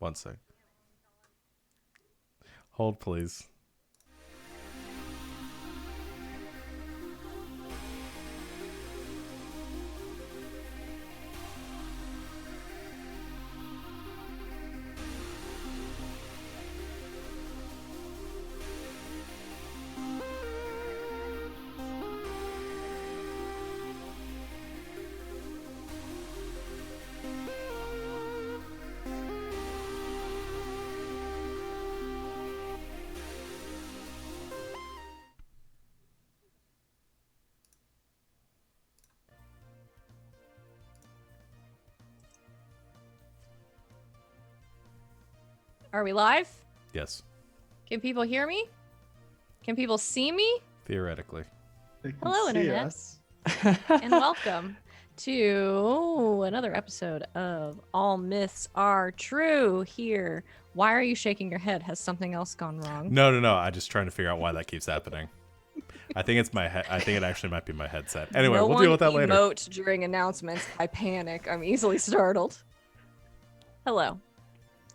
One sec. Hold, please. Are we live? Yes. Can people hear me? Can people see me? Theoretically. They can Hello, see Internet. us. And welcome to another episode of All Myths Are True here. Why are you shaking your head? Has something else gone wrong? No. I'm just trying to figure out why that keeps happening. I think it's my head. I think it actually might be my headset. Anyway, No we'll deal with that one later. emote during announcements. I panic. I'm easily startled. Hello.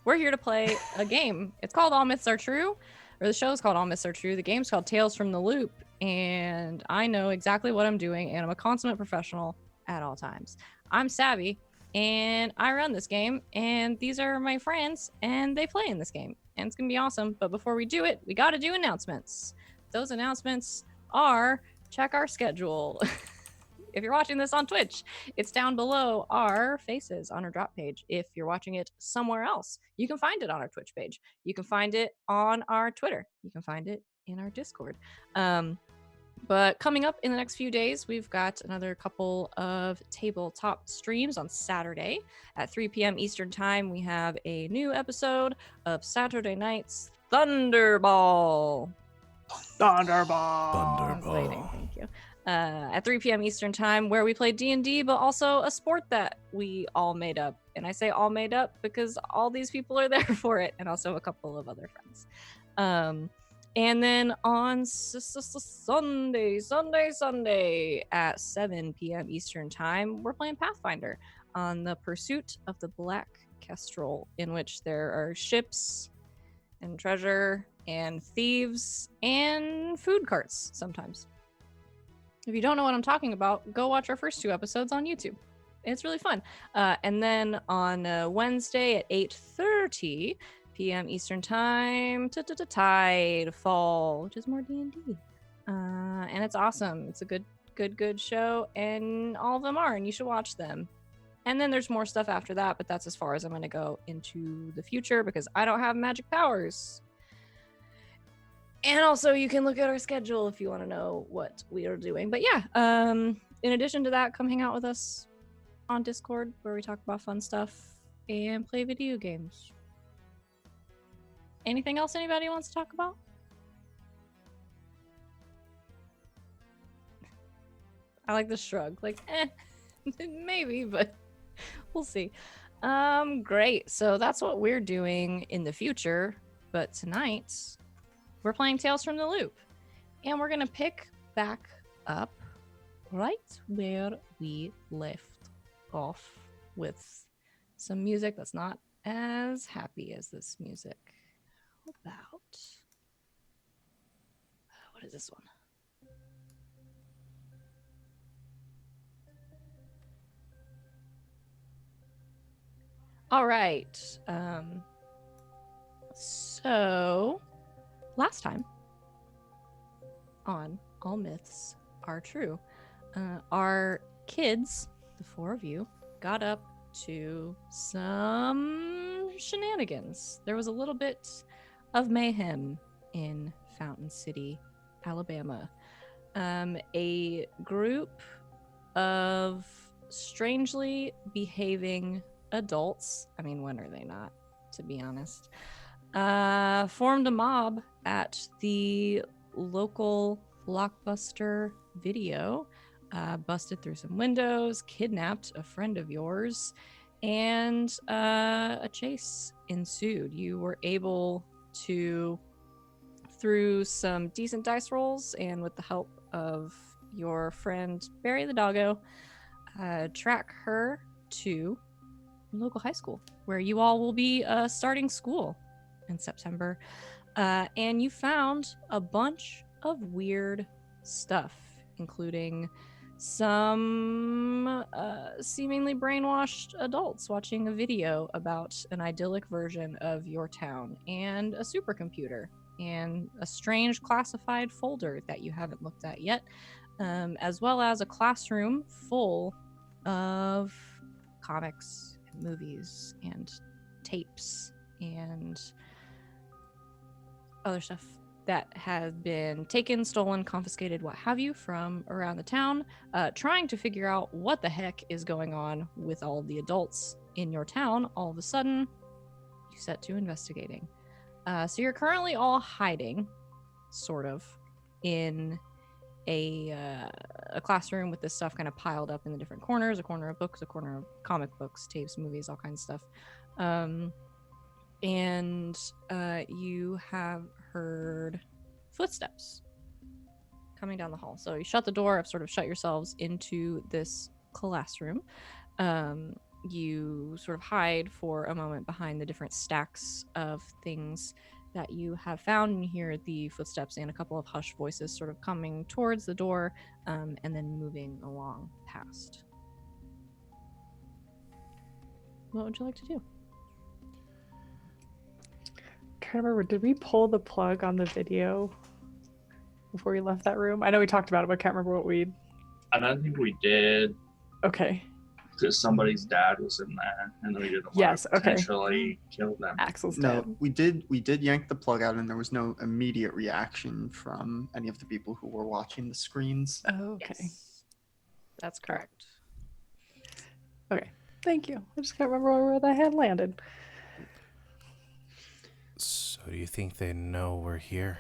We're here to play a game. It's called All Myths Are True, or the show is called All Myths Are True. The game's called Tales from the Loop, and I know exactly what I'm doing, and I'm a consummate professional at all times. I'm savvy, and I run this game, and these are my friends, and they play in this game, and it's gonna be awesome. But before we do it, we gotta do announcements. Those announcements are check our schedule. If you're watching this on Twitch, it's down below our faces on our drop page. If you're watching it somewhere else, you can find it on our Twitch page. You can find it on our Twitter. You can find it in our Discord. But coming up in the next few days, we've got another couple of tabletop streams on Saturday at 3 p.m. Eastern Time. We have a new episode of Saturday Night's Thunderball. Translating, thank you. At 3 p.m. Eastern Time, where we play D&D, but also a sport that we all made up. And I say all made up because all these people are there for it, and also a couple of other friends. And then on Sunday at 7 p.m. Eastern Time, we're playing Pathfinder on the Pursuit of the Black Kestrel, in which there are ships and treasure and thieves and food carts sometimes. If you don't know what I'm talking about, go watch our first two episodes on YouTube. It's really fun. And then on Wednesday at 8:30 p.m. Eastern Time, Tidefall, which is more D&D. And it's awesome. It's a good show, and all of them are, and you should watch them. And then there's more stuff after that, but that's as far as I'm going to go into the future because I don't have magic powers. And also, you can look at our schedule if you want to know what we are doing. But yeah, in addition to that, come hang out with us on Discord where we talk about fun stuff and play video games. Anything else anybody wants to talk about? I like the shrug. Like, maybe, but we'll see. Great. So that's what we're doing in the future. But tonight, we're playing Tales from the Loop, and we're going to pick back up right where we left off with some music that's not as happy as this music. How about... what is this one? All right. So... last time on All Myths Are True, our kids, the four of you, got up to some shenanigans. There was a little bit of mayhem in Fountain City, Alabama. A group of strangely behaving adults, I mean, when are they not, to be honest, formed a mob at the local Blockbuster Video, busted through some windows, kidnapped a friend of yours, and a chase ensued. You were able to, through some decent dice rolls and with the help of your friend Barry the doggo, track her to local high school, where you all will be starting school in September. And you found a bunch of weird stuff, including some seemingly brainwashed adults watching a video about an idyllic version of your town, and a supercomputer, and a strange classified folder that you haven't looked at yet, as well as a classroom full of comics and movies and tapes and other stuff that have been taken, stolen, confiscated, what have you, from around the town, trying to figure out what the heck is going on with all of the adults in your town. All of a sudden, you set to investigating. So you're currently all hiding, sort of, in a classroom with this stuff kind of piled up in the different corners, a corner of books, a corner of comic books, tapes, movies, all kinds of stuff. And you have heard footsteps coming down the hall. So you shut the door, sort of shut yourselves into this classroom. You sort of hide for a moment behind the different stacks of things that you have found, and you hear the footsteps and a couple of hushed voices sort of coming towards the door, and then moving along past. What would you like to do? Trying to remember, did we pull the plug on the video before we left that room? I know we talked about it, but I can't remember what we... I don't think we did, Okay. because somebody's dad was in there, and we didn't Yes, want to okay. potentially kill them. Axel's No, dead. we did yank the plug out, and there was no immediate reaction from any of the people who were watching the screens. Oh, okay. Yes. That's correct. Okay. Thank you. I just can't remember where that had landed. So do you think they know we're here?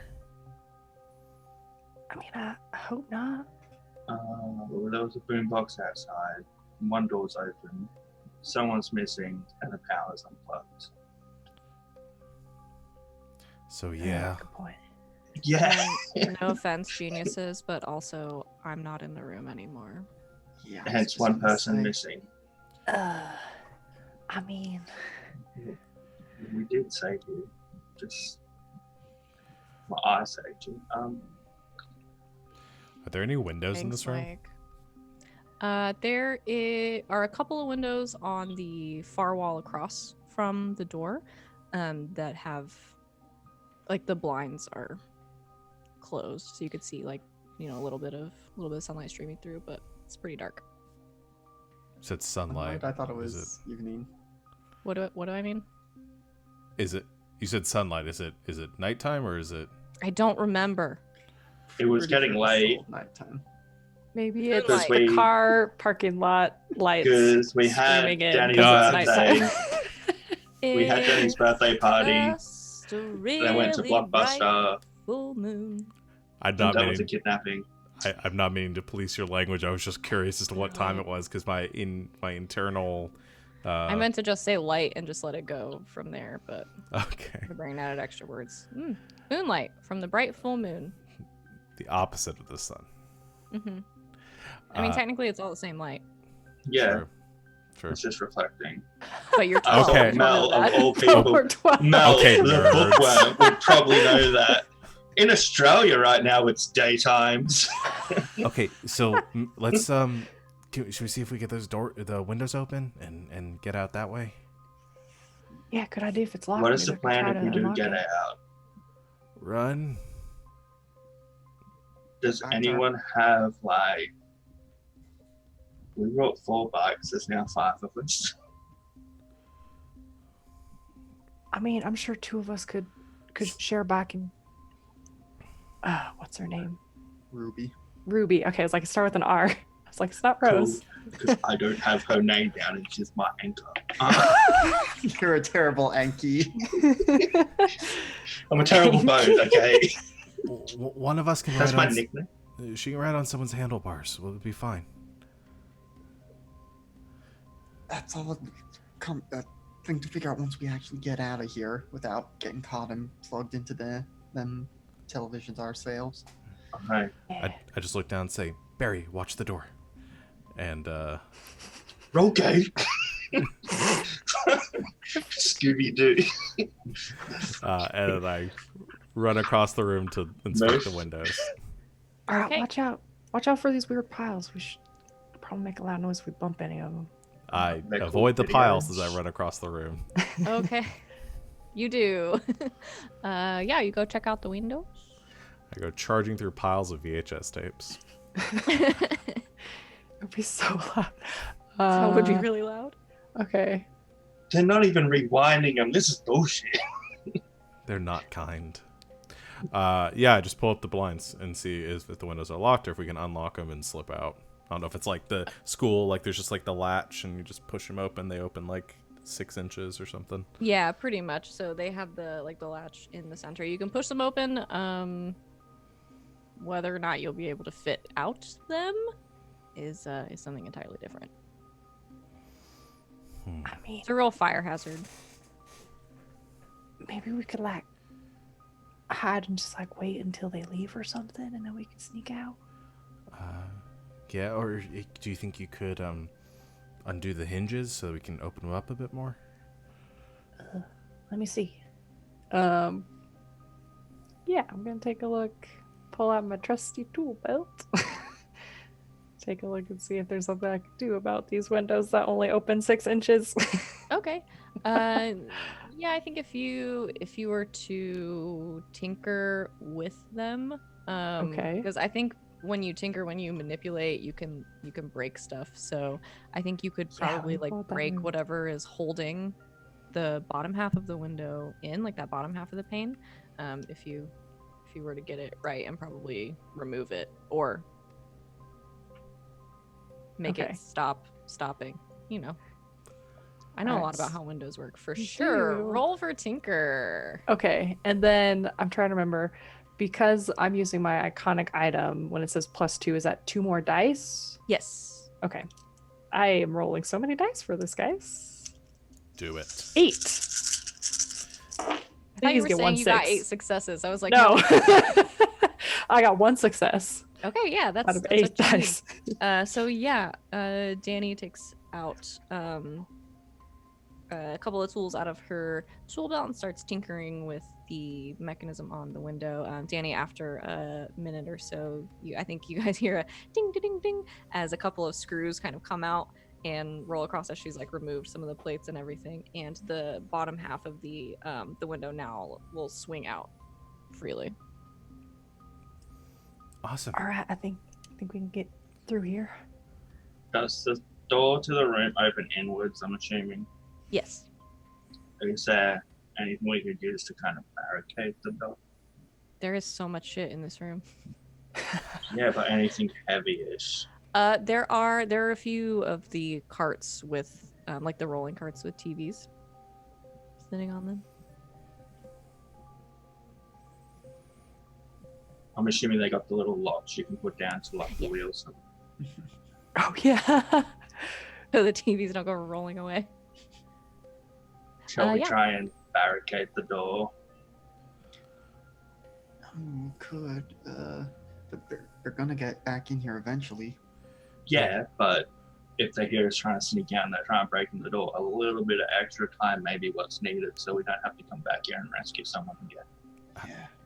I mean, I hope not. Well, there was a boombox outside. One door's open. Someone's missing, and the power's unplugged. So yeah. Good point. Yeah. No offense, geniuses, but also I'm not in the room anymore. Yeah. I was Hence just one gonna person say. missing. I mean... We did save you. Just what I saved you. Are there any windows in Thanks, this room? Mike. There are a couple of windows on the far wall across from the door, that have, like, the blinds are closed, so you could see, like, you know, a little bit of sunlight streaming through, but it's pretty dark. You said sunlight. I thought it Is was evening. What do I mean? Is it? You said sunlight. Is it nighttime or is it? I don't remember. It was Pretty getting sure it's late. still nighttime. Maybe it's Because the we- car parking lot lights. Because we had screaming in Danny's 'cause it's birthday. nighttime. We had Danny's birthday party. Just a Then I went to really bright Blockbuster. full moon. I'm And not that was a meaning. kidnapping. I'm not meaning to police your language. I was just curious as to what time it was because my internal. I meant to just say light and just let it go from there, but Okay. my brain added extra words. Moonlight from the bright full moon. The opposite of the sun. Hmm. I mean, Uh, technically, it's all the same light, Yeah, True. it's just reflecting. but you're Okay. 12. you don't Mel, know of that. all people, We're 12. Mel, Okay, the nerds. bookworm, would probably know that. In Australia right now, it's daytimes. Okay, so let's should we see if we get the windows open and get out that way? Yeah, good idea if it's locked. What is maybe the I could plan try if to we do unlock get it. out? Run. Does Back anyone have, like... We brought 4 bikes, there's now 5 of us. I mean, I'm sure 2 of us could share back and... what's her name? Ruby. Ruby. Okay, it's like start with an R. I was like, it's not Rose. Because I don't have her name down and she's my anchor. You're a terrible Anki. I'm a terrible boat, okay? One of us can That's ride my on. nickname. She can ride on someone's handlebars. We'll be fine. That's all thing to figure out once we actually get out of here without getting caught and plugged into them televisions ourselves. Okay. I just look down and say, Barry, watch the door. And Okay. Scooby Doo. And then I run across the room to inspect the windows. All right, Okay. watch out. Watch out for these weird piles. We should probably make a loud noise if we bump any of them. I They're avoid the cool piles videos. as I run across the room. Okay. You do. Yeah, you go check out the windows. I go charging through piles of VHS tapes. It would be so loud. That would be really loud. Okay. They're not even rewinding them. This is bullshit. They're not kind. Yeah, I just pull up the blinds and see if the windows are locked or if we can unlock them and slip out. I don't know if it's like the school, like there's just like the latch and you just push them open. They open like 6 inches or something. Yeah, pretty much. So they have the latch in the center. You can push them open. Whether or not you'll be able to fit out them is something entirely different. I mean, It's a real fire hazard. maybe we could like hide and just like wait until they leave or something, and then we can sneak out. Yeah, or do you think you could undo the hinges so we can open them up a bit more? Let me see. Yeah, I'm gonna take a look. Pull out my trusty tool belt. Take a look and see if there's something I can do about these windows that only open 6 inches. Okay. Yeah, I think if you were to tinker with them, Okay. because I think when you tinker, when you manipulate, you can break stuff. So I think you could Yeah, probably we like bought that break room. whatever is holding the bottom half of the window in, like that bottom half of the pane. If you were to get it right and probably remove it or make Okay. it stopping, you know. I know a Alright, lot about how windows work for you sure. do. Roll for tinker. Okay, and then I'm trying to remember, because I'm using my iconic item when it says +2, is that 2 more dice? Yes. Okay. I am rolling so many dice for this, guys. Do it. 8. I thought you Please were get saying one you got 6. 8 successes. I was like, No. I got 1 success Okay, yeah, that's out of that's 8 what you need. dice. So yeah, Danny takes out a couple of tools out of her tool belt and starts tinkering with the mechanism on the window. Danny, after a minute or so, I think you guys hear a ding, ding, ding, ding as a couple of screws kind of come out and roll across as she's like removed some of the plates and everything, and the bottom half of the window now will swing out freely. Awesome. All right, I think we can get through here. Does the door to the room open inwards, I'm assuming? Yes. Is there anything we could use to kind of barricade the door? There is so much shit in this room. Yeah, but anything heavy-ish. There are a few of the carts with like the rolling carts with TVs sitting on them. I'm assuming they got the little locks you can put down to lock the wheels. Oh yeah. So the TVs don't go rolling away. Shall we yeah. try and barricade the door? Could. But they're gonna get back in here eventually. Yeah, but if they hear us trying to sneak out and they're trying to break in the door, a little bit of extra time may be what's needed so we don't have to come back here and rescue someone again.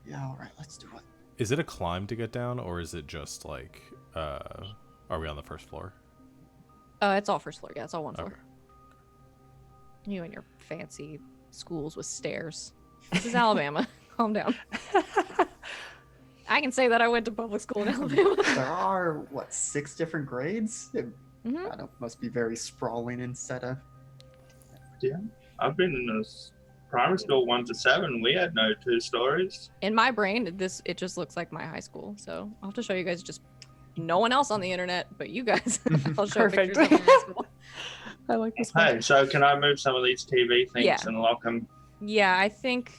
Yeah, alright, let's do it. Is it a climb to get down, or is it just like, are we on the first floor? It's all first floor. Yeah, it's all one floor. Okay. You and your fancy schools with stairs. This is Alabama. Calm down. I can say that I went to public school in Alabama. There are, what, 6 different grades? It Mhm. I don't, must be very sprawling instead of. Yeah, I've been in this primary school 1 to 7. We had no 2 stories. In my brain, it just looks like my high school. So I'll have to show you guys just no one else on the internet, but you guys. I'll show Perfect. pictures of my school. I like this one. Hey, so can I move some of these TV things Yeah. and lock them? Yeah, I think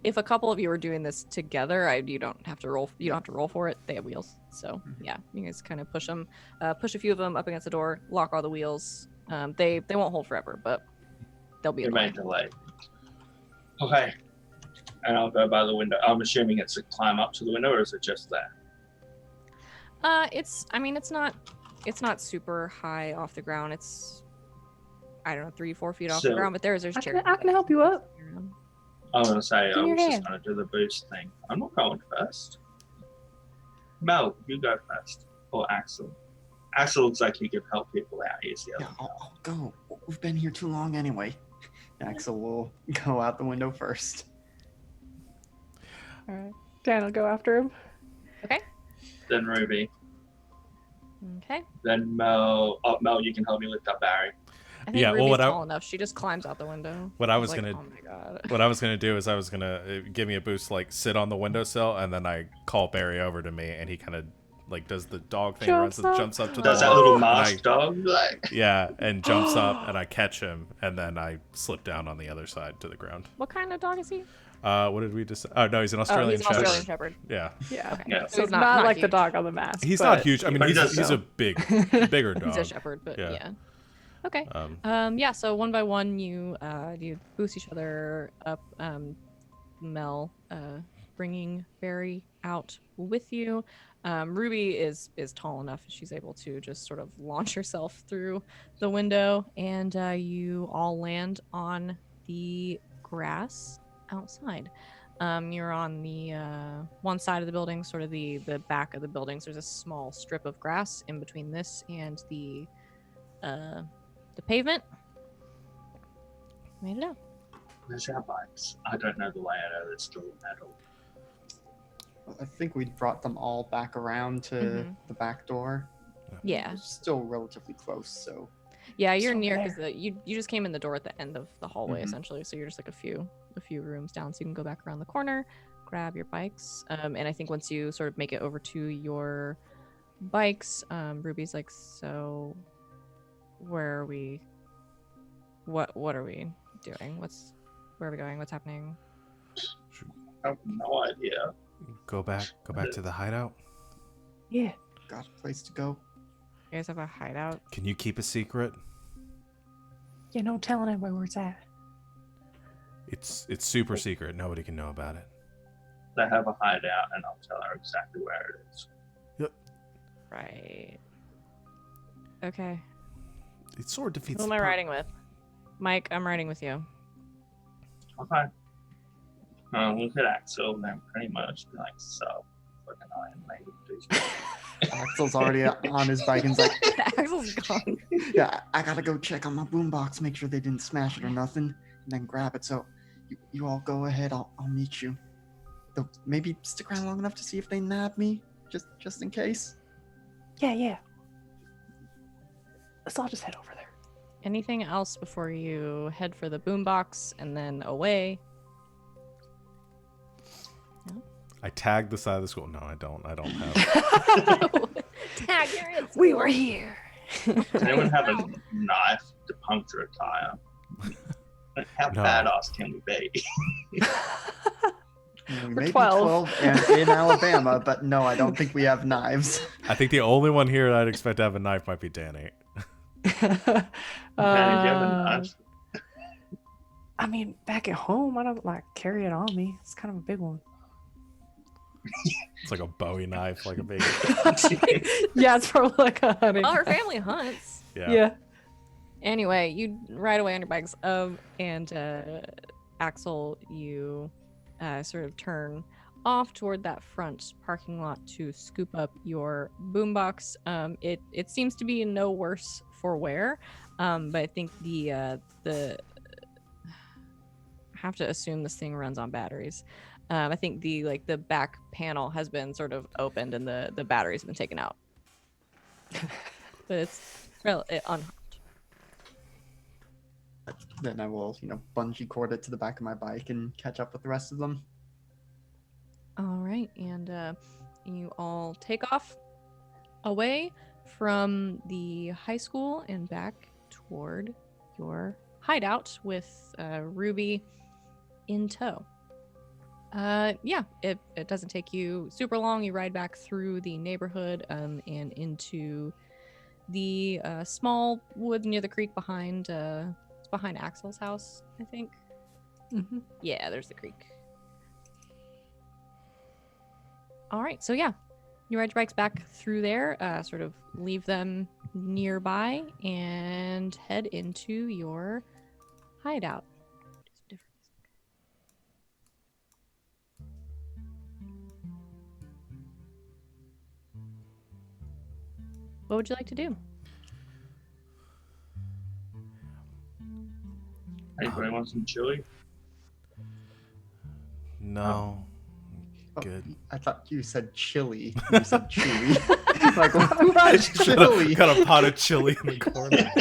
if a couple of you are doing this together, you don't have to roll. You don't have to roll for it. They have wheels, so yeah, you guys kind of push them, push a few of them up against the door, lock all the wheels. They won't hold forever, but they'll be It in the may way. delay. Okay, and I'll go by the window. I'm assuming it's a climb up to the window, or is it just there? It's not super high off the ground. It's I don't know, 3-4 feet off the So- ground, but there's I cherry. can help you up. I was gonna say Give I me your was just hand. gonna do the boost thing. I'm not going first. Mel, you go first. Or Axel. Axel looks like he could help people out. He's the Yeah, other. I'll go. We've been here too long anyway. Axel will go out the window first. All right. Dan will go after him. Okay. Then Ruby. Okay. Then Mel. Oh, Mel, you can help me lift up Barry. I think Yeah, well, Ruby's what I- tall enough. She just climbs out the window. What I I was like, gonna Oh my god. What I was gonna do is I was gonna give me a boost, like sit on the windowsill, and then I call Barry over to me, and he kind of like does the dog thing, Jumps up. jumps up to the Does that wall, little and masked dog like? yeah, and jumps up, and I catch him, and then I slip down on the other side to the ground. What kind of dog is he? What did we decide? Oh no, he's an Oh, Australian he's an Australian Shepherd. Shepherd. Yeah, Yeah. Okay. Yeah. So he's not like the huge. dog on the mask. he's but- not huge. I mean, But he he's does a so. bigger dog. He's a shepherd, but Yeah. yeah. Okay. Um, Yeah. So one by one, you boost each other up. Mel, bringing Barry out with you. Ruby is tall enough; she's able to just sort of launch herself through the window, and you all land on the grass outside. You're on the one side of the building, sort of the back of the buildings. There's a small strip of grass in between this and the pavement. Made it out. Where's our bikes? I don't know the layout of this still metal. I think we brought them all back around to Mhm. the back door. Yeah. We're still relatively close, so Yeah, you're So near because there. you just came in the door at the end of the hallway Mhm. essentially, so you're just like a few rooms down, so you can go back around the corner, grab your bikes, and I think once you sort of make it over to your bikes, Ruby's like, so where are we? What are we doing? Where are we going? What's happening? I have no idea. go back to the hideout. Yeah. got a place to go. You guys have a hideout? Can you keep a secret? Yeah, no telling anybody where it's at. It's super secret. Nobody can know about it. They have a hideout, and I'll tell her exactly where it is. Right. Okay. It sort of defeats. Who am the I pur- riding with? Mike, I'm riding with you. Okay. Look at Axel, then pretty much be like, so fucking Iron Maiden dude. Axel's already on his bike and's like, Axel's gone. yeah, I gotta go check on my boombox, make sure they didn't smash it or nothing, and then grab it. So you all go ahead. I'll meet you. Though maybe stick around long enough to see if they nab me, just in case. Yeah. Let's all just head over there. Anything else before you head for the boombox and then away? I tagged the side of the school. No, I don't have. Tag, you're in We school. were here. Does anyone have a knife to puncture a tire? Like, how No. badass can we be? We We're may 12. be 12 and in Alabama, but no, I don't think we have knives. I think the only one here that I'd expect to have a knife might be Danny. Danny, do you have a knife? I mean, back at home, I don't like carry it on me. It's kind of a big one. It's like a Bowie knife, like a big. Yeah, it's probably like a hunting. Well, her family hunts. Yeah. Anyway, you ride away on your bikes. And Axel, you sort of turn off toward that front parking lot to scoop up your boombox. It seems to be in no worse for wear, but I think the I have to assume this thing runs on batteries. I think the back panel has been sort of opened and the battery's been taken out, but it's unharmed. Then I will, bungee cord it to the back of my bike and catch up with the rest of them. All right, and you all take off away from the high school and back toward your hideout with Ruby in tow. Yeah, it doesn't take you super long. You ride back through the neighborhood and into the small wood near the creek behind. It's behind Axel's house, I think. Mm-hmm. Yeah, there's the creek. All right, so yeah, you ride your bikes back through there, sort of leave them nearby and head into your hideout. What would you like to do? Anybody want some chili? No. Oh, Good. I thought you said chili. You said chewy. Like, who has chili? Got a pot of chili in the corner.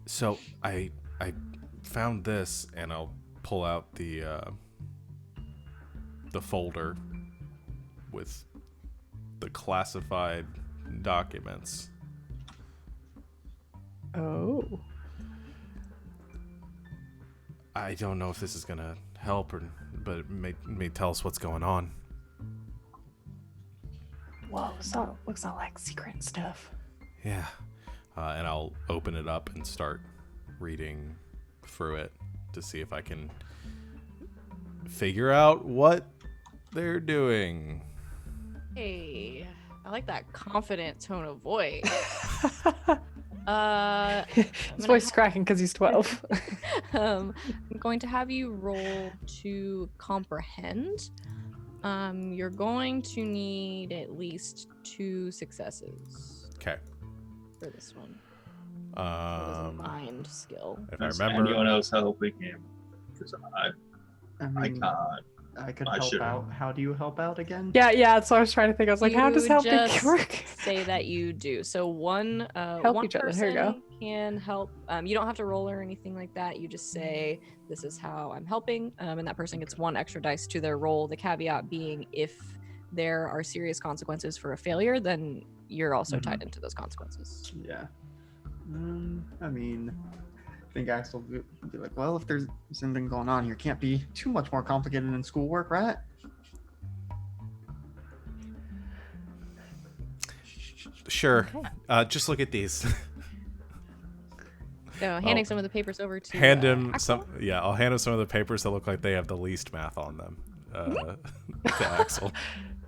So I found this, and I'll pull out the folder with the classified documents. Oh. I don't know if this is gonna help, but it may tell us what's going on. Whoa, so looks all like secret stuff. Yeah. And I'll open it up and start reading through it to see if I can figure out what they're doing. Hey, I like that confident tone of voice. His voice is cracking because he's 12. I'm going to have you roll to comprehend. You're going to need at least 2 successes Okay. for this one. It was a mind skill. If I Does remember, anyone else helping him? Because I mean, can't. I could I help shouldn't. out. How do you help out again? Yeah, that's what I was trying to think. I was like, how does You helping just work? say that you do. So one Help each other. person Here you go. can help. You don't have to roll or anything like that. You just say, this is how I'm helping. And that person gets 1 extra dice to their roll. The caveat being, if there are serious consequences for a failure, then you're also tied into those consequences. Yeah. I mean, I think Axel would be like, well, if there's something going on here, can't be too much more complicated than schoolwork, right? sure. Okay. Just look at these. So handing some of the papers over to Hand him Axel. some. Yeah, I'll hand him some of the papers that look like they have the least math on them. To Axel.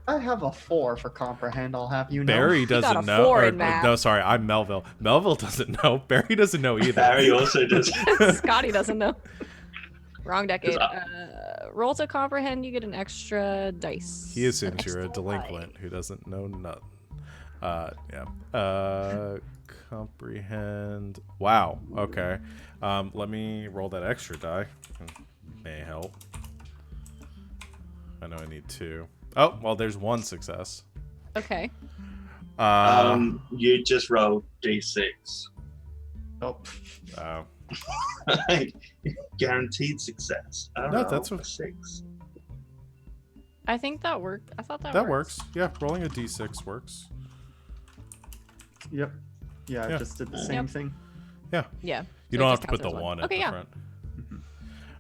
I have a 4 for comprehend, I'll have you know. Barry got doesn't a know. 4 Or, in math. no, sorry, I'm Melville. Melville doesn't know. Barry doesn't know either. Barry also does. Scotty doesn't know. Wrong decade. 'Cause Roll to comprehend, you get an extra dice. He assumes An you're a extra delinquent die. who doesn't know nothing. Yeah. Comprehend. Wow. Okay. Let me roll that extra die. May help. I know I need 2. Oh, well, there's 1 success. Okay. You just rolled d6. Oh, Guaranteed success. I don't No, know. that's what- 6. I think that worked. I thought that that works. works. Yeah, rolling a d6 works. yep. Yeah, Yeah. I just did the same Yep. thing. Yeah. Yeah. You So don't it have just to put counts the as 1 at Okay, the yeah. front.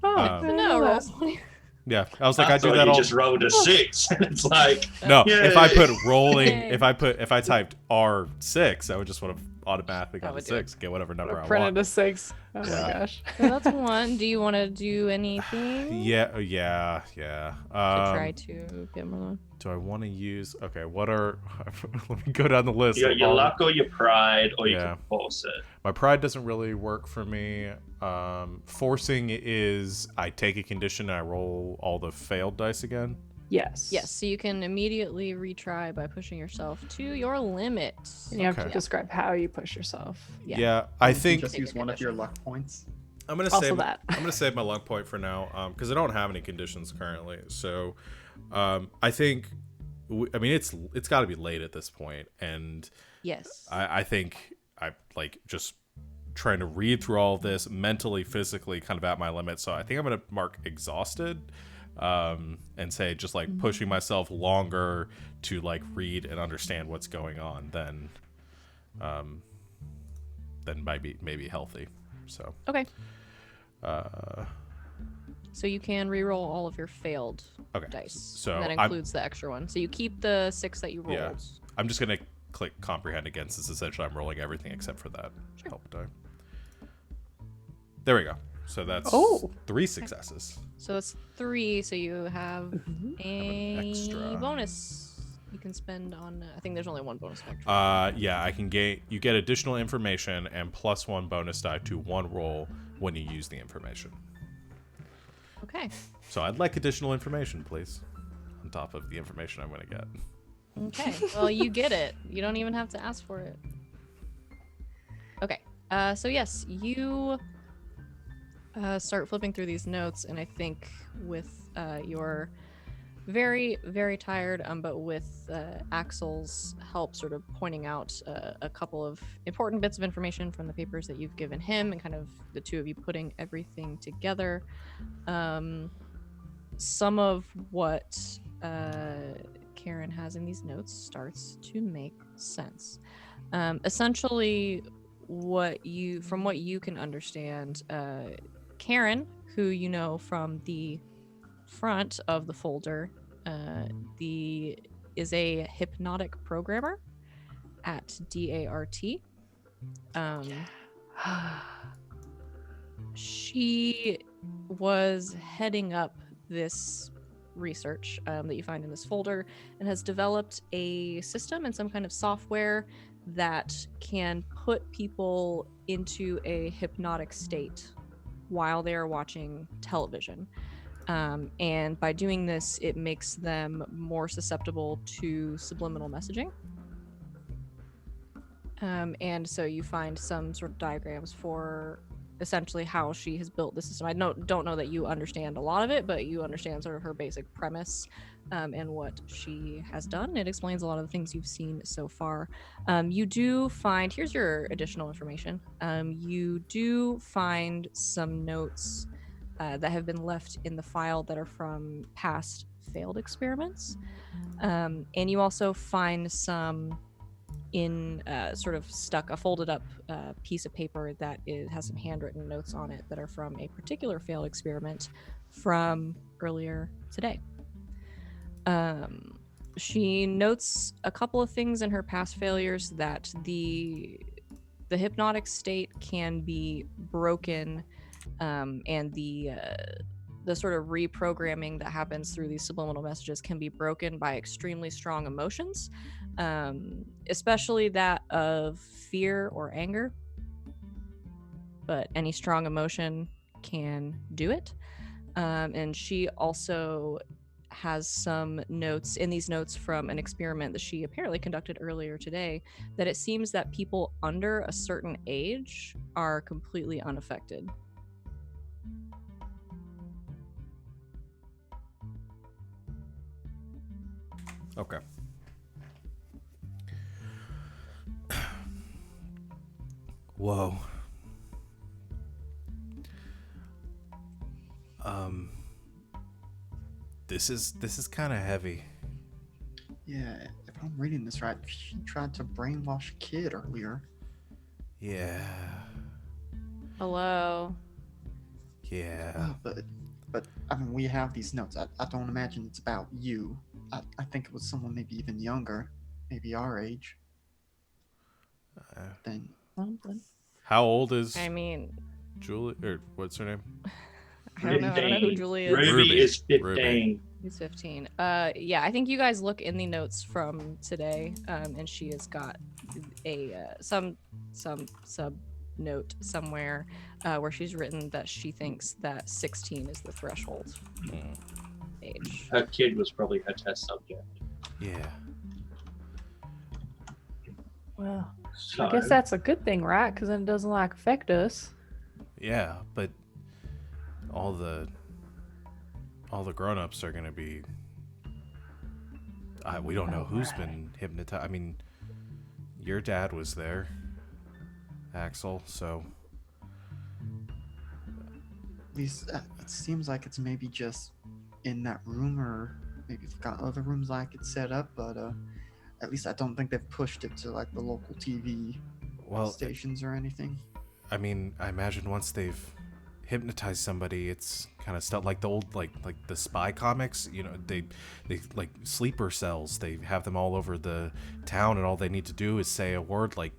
Oh, Um, I didn't No, know roll that. 20. Yeah, I was like, I I do thought that you all. just rolled a 6. It's like, No, if I Yay. put rolling, Yay. if I typed R6, I would just would have automatically That got a would do it. 6, get whatever number I Printed want. a 6. Oh Yeah. my gosh. So that's 1. Do you want to do anything Yeah. to try to get more? Do I want to use? Okay, what are? Let me go down the list. you got of your all- luck or your pride, or you Yeah. can force it. My pride doesn't really work for me. Forcing is I take a condition and I roll all the failed dice again. Yes. Yes, so you can immediately retry by pushing yourself to your limit. And you have Okay. to describe how you push yourself. Yeah. I You can think just use Take a one of your condition. luck points. I'm gonna Also save. that. I'm gonna save my luck point for now, because I don't have any conditions currently. So, I think, I mean, it's got to be late at this point, and Yes. I think I like just trying to read through all of this mentally, physically, kind of at my limit. So I think I'm gonna mark exhausted, and say just like pushing myself longer to like read and understand what's going on than maybe healthy. So. Okay. Uh, So you can re-roll all of your failed Okay, dice. so and that I'm- includes the extra one. So you keep the 6 that you rolled. Yeah. I'm just gonna click comprehend again, since essentially I'm rolling everything except for that help die. There we go. So that's Oh. 3 successes. So it's 3, so you have a extra. bonus you can spend on. I think there's only one bonus factor. Yeah, I can you get additional information and +1 bonus die to 1 roll when you use the information. Okay. So I'd like additional information, please, on top of the information I'm going to get. Okay. Well, you get it. You don't even have to ask for it. Okay. So yes, you start flipping through these notes, and I think with your very, very tired, but with Axel's help sort of pointing out a couple of important bits of information from the papers that you've given him, and kind of the two of you putting everything together, some of what Karen has in these notes starts to make sense. Essentially, from what you can understand, Karen, who you know from the front of the folder, is a hypnotic programmer at DART. She was heading up this research that you find in this folder, and has developed a system and some kind of software that can put people into a hypnotic state while they are watching television. And by doing this, it makes them more susceptible to subliminal messaging. And so you find some sort of diagrams for essentially how she has built the system. I don't know that you understand a lot of it, but you understand sort of her basic premise and what she has done. It explains a lot of the things you've seen so far. You do find, here's your additional information. You do find some notes that have been left in the file that are from past failed experiments. And you also find some in sort of a folded up piece of paper that has some handwritten notes on it that are from a particular failed experiment from earlier today. She notes a couple of things in her past failures, that the hypnotic state can be broken, and the sort of reprogramming that happens through these subliminal messages can be broken by extremely strong emotions, especially that of fear or anger. But any strong emotion can do it. And she also has some notes in these notes from an experiment that she apparently conducted earlier today, that it seems that people under a certain age are completely unaffected. Okay. Whoa. This is kind of heavy. Yeah, if I'm reading this right, she tried to brainwash a kid earlier. Yeah. Hello. Yeah. But I mean, we have these notes. I don't imagine it's about you. I think it was someone maybe even younger, maybe our age. Then How old is I mean, Julie? Or what's her name? I don't know who Julie is. Ruby is 15. Ruby. He's 15. Yeah, I think you guys look in the notes from today, and she has got a some sub note somewhere where she's written that she thinks that 16 is the threshold age. Her kid was probably her test subject. Yeah. Well, So, I guess that's a good thing, right? Because then it doesn't affect us. Yeah, but all the grown-ups are gonna be. We don't know who's been hypnotized. I mean, your dad was there, Axel. So at least it seems like it's maybe just in that room, or maybe they've got other rooms like it's set up. But at least I don't think they've pushed it to like the local TV stations or anything. I mean, I imagine once they've hypnotized somebody, it's kind of stuff like the old like the spy comics. You know, they like sleeper cells. They have them all over the town, and all they need to do is say a word like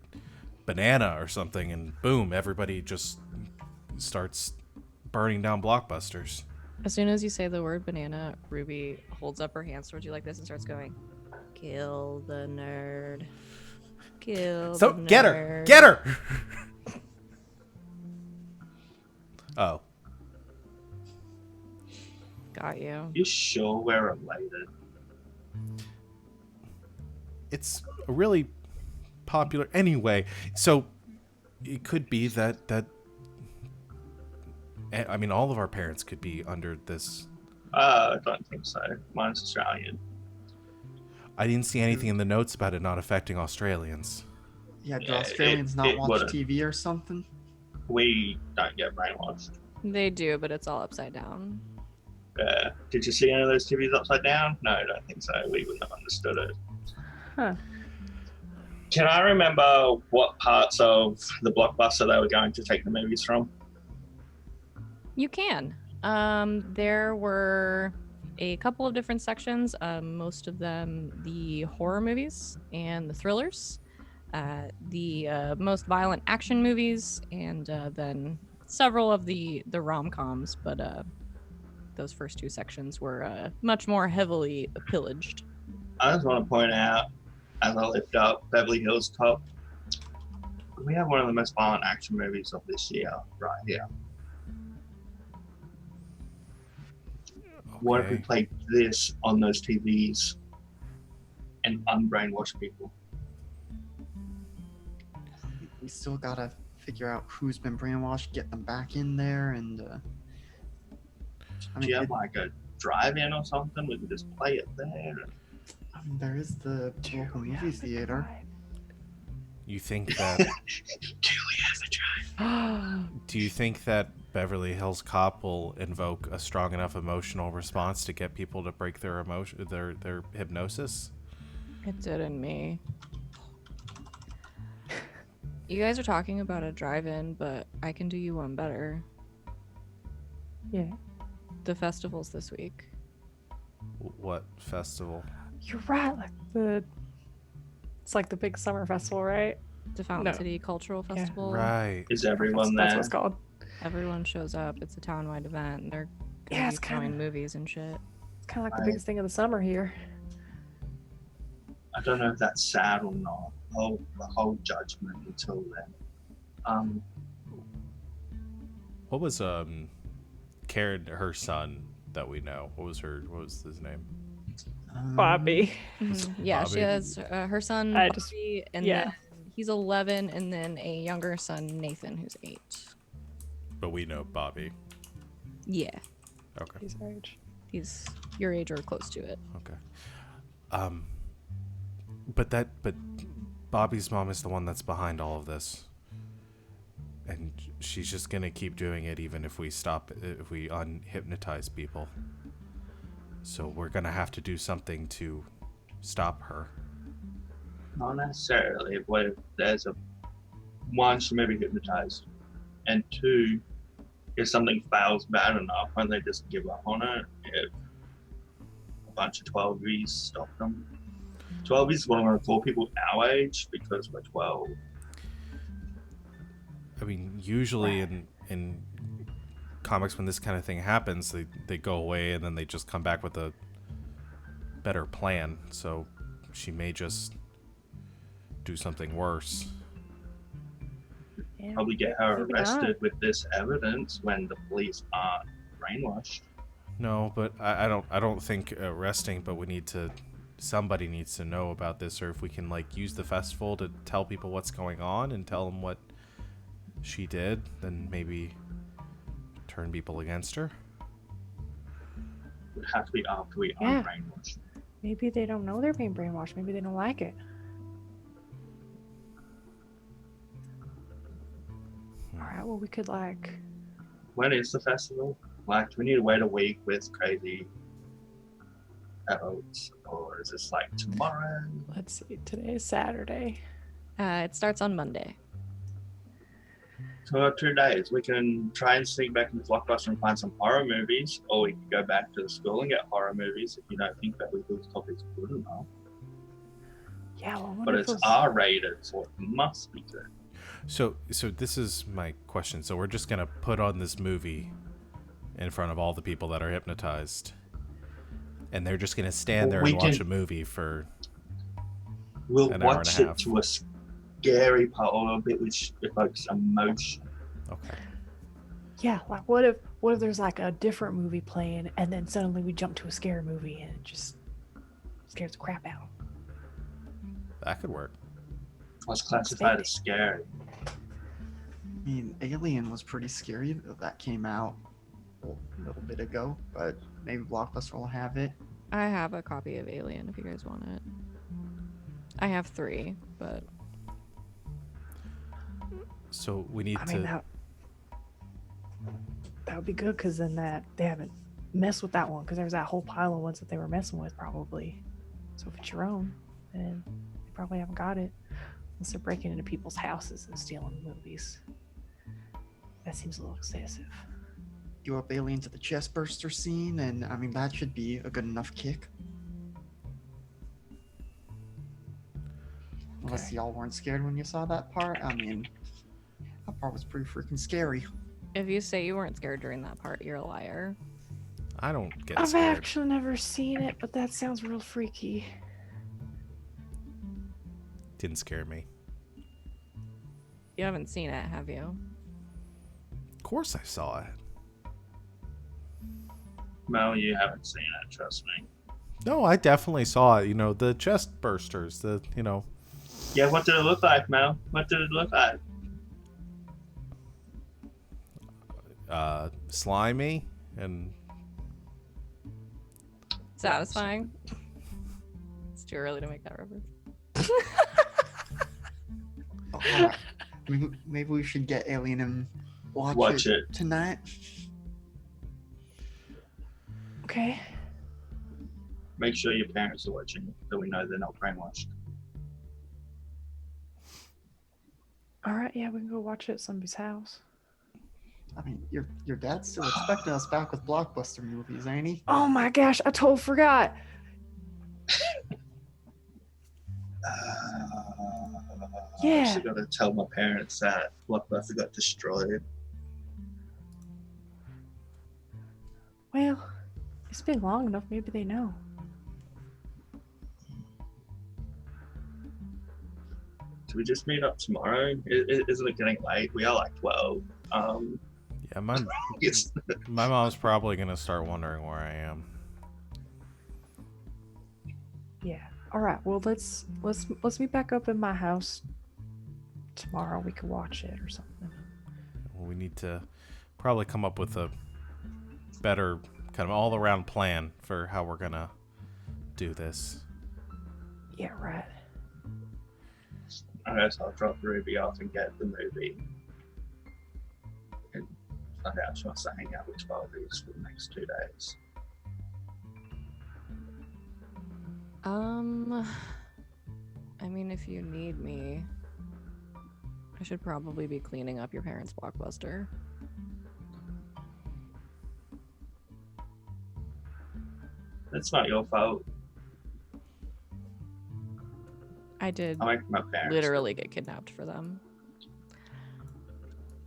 banana or something, and boom, everybody just starts burning down blockbusters. As soon as you say the word banana, Ruby holds up her hands towards you like this and starts going, "Kill the nerd. Kill So the nerd." get her, get her. Oh, Got you. You sure we're related? it's a really popular anyway. So it could be that I mean, all of our parents could be under this. I don't think so. Mine's Australian. I didn't see anything in the notes about it not affecting Australians. Yeah, do Yeah, Australians not it watch would've. TV or something? We don't get brainwashed. They do, but it's all upside down. Did you see any of those TVs upside down? No, I don't think so. We wouldn't have understood it. Huh. Can I remember what parts of the blockbuster they were going to take the movies from? You can. There were a couple of different sections, most of them the horror movies and the thrillers, the most violent action movies, and then several of the rom-coms, but those first two sections were much more heavily pillaged. I just want to point out, as I lift up Beverly Hills Cop, we have one of the most violent action movies of this year right here. What if we Okay. played this on those TVs and unbrainwash people? We still gotta figure out who's been brainwashed, get them back in there, and I Do mean, you have like a drive-in or something? We could just play it there. I mean, there is the local movie theater. You think that? Do we have a drive? Do you think that Beverly Hills Cop will invoke a strong enough emotional response to get people to break their their hypnosis? It didn't me. You guys are talking about a drive-in, but I can do you one better. Yeah. The festival's this week. What festival? You're right. It's like the big summer festival, right? The Fountain No. City Cultural Festival. Right. Is everyone That's there? what it's called. Everyone shows up. It's a town-wide event. And they're Yeah, gonna it's be showing kinda- movies and shit. It's kind of like the Right. biggest thing of the summer here. I don't know if that's sad or not. I'll hold judgment until then. What was Karen, her son that we know? What was his name? Bobby. Yeah, she Bobby. has her son I Bobby, and yeah. then he's 11, and then a younger son Nathan who's 8. But we know Bobby. Yeah, Okay. He's our age. he's your age or close to it. Okay. But Bobby's mom is the one that's behind all of this. And she's just gonna keep doing it even if we unhypnotize people. So we're gonna have to do something to stop her. Not necessarily. What if there's one, she may be hypnotized, and two, if something fails bad enough, when they just give up on it, if a bunch of 12s stop them. 12s is what I'm going to call people our age because we're 12. I mean, usually in comics when this kind of thing happens, they go away and then they just come back with a better plan. So she may just do something worse. Yeah. Probably get her Maybe not. arrested with this evidence when the police aren't brainwashed. No, but I don't think arresting, but somebody needs to know about this, or if we can like use the festival to tell people what's going on and tell them what she did, then maybe turn people against her. It would have to be after we Yeah. unbrainwashed. Maybe they don't know they're being brainwashed. Maybe they don't like it. All right. Well, we could When is the festival? Like, do we need to wait a week with crazy votes, or is this like tomorrow? let's see. Today is Saturday. It starts on Monday. So 2 days, we can try and sneak back into Blockbuster and find some horror movies, or we can go back to the school and get horror movies if you don't think that we lose topics good enough. Yeah. Well, I But wonder if it's those- R-rated, so it must be good. So this is my question. So we're just gonna put on this movie in front of all the people that are hypnotized. And they're just going to stand there We and watch can- a movie for We'll an hour and watch a it half. to a scary part a little bit, which evokes emotion. Okay. Yeah, like what if there's like a different movie playing and then suddenly we jump to a scary movie and it just scares the crap out. That could work. What's classified as scary? I mean, Alien was pretty scary. That came out a little bit ago, but maybe Blockbuster will have it. I have a copy of Alien if you guys want it. I have 3, but So we need I to... mean, that would be good because then they haven't messed with that one because there was that whole pile of ones that they were messing with probably. So if it's your own, then they probably haven't got it unless they're breaking into people's houses and stealing movies. That seems a little excessive. You up Alien to the chest burster scene, and I mean, that should be a good enough kick. Unless Okay. y'all weren't scared when you saw that part. I mean, that part was pretty freaking scary. if you say you weren't scared during that part, you're a liar. I don't get I've scared. actually never seen it, but that sounds real freaky. Didn't scare me. You haven't seen it, have you? Of course I saw it. Mel, you haven't seen it, trust me. No, I definitely saw it. You know, the chest bursters, Yeah, what did it look like, Mel? What did it look like? slimy and Satisfying. It's too early to make that reference. Oh, alright. Maybe we should get Alien and watch it tonight. Okay. Make sure your parents are watching so we know they're not brainwashed. All right. Yeah, we can go watch it at somebody's house. I mean, your dad's still expecting us back with blockbuster movies, ain't he? Oh my gosh, I totally forgot. Yeah. I just got to tell my parents that Blockbuster got destroyed. Well, it's been long enough. Maybe they know. Do we just meet up tomorrow? Isn't it getting late? We are like 12. yeah, my It's, mom's probably gonna start wondering where I am. Yeah. All right. Well, let's meet back up in my house tomorrow. We could watch it or something. We need to probably come up with a better kind of all-around plan for how we're gonna do this. Yeah. Right. I guess I'll drop Ruby off and get the movie. And find out she wants to hang out with 12s for the next 2 days. I mean, if you need me, I should probably be cleaning up your parents' Blockbuster. It's not your fault. I did I make my parents. literally get kidnapped for them.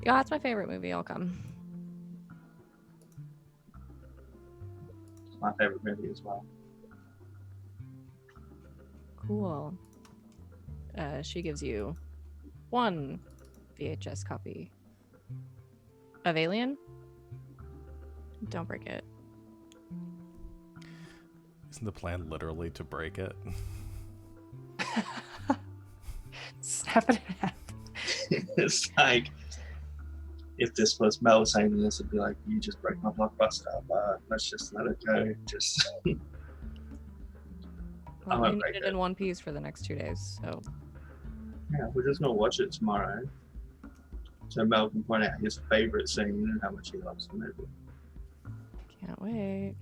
Yeah, that's my favorite movie. I'll come. It's my favorite movie as well. Cool. She gives you 1 VHS copy of Alien. Don't break it. Isn't the plan literally to break it? Snap it in half. It's like, if this was Mel saying this, it'd be like, you just break my Blockbuster, but let's just let it go. Just I Well, won't we break need it it. in one piece for the next 2 days, so yeah, we're just gonna watch it tomorrow. So Mel can point out his favorite scene and how much he loves the movie. can't wait.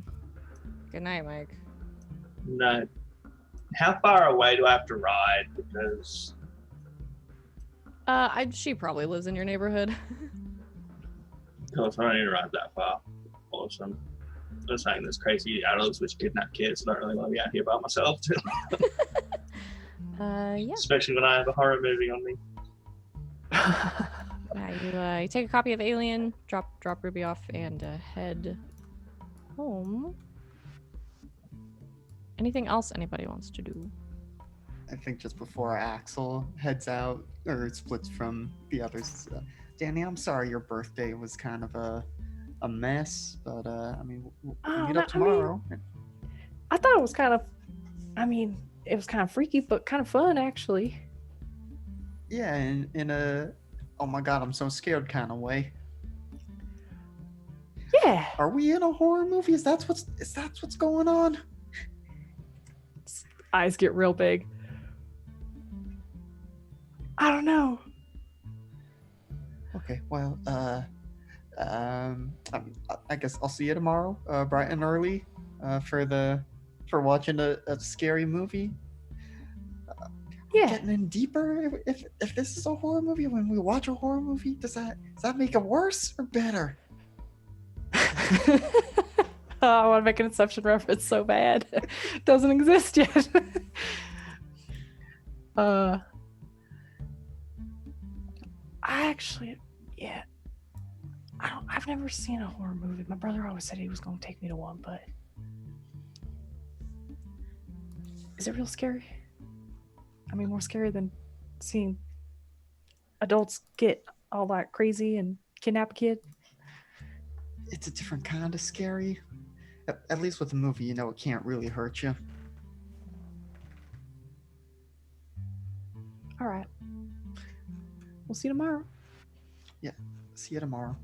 Good night, Mike. No, how far away do I have to ride? Because She probably lives in your neighborhood. of course I don't need to ride that far. Awesome. I'm saying there's crazy adults which kidnap kids. I don't really want to be out here by myself, Yeah. especially when I have a horror movie on me. You take a copy of Alien, drop Ruby off, and head home. Anything else anybody wants to do? I think just before Axel heads out or splits from the others, Danny, I'm sorry your birthday was kind of a mess, but I mean, we'll Oh, meet no, up tomorrow. I thought it was kind of, it was kind of freaky, but kind of fun, actually. Yeah, in a oh my god, I'm so scared kind of way. Yeah. Are we in a horror movie? Is that what's going on? Eyes get real big. I don't know. Okay, well, I guess I'll see you tomorrow, bright and early, for watching a scary movie. Yeah. Getting in deeper. If this is a horror movie, when we watch a horror movie, does that make it worse or better? I want to make an Inception reference so bad. Doesn't exist yet. I actually, yeah. I've never seen a horror movie. My brother always said he was going to take me to one, but is it real scary? I mean, more scary than seeing adults get all that crazy and kidnap a kid. It's a different kind of scary. At least with a movie, you know it can't really hurt you. All right. We'll see you tomorrow. See you tomorrow.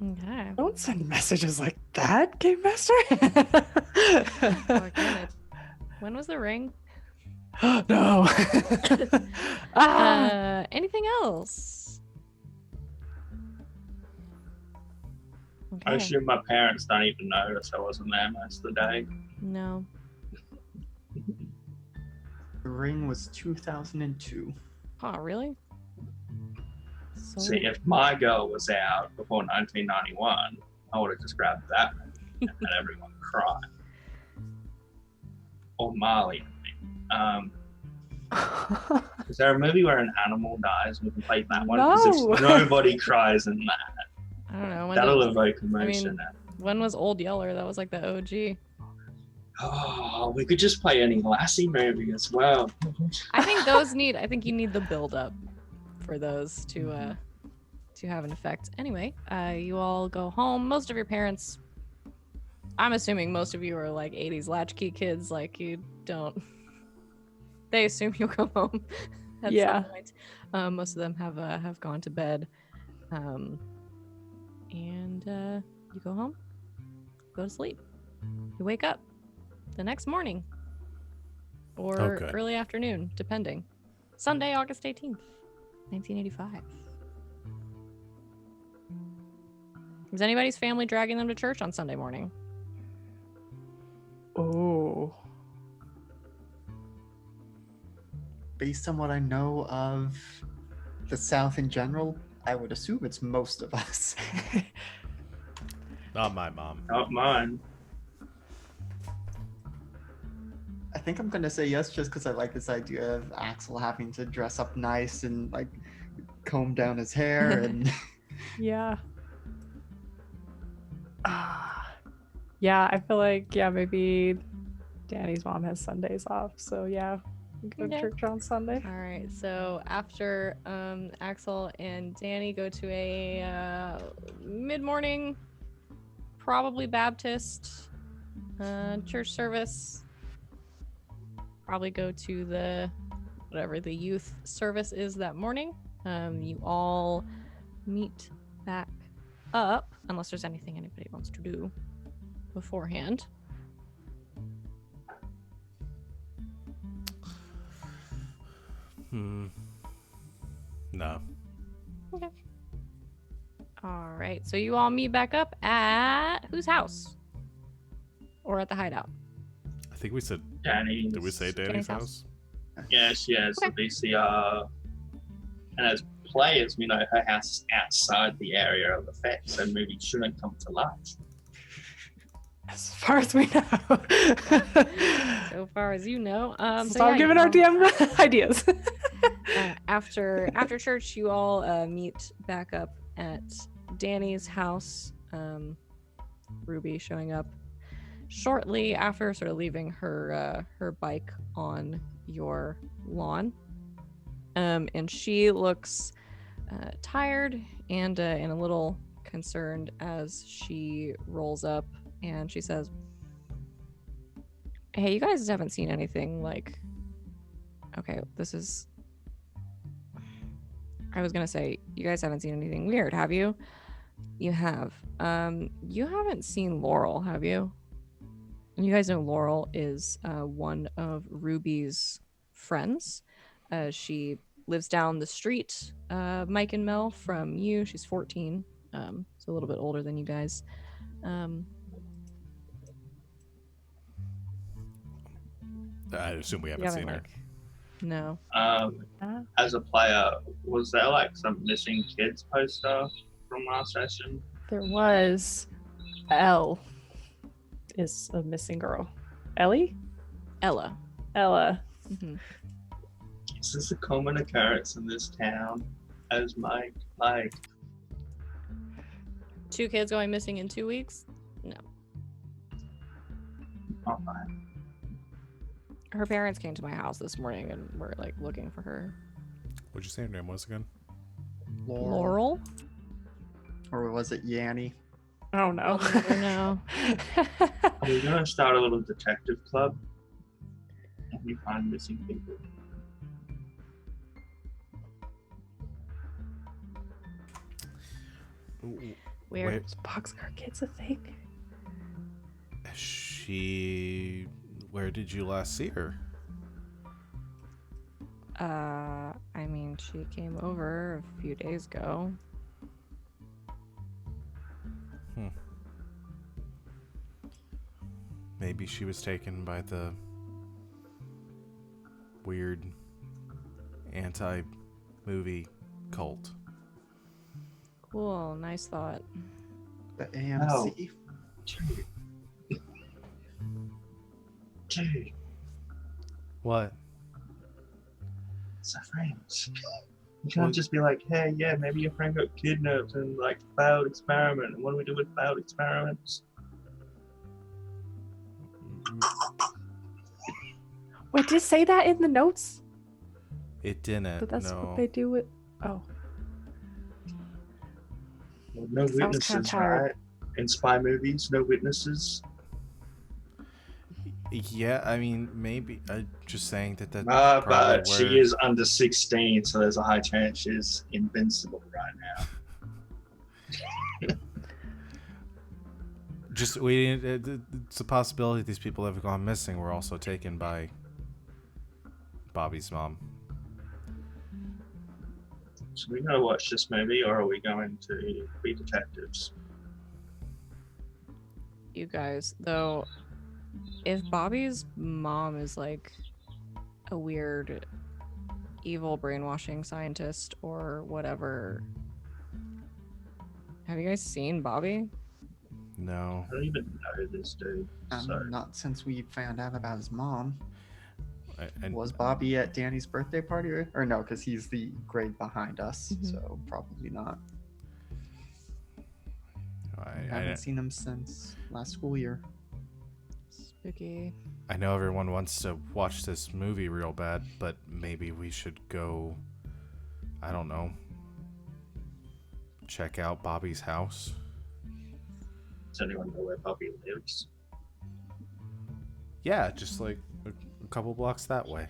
Okay. Don't send messages like that, Game Master. When was the ring? No. Anything else? I Okay. assume my parents don't even notice I wasn't there most of the day. No. The Ring was 2002. Oh, really? So See, if my girl was out before 1991, I would have just grabbed that and had everyone cry. Or Marley. Is there a movie where an animal dies and we can play that one? Because No. if nobody cries in that, I don't know. that'll evoke emotion. When was Old Yeller? That was like the OG. Oh, we could just play any Lassie movie as well. I think you need the build up for those to have an effect. Anyway, you all go home. Most of your parents, I'm assuming most of you are like 80s latchkey kids, like you don't, they assume you'll go home at some point. Most of them have gone to bed. And you go home, go to sleep. You wake up the next morning or early afternoon, depending. Sunday, August 18th, 1985. Is anybody's family dragging them to church on Sunday morning? Oh. Based on what I know of the South in general, I would assume it's most of us. Not my mom. Not mine. I think I'm gonna say yes just because I like this idea of Axel having to dress up nice and like comb down his hair and Yeah. Yeah, I feel like maybe Danny's mom has Sundays off, so yeah, we go to Okay. church on Sunday. All right. So after Axel and Danny go to a mid-morning, probably Baptist church service, probably go to the whatever the youth service is that morning. You all meet back up unless there's anything anybody wants to do beforehand. No. Okay. All right. So you all meet back up at whose house? Or at the hideout? I think we said. Danny. Did we say Danny's Danny's house? house? Yes, Okay. the VCR. And as players, we know her house is outside the area of effect, so movies shouldn't come to life. As far as we know. So far as you know. Stop yeah, giving you our all- DM ideas. after church, you all meet back up at Danny's house. Ruby showing up shortly after, sort of leaving her bike on your lawn. And she looks tired and a little concerned as she rolls up, and she says, "Hey, you guys haven't seen anything like..." Okay, this is... I was gonna say, you guys haven't seen anything weird, have you? You have. You haven't seen Laurel, have you? And you guys know Laurel is one of Ruby's friends. She lives down the street, Mike and Mel, from you. She's 14, so a little bit older than you guys. I assume we You haven't seen her. like... No. As a player, was there like some missing kids poster from last session? There was Elle is a missing girl. Ellie? Ella. Ella. Mhm. Is this a common occurrence in this town? As Mike, like, 2 kids going missing in 2 weeks? No. oh, fine. Her parents came to my house this morning and were like looking for her. What'd you say her name was again? Laurel? Or was it Yanni? Oh no. I'll never know. Are we gonna start a little detective club? And we find missing people. Weird. Wait, Is boxcar kids a thing? where did you last see her? I mean, she came over a few days ago. Maybe she was taken by the weird anti-movie cult. Cool, nice thought. The AMC? Dude, What? it's our friends. You can't just be like, hey, yeah, maybe your friend got kidnapped and like failed experiment. And what do we do with failed experiments? Wait, did it say that in the notes? It didn't. But that's no. what they do with. Oh, Well, no 'Cause I was kinda witnesses, tired. right? In spy movies, no witnesses. Yeah, I mean, maybe. Just saying that. But probably she where- is under 16, so there's a high chance she's invincible right now. It's a possibility these people have gone missing were also taken by Bobby's mom. So we gotta watch this movie, or are we going to be detectives? You guys, though, if Bobby's mom is like a weird, evil brainwashing scientist or whatever, have you guys seen Bobby? No. I don't even know this dude. So Not since we found out about his mom. And Was Bobby at Danny's birthday party? Or no, because he's the grade behind us, Mhm. so probably not. I I haven't seen him since last school year. Spooky. I know everyone wants to watch this movie real bad, but maybe we should go, I don't know, check out Bobby's house. does anyone know where Bobby lives? Yeah, just like a couple blocks that way.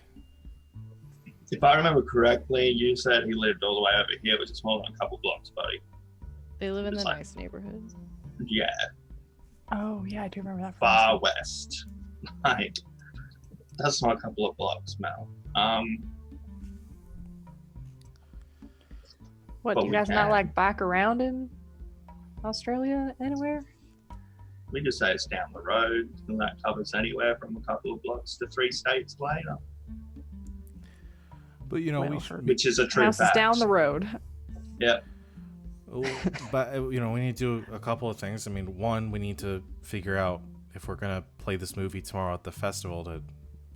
If I remember correctly, you said he lived all the way over here, which is more than a couple blocks, buddy. They live in It's the like- nice neighborhoods. Yeah, oh yeah, I do remember that. From far west. Like, that's not a couple of blocks, Mel. What? but Do you we guys not can. like back around in Australia anywhere? We just say it's down the road, and that covers anywhere from a couple of blocks to 3 states later, But you know, Well, we for- should. which is a true House is fact. down the road. But you know, we need to do a couple of things. I mean, one, we need to figure out if we're gonna play this movie tomorrow at the festival to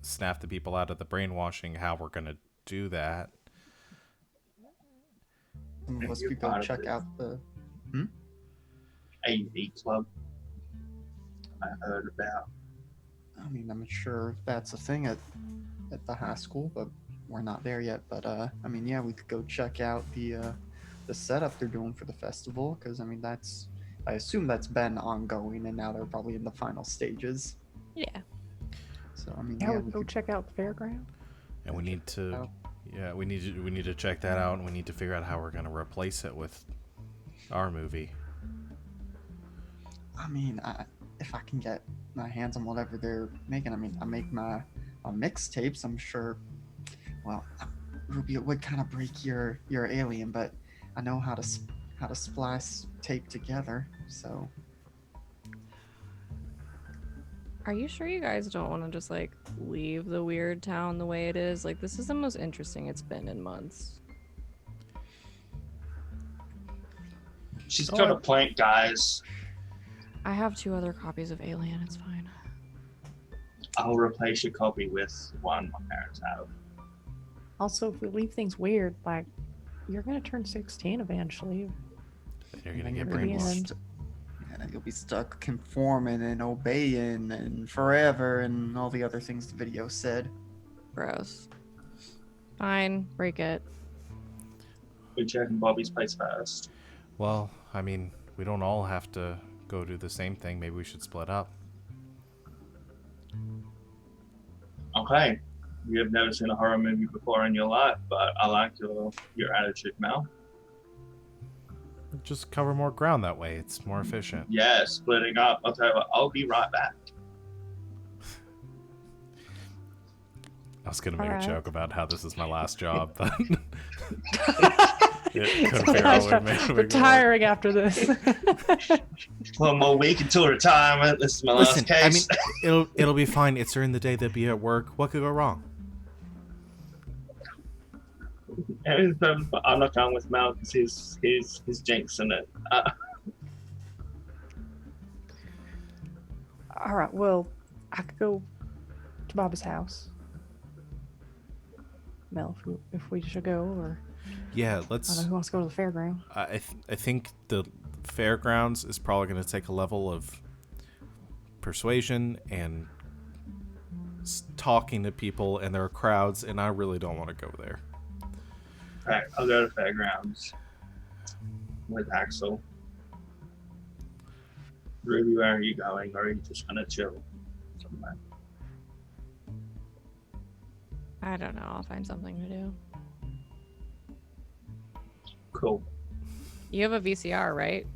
snap the people out of the brainwashing, how we're gonna do that. Unless You're we go part of check it. out the. AV club. I heard about. I mean, I'm sure that's a thing at the high school, but we're not there yet. But I mean, yeah, we could go check out the setup they're doing for the festival, because I mean, I assume that's been ongoing, and now they're probably in the final stages. Yeah. So I mean, Yeah, yeah, we go check out the fairground. And we need to, Oh. yeah, we need to check that out, and we need to figure out how we're gonna replace it with our movie. I mean, if I can get my hands on whatever they're making, I mean, I make my mixtapes. I'm sure. Well, Ruby, it would kind of break your alien, but I know how to splice tape together. So Are you sure you guys don't want to just like leave the weird town the way it is? Like, this is the most interesting it's been in months. She's got a plant, guys. I have 2 other copies of Alien. It's fine. I'll replace your copy with one my parents have. Also, if we leave things weird, like you're gonna turn 16 eventually. You're and gonna then get you'll be brainwashed. you'll be stuck conforming and obeying and forever and all the other things the video said. Gross. Fine. Break it. We're checking Bobby's place first. Well, I mean, we don't all have to go do the same thing. Maybe we should split up. Okay. You have never seen a horror movie before in your life, but I like your attitude, Mel. Just cover more ground that way. It's more efficient. Yeah, splitting up. I'll tell you what, I'll be right back. I was gonna make Alright. a joke about how this is my last job, but It's couldn't figure out a way to make it work. retiring after this. One more week until retirement. This is my last Listen, I mean, case. it'll be fine. It's during the day they'll be at work. What could go wrong? I'm not going with Mel because he's jinxing it. All right. Well, I could go to Bob's house. Mel, if we should go, or Yeah, I don't let's. know who wants to go to the fairground. I think the fairgrounds is probably going to take a level of persuasion and talking to people, and there are crowds, and I really don't want to go there. Alright, I'll go to Fairgrounds with Axel. Ruby, where are you going? Or are you just gonna chill somewhere? I don't know. I'll find something to do. Cool. You have a VCR, right?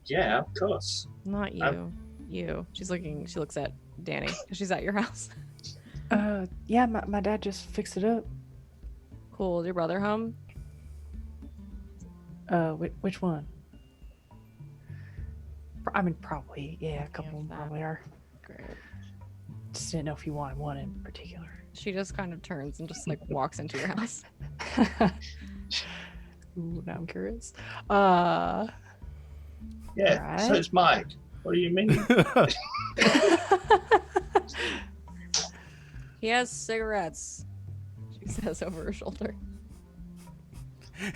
Yeah, of course. Not you. You. She looks at Danny because she's at your house. Yeah, my dad just fixed it up. Cool. Is your brother home? Which one? I mean, probably. Yeah, a couple of them that. probably are. Great. Just didn't know if you wanted one in particular. She just kind of turns and just like walks into your house. Ooh, now I'm curious. Yeah, so Alright. it's Mike. What do you mean? He has cigarettes. She says over her shoulder.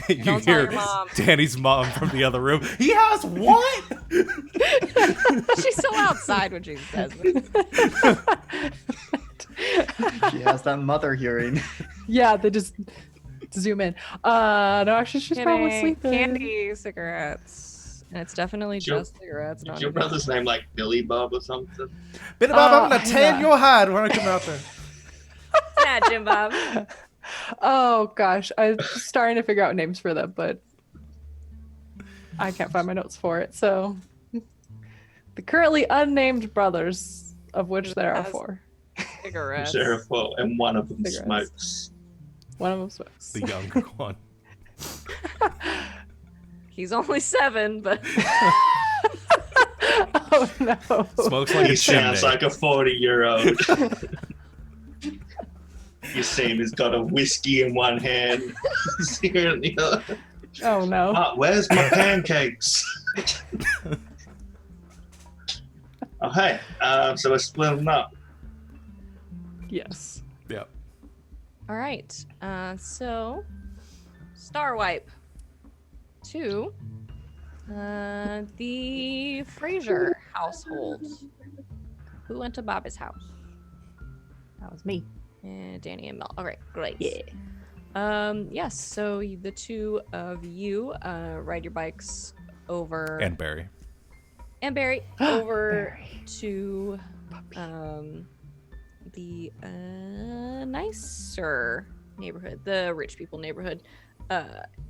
You Don't tell hear your mom. Danny's mom from the other room. He has what? She's still outside when she says it. She has that mother hearing. Yeah, they just zoom in. No, actually, she's probably Kidding. sleeping. Candy cigarettes. And it's definitely Is your- just cigarettes. Is Not your even- brother's name like Billy Bob or something? Billy Bob, I'm gonna hang tan on. your hide when I come out there. Yeah, Jim Bob. Oh gosh, I'm starting to figure out names for them, but I can't find my notes for it. So, the currently unnamed brothers, of which there are Has 4. Cigarettes. Sheriff, and one of them Cigarettes. smokes. One of them smokes. The younger one. He's only 7, but Oh no! Smokes like He a sounds chimney. like a 40-year-old. You see him, he's got a whiskey in one hand, cigarette in the other. Oh no! Where's my pancakes? Okay, so we're splitting them up. Yes. Yep. All right. So, Star Wipe to the Fraser household. Who went to Bobby's house? That was me. And Danny and Mel. All right, great. Yeah. Yes. So the two of you ride your bikes over And Barry. and Barry over Barry. to Puppy. the nicer neighborhood, the rich people neighborhood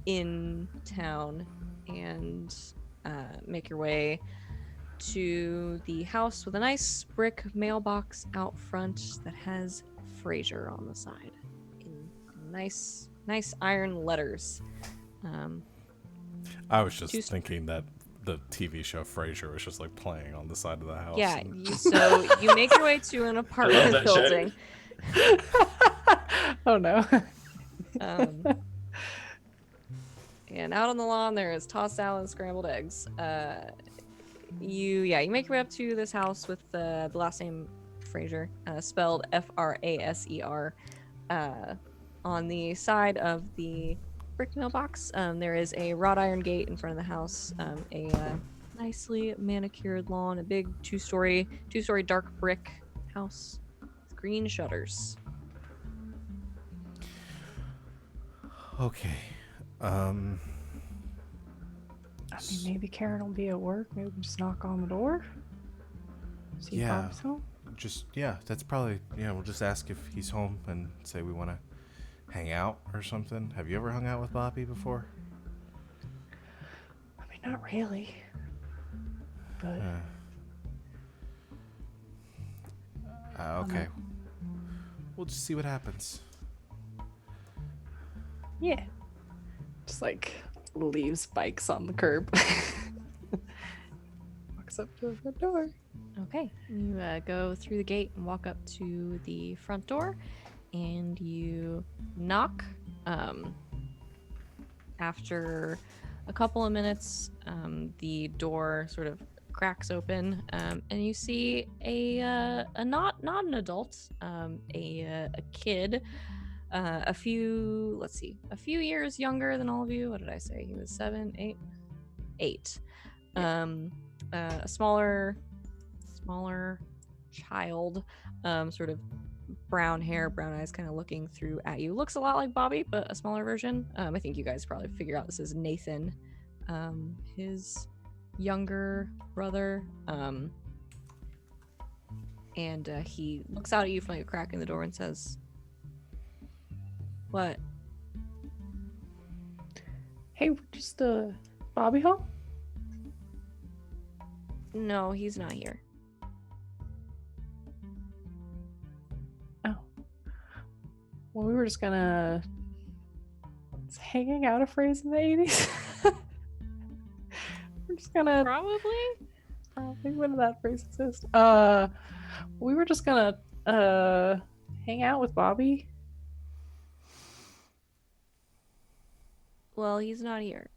in town, and make your way to the house with a nice brick mailbox out front that has Fraser on the side in nice iron letters. I was just Two- thinking that the TV show Frasier was just like playing on the side of the house. Yeah, and- you make your way to an apartment that show. building. Oh no. And out on the lawn there is tossed salad and scrambled eggs. You make your way up to this house with the last name Fraser, spelled Fraser. On the side of the brick mailbox, there is a wrought iron gate in front of the house, a nicely manicured lawn, a big two-story dark brick house with green shutters. Okay. I mean, maybe Karen will be at work. Maybe we just knock on the door. See if Yeah. Bob's home. That's probably, we'll just ask if he's home and say we want to hang out or something. Have you ever hung out with Bobby before? I mean, not really. But Okay. We'll just see what happens. yeah. Just like leaves bikes on the curb. Walks up to the front door. Okay, you go through the gate and walk up to the front door, and you knock. After a couple of minutes, the door sort of cracks open, and you see a not an adult, a kid, a few years younger than all of you. What did I say? He was 7, 8. A smaller child, sort of brown hair, brown eyes, kind of looking through at you. Looks a lot like Bobby, but a smaller version. I think you guys probably figure out this is Nathan, his younger brother. And he looks out at you from like a crack in the door and says, "What?" Hey, just Bobby home? No, he's not here. Oh. Well, we were just gonna. It's hanging out a phrase in the 80s. We're just gonna. Probably. When did that phrase exist? We were just gonna hang out with Bobby. Well, he's not here.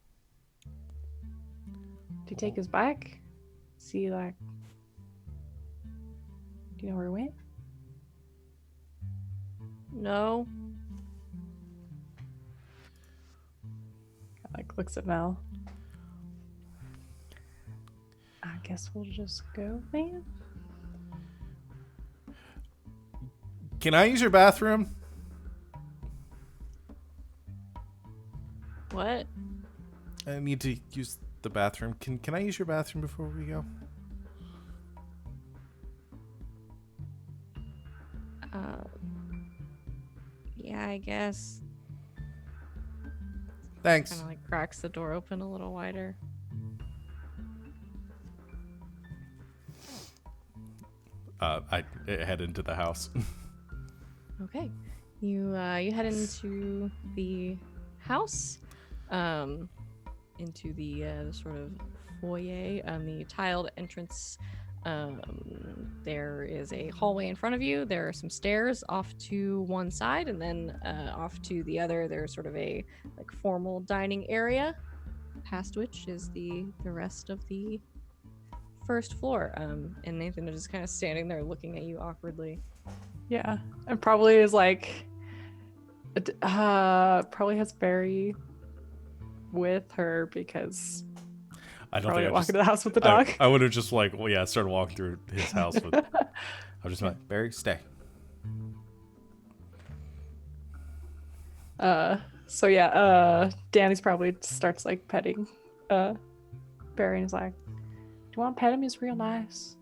Did he take his bike? See, like, do you know where he went? No. Like, looks at Mel. I guess we'll just go, man. Can I use your bathroom? What? I need to use the bathroom. Can I use your bathroom before we go? Yeah, I guess. Thanks. Kind of like cracks the door open a little wider. I head into the house. Okay. You head into the house, into the sort of foyer, the tiled entrance. There is a hallway in front of you. There are some stairs off to one side, and then off to the other. There's sort of a like formal dining area, past which is the rest of the first floor. And Nathan is just kind of standing there looking at you awkwardly. Yeah, and probably is like, probably has Barry with her because I don't probably think I walk just. into the house with the dog. I would have just like, well, yeah, started walking through his house with. I was just like, Barry, stay. So yeah, Danny's probably starts like petting Barry and is like, "Do you want to pet him? He's real nice."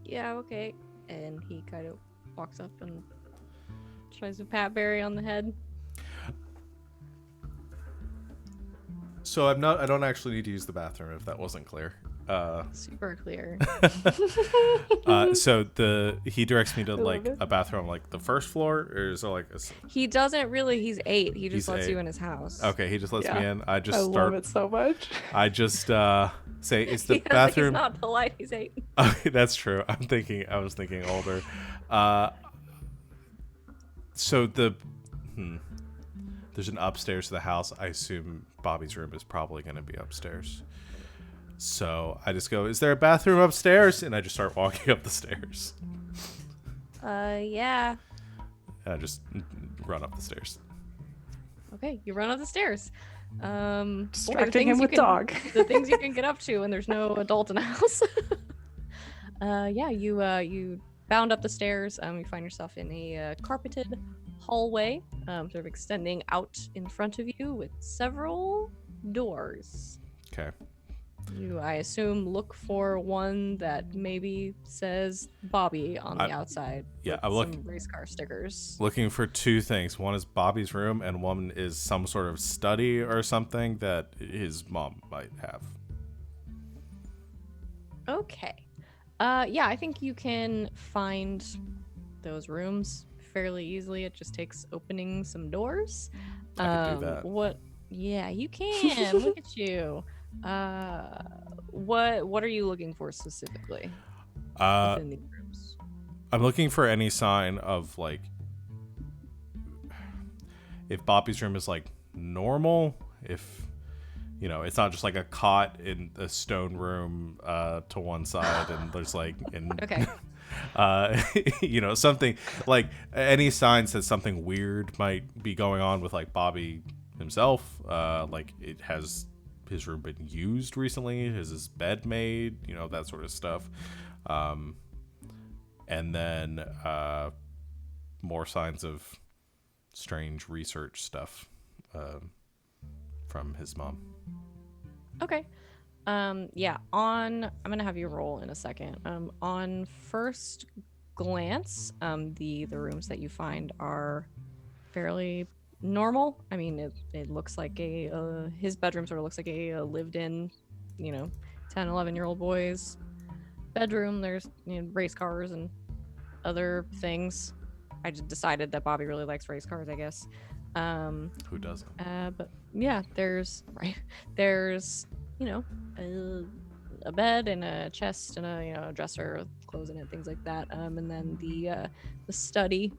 Yeah, okay. And he kind of walks up and tries to pat Barry on the head. So I don't actually need to use the bathroom if that wasn't clear. Super clear. So he directs me to love like it. a bathroom, like the first floor, or is it like He doesn't really. He's 8. He just He's lets 8. you in his house. okay? He just lets me Yeah. in. I just I start. love it so much. I just say it's the He's bathroom. not polite. He's 8. Okay, that's true. I was thinking older. So there's an upstairs to the house. I assume Bobby's room is probably going to be upstairs. So I just go, "Is there a bathroom upstairs?" And I just start walking up the stairs. Yeah. And I just run up the stairs. Okay, you run up the stairs. Boy, the Distracting things him you with can- dog. The things you can get up to when there's no adult in the house. Yeah, you bound up the stairs. You find yourself in a carpeted hallway, sort of extending out in front of you with several doors. Okay. You, I assume, look for one that maybe says Bobby on the outside. Yeah, with I'm some race car stickers. looking for two things. One is Bobby's room, and one is some sort of study or something that his mom might have. Okay. Yeah, I think you can find those rooms fairly easily. It just takes opening some doors. I can do that. What? Yeah, you can. Look at you. What are you looking for specifically within these rooms? I'm looking for any sign of like if Bobby's room is like normal, if it's not just like a cot in a stone room to one side and there's like Okay. Something like any signs that something weird might be going on with like Bobby himself, like it has his room been used recently, has his bed made, that sort of stuff. And then more signs of strange research stuff from his mom. Okay. Yeah, I'm gonna have you roll in a second. On first glance, the rooms that you find are fairly normal. I mean, it looks like his bedroom sort of looks like a lived-in, 10, 11-year-old boy's bedroom. There's race cars and other things. I just decided that Bobby really likes race cars, I guess. Who doesn't? But yeah, there's a bed and a chest and a dresser with clothes in it, things like that. And then the study.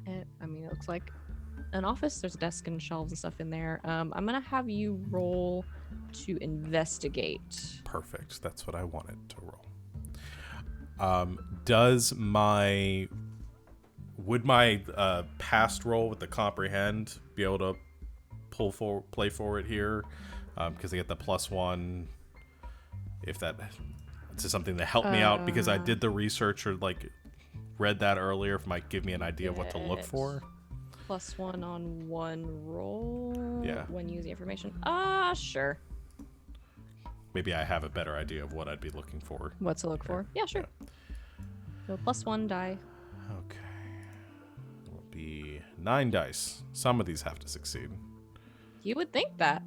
It looks like an office. There's a desk and shelves and stuff in there. I'm gonna have you roll to investigate. Perfect. That's what I wanted to roll. Would my past roll with the comprehend be able to play forward here? Because I get the +1 if that is something to help me out, because I did the research or like read that earlier, if it might give me an idea of what to look for. +1 on one roll. Yeah. When using information. Sure. Maybe I have a better idea of what I'd be looking for. What to look for? Yeah, sure. So +1 die. Okay. Will be 9 dice. Some of these have to succeed. You would think that.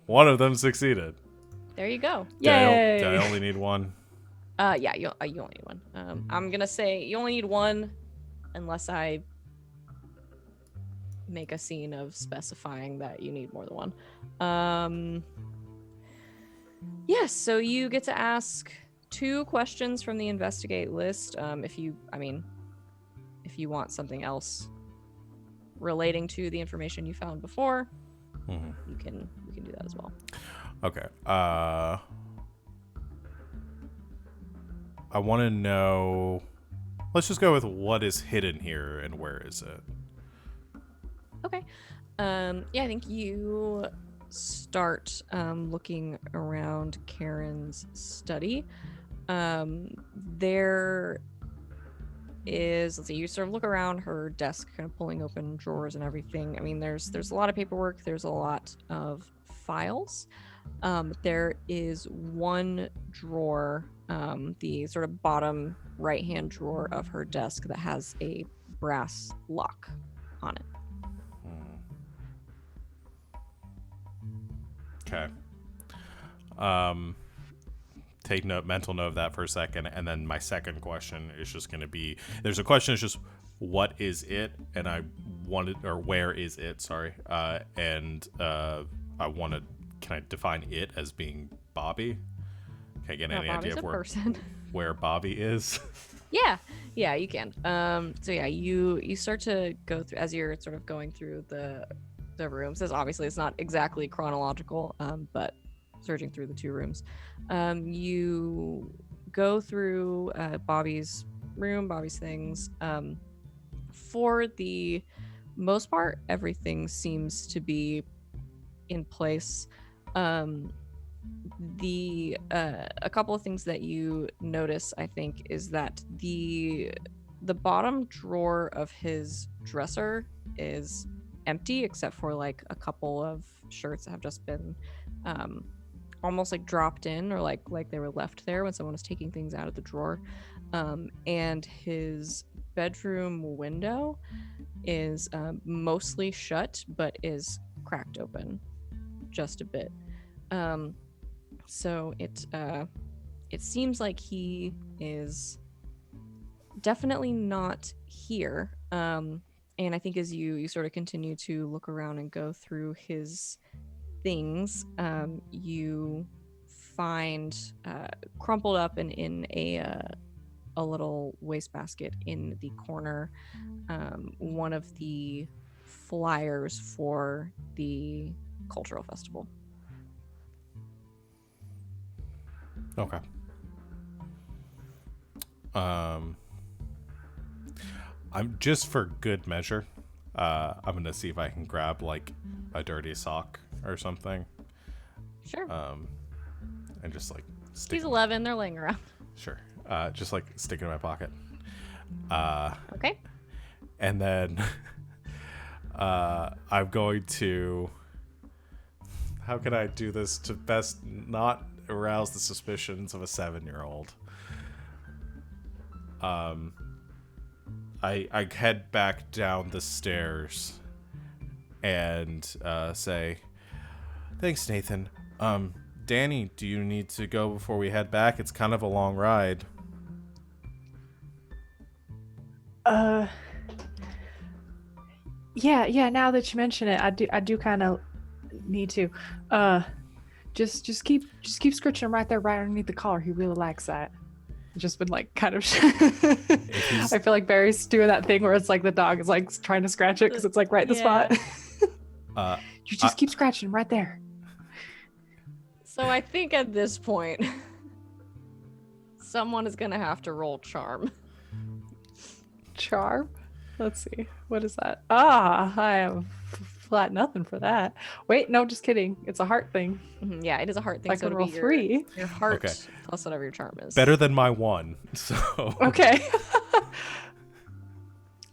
One of them succeeded. There you go. Did I Yay! only need one? Yeah, you only need one. I'm gonna say you only need one, unless I make a scene of specifying that you need more than one. Yes, so you get to ask 2 questions from the investigate list. If you want something else relating to the information you found before, Mm-hmm. you can do that as well. Okay. I want to know. Let's just go with what is hidden here and where is it. Okay. Yeah, I think you start looking around Karen's study. There is, let's see, you sort of look around her desk, kind of pulling open drawers and everything. I mean, there's a lot of paperwork. There's a lot of files. There is one drawer, the sort of bottom right-hand drawer of her desk that has a brass lock on it. Okay. Take mental note of that for a second, and then my second question is just going to be: there's a question that's just what is it, and I wanted, or where is it? Sorry, and I wanted. Can I define it as being Bobby? Can I get any idea of where Bobby is? Yeah, you can. So yeah, you start to go through as you're sort of going through the rooms. As obviously it's not exactly chronological, but searching through the 2 rooms, you go through Bobby's room, Bobby's things. For the most part, everything seems to be in place. A couple of things that you notice, I think, is that the bottom drawer of his dresser is empty except for like a couple of shirts that have just been almost like dropped in, or like they were left there when someone was taking things out of the drawer. And his bedroom window is mostly shut but is cracked open just a bit. So it seems like he is definitely not here. And I think as you sort of continue to look around and go through his things, you find crumpled up and in a little wastebasket in the corner, one of the flyers for the cultural festival. Okay. I'm just for good measure. I'm gonna see if I can grab like a dirty sock or something. Sure. And just like stick. He's 11. They're laying around. Sure. Just like stick it in my pocket. Okay. And then I'm going to. How can I do this to best not arouse the suspicions of a 7-year-old? I head back down the stairs and say, "Thanks, Nathan. Danny, do you need to go before we head back? It's kind of a long ride." Yeah. Now that you mention it, I do kind of need to. Just keep scratching him right there, right underneath the collar. He really likes that. Just been like kind of. I feel like Barry's doing that thing where it's like the dog is like trying to scratch it because it's like right in the spot. You just keep scratching him right there. So I think at this point, someone is gonna have to roll charm. Charm? Let's see. What is that? I have flat nothing for that. Wait, no, just kidding. It's a heart thing. Mm-hmm. Yeah, it is a heart thing. I so can roll your 3. Your heart Okay. plus whatever your charm is. Better than my 1. So. Okay.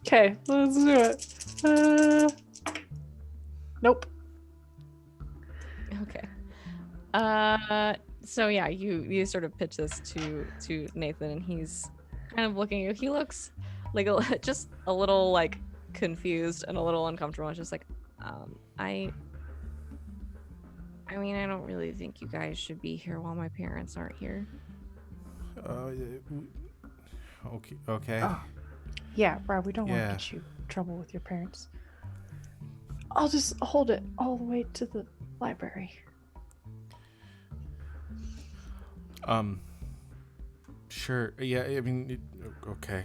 Okay, let's do it. Nope. Okay. So yeah, you sort of pitch this to Nathan, and he's kind of looking at you. He looks like just a little like confused and a little uncomfortable. It's just like, I mean, I don't really think you guys should be here while my parents aren't here. Okay. Oh. Yeah, Brad, we don't want Yeah. to get you in trouble with your parents. I'll just hold it all the way to the library. Sure. Yeah. I mean, okay.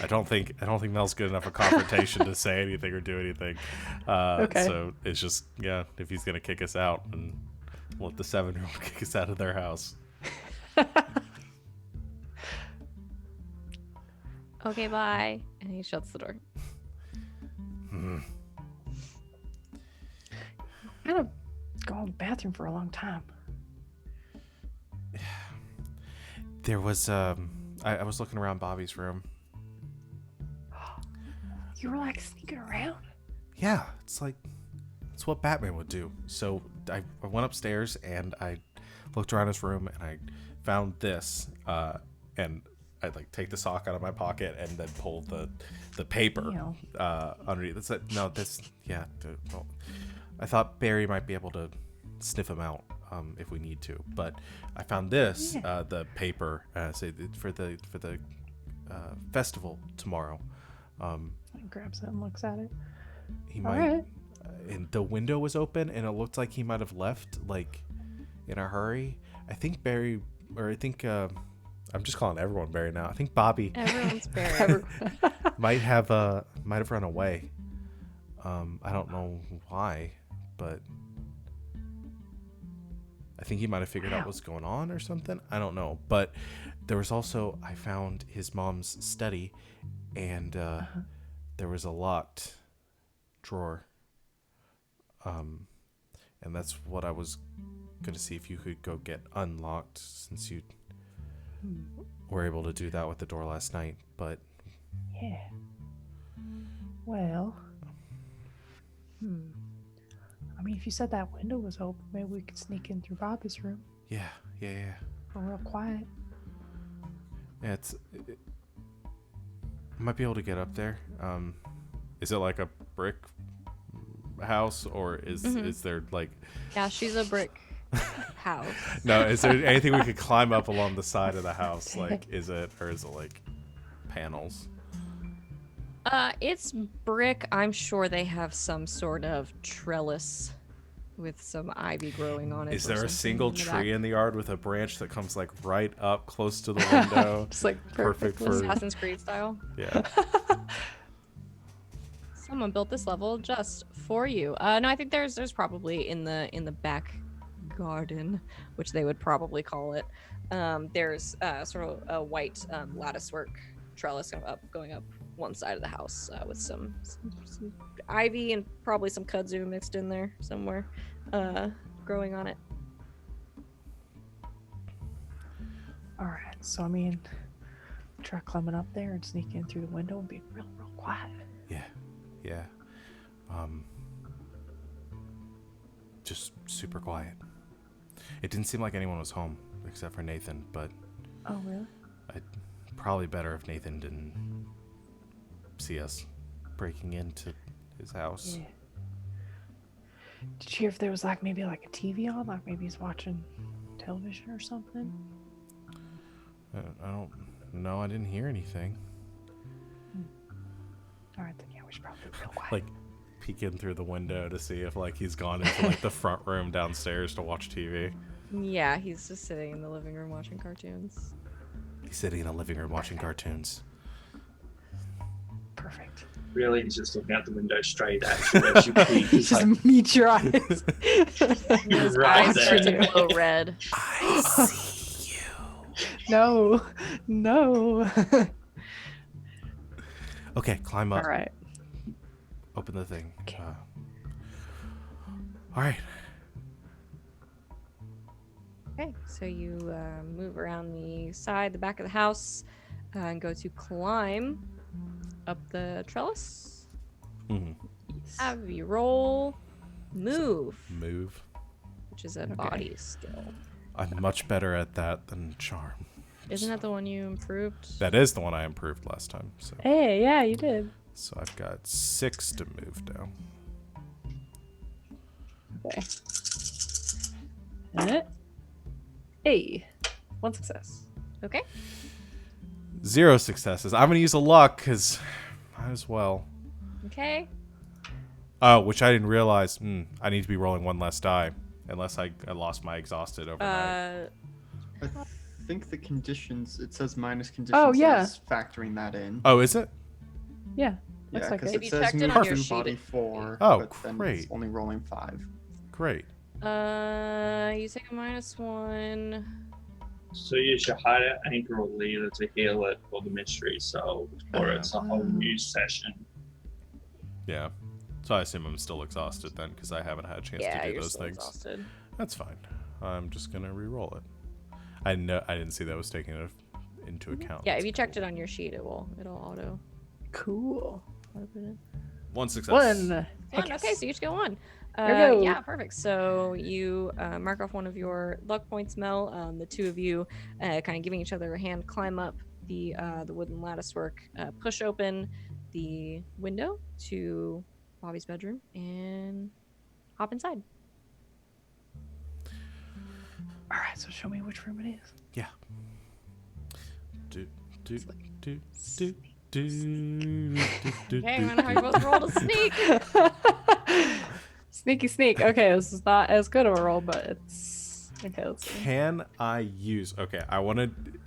I don't think Mel's good enough a confrontation to say anything or do anything. Okay. So it's just, yeah, if he's gonna kick us out, and let the 7-year-old kick us out of their house. Okay, bye. And he shuts the door. I gotta go to the bathroom for a long time. There was I was looking around Bobby's room. You were like sneaking around? Yeah, it's what Batman would do. So I went upstairs and I looked around his room and I found this, and I'd like take the sock out of my pocket and then pull the paper underneath. Well, I thought Barry might be able to sniff him out if we need to, but I found this the paper for the festival tomorrow. He grabs it and looks at it. He All might. right. And the window was open, and it looked like he might have left like in a hurry. I think Barry, or I think I'm just calling everyone Barry now. I think Bobby Everyone's Barry. might have run away. I don't know why, but I think he might have figured out what's going on or something. I don't know. But there was also, I found his mom's study, and there was a locked drawer. And that's what I was going to see if you could go get unlocked, since you were able to do that with the door last night. But Yeah. Well. I mean, if you said that window was open, maybe we could sneak in through Bobby's room. yeah. We're real quiet. Yeah, I might be able to get up there. Is it like a brick house, or is there like? Yeah, she's a brick house. No, is there anything we could climb up along the side of the house? Like, is it like panels? It's brick. I'm sure they have some sort of trellis with some ivy growing on it. Is or there a something single in the tree back. in the yard with a branch that comes like right up close to the window? Just like Perfect for Assassin's Creed style? yeah. Someone built this level just for you. No, I think there's probably in the back garden, which they would probably call it. There's sort of a white lattice work trellis going up one side of the house with some ivy and probably some kudzu mixed in there somewhere, growing on it. All right. So I mean, try climbing up there and sneak in through the window and be real quiet. Yeah. Just super quiet. It didn't seem like anyone was home except for Nathan, but Oh really? probably better if Nathan didn't see us breaking into his house. Yeah. Did you hear if there was like maybe like a TV on? Like maybe he's watching television or something? I don't know. I didn't hear anything. All right, then yeah, we should probably be real quiet. Like peeking through the window to see if like he's gone into like the front room downstairs to watch TV. Yeah, he's just sitting in the living room watching cartoons. He's sitting in the living room watching cartoons. Perfect. Really, he's just looking out the window straight at you as you peek. He's Just like, meet your eyes. you're His right eyes start there. to glow red. I see you. No. Okay, climb up. All right. Open the thing. Okay. All right. Okay, so you move around the back of the house, and go to climb up the trellis. Mhm. Have you roll move, Move. which is a body skill. I'm much better at that than charm. Isn't that the one you improved? That is the one I improved last time. Hey, yeah, you did. So I've got 6 to move now. Okay. Hey, 1 success. Okay. 0 successes. I'm gonna use a luck because might as well. Okay. Oh, which I didn't realize. I need to be rolling 1 less die, unless I lost my exhausted overnight. I think the conditions, it says minus conditions. Oh, yeah. Is factoring that in. Oh, is it? Yeah. Yeah, Looks like because it. If it you says checked it move on your through sheet, body 4. Oh, but then great. it's only rolling 5. Great. You take a -1. So you should hide it, anchor, or leader to heal it for the mystery. So, or it's a whole new session. Yeah. So I assume I'm still exhausted then, because I haven't had a chance Yeah, to do you're those still things. exhausted. That's fine. I'm just gonna re-roll it. I didn't see that was taking it into account. Yeah, That's if you checked cool. it on your sheet, it'll auto. Cool. One success. One. One. Heck Okay, yes. so you each get one. Here we go. Yeah, perfect. So you mark off one of your luck points, Mel. The two of you kind of giving each other a hand, climb up the wooden lattice work, push open the window to Bobby's bedroom, and hop inside. All right, so show me which room it is. Yeah. Do do do do do. Okay, I'm gonna have you both roll to sneak. Sneaky sneak. Okay, this is not as good of a roll, but it's okay. Let's see. Can I use? Okay, I want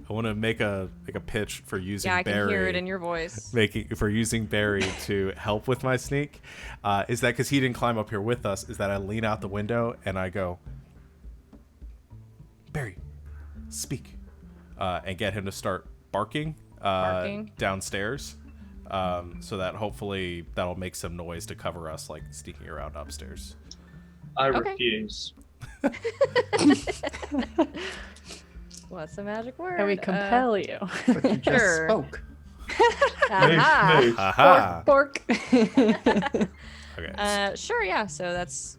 to make a pitch for using Yeah, I can Barry. hear it in your voice. For using Barry to help with my sneak. Is that because he didn't climb up here with us? Is that I lean out the window and I go, Barry, speak, and get him to start barking, downstairs, so that hopefully that'll make some noise to cover us, like sneaking around upstairs. I Okay. refuse. What's the magic word? Can we compel you? But you just Sure. spoke. Aha. Move. Aha. Fork. Okay. Sure, yeah. So that's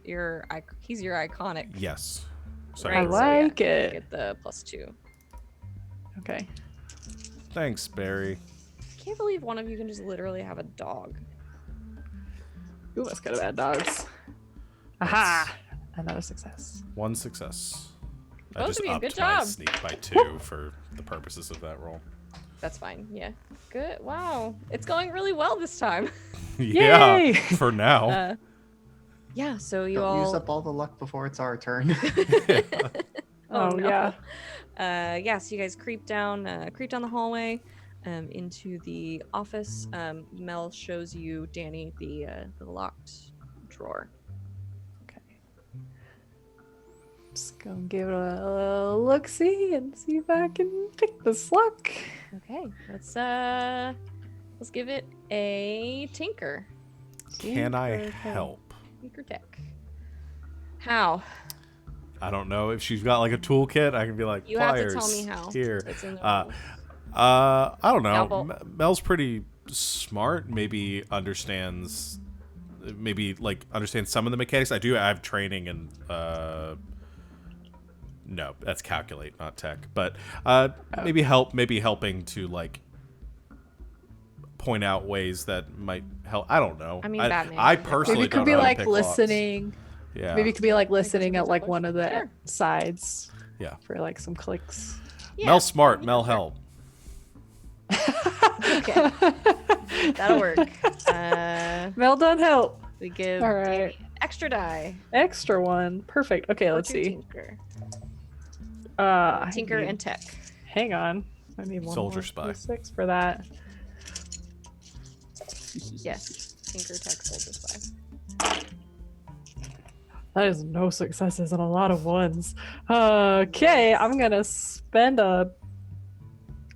he's your iconic. Yes. So Right, I can- so yeah, like it. Get the +2. Okay. Thanks, Barry. I can't believe one of you can just literally have a dog. Ooh, let's go to bad dogs. Aha! Another success. One success. I Both just of you, upped good my job. sneak by 2 for the purposes of that roll. That's fine. Yeah. Good. Wow. It's going really well this time. Yeah, Yay! for now. Yeah. So you Don't all. use up all the luck before it's our turn. Oh, no. yeah. Yeah. So you guys creep down the hallway, into the office. Mel shows you, Danny, the locked drawer. Okay. Just gonna give it a look-see and see if I can pick this lock. Okay. Let's give it a tinker. Can I Okay. help? Tinker tech. How? I don't know if she's got like a toolkit. I can be like, You have to pliers tell me how. here. It's in the Uh, rules. I don't know. Gamble. Mel's pretty smart. Maybe understands some of the mechanics. I have training in no, that's calculate, not tech. But maybe helping to like point out ways that might help. I don't know. I mean, Batman I would personally Maybe it don't could be know how to like pick locks. listening. Yeah. Maybe it could be like listening at some like push. one of the Sure. sides. Yeah. For like some clicks. Yeah. Mel's smart. Mel help. Okay. That'll work. Mel done help. We give All right. Danny an extra die. Extra one. Perfect. Okay, for let's your see. Tinker, I tinker need- and tech. Hang on. I need one Soldier more spy. +6 for that. Yes. Tinker, tech, soldier, spy. That is no successes and a lot of ones. Okay, I'm gonna spend a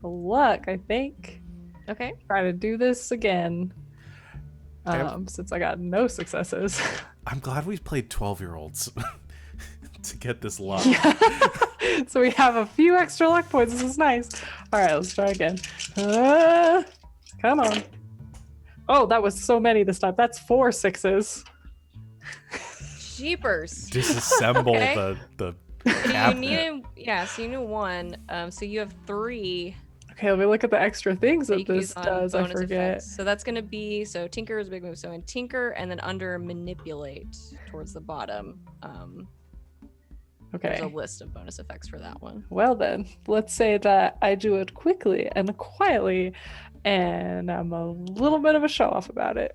luck, I think. Okay. Try to do this again. Okay. Since I got no successes. I'm glad we played 12-year-olds to get this luck. So we have a few extra luck points. This is nice. All right, let's try again. Come on. Oh, that was so many this time. That's 4 6s. Jeepers. Disassemble Okay. the So you cabinet. need 1. So you have 3 Okay, let me look at the extra things that that you can this use on does. I bonus forget. effects. So that's gonna be, so tinker is a big move. So in tinker and then under manipulate towards the bottom. There's a Okay. list of bonus effects for that one. Well then, let's say that I do it quickly and quietly, and I'm a little bit of a show off about it.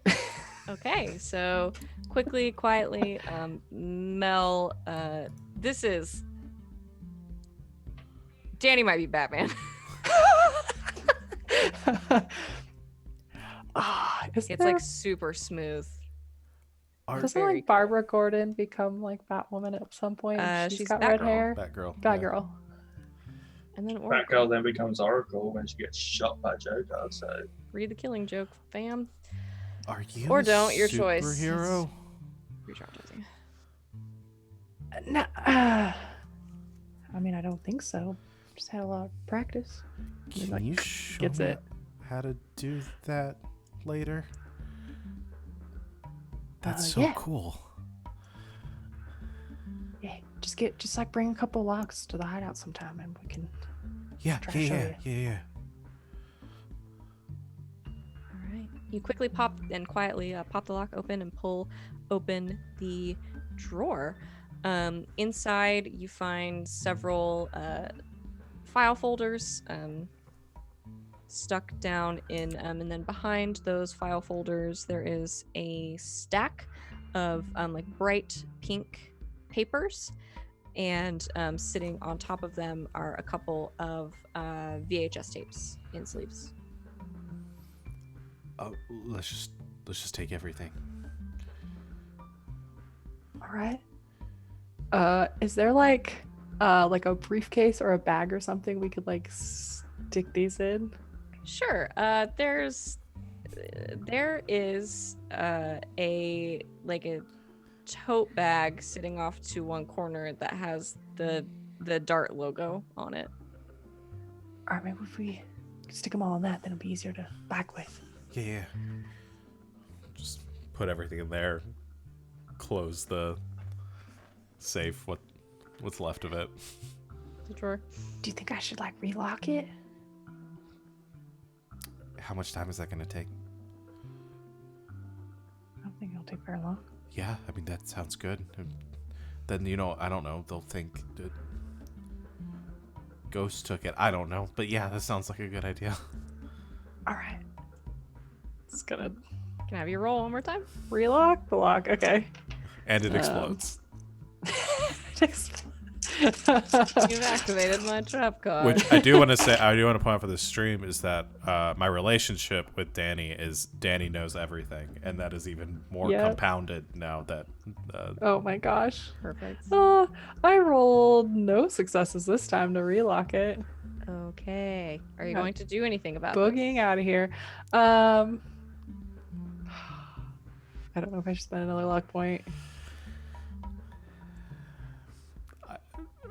Okay, so quickly, quietly, Mel, this is Danny might be Batman. Is It's there- like super smooth. Doesn't Very like Barbara Gordon become like Batwoman at some point? And she's she's got red Batgirl. hair. Batgirl. Batgirl. And then Batgirl Oracle. then becomes Oracle when she gets shot by Joker. So Read the Killing Joke, fam. Are you Or a don't, your choice. superhero? Re-traumatizing. No, I mean, I don't think so. Just had a lot of practice. Can like, you show gets me it. how to do that later? That's so yeah. cool. Yeah, just like bring a couple locks to the hideout sometime, and we can. Yeah, Try to show yeah. All right. You quickly pop and quietly pop the lock open and pull open the drawer. Inside, you find several file folders stuck down in, and then behind those file folders, there is a stack of like bright pink papers, and sitting on top of them are a couple of VHS tapes in sleeves. Oh, let's just take everything. All right. Is there like a briefcase or a bag or something we could like stick these in? Sure. There is a tote bag sitting off to one corner that has the Dart logo on it. All right, maybe if we stick them all in that, then it'll be easier to back with. Yeah. Just put everything in there. Close the safe. What's left of it? The drawer. Do you think I should like relock it? How much time is that going to take? I don't think it'll take very long. Yeah, I mean, that sounds good. Then, I don't know. They'll think that Ghost took it. I don't know. But yeah, that sounds like a good idea. All right. It's gonna Can I have you roll one more time? relock the lock. Okay. And it explodes. It explodes. You've activated my trap card. Which I do want to point out for this stream is that my relationship with Danny is Danny knows everything, and that is even more Yep. compounded now that. Oh my gosh. Perfect. I rolled no successes this time to relock it. Okay. Are you Okay. going to do anything about Boogieing this? out of here. I don't know if I should spend another luck point.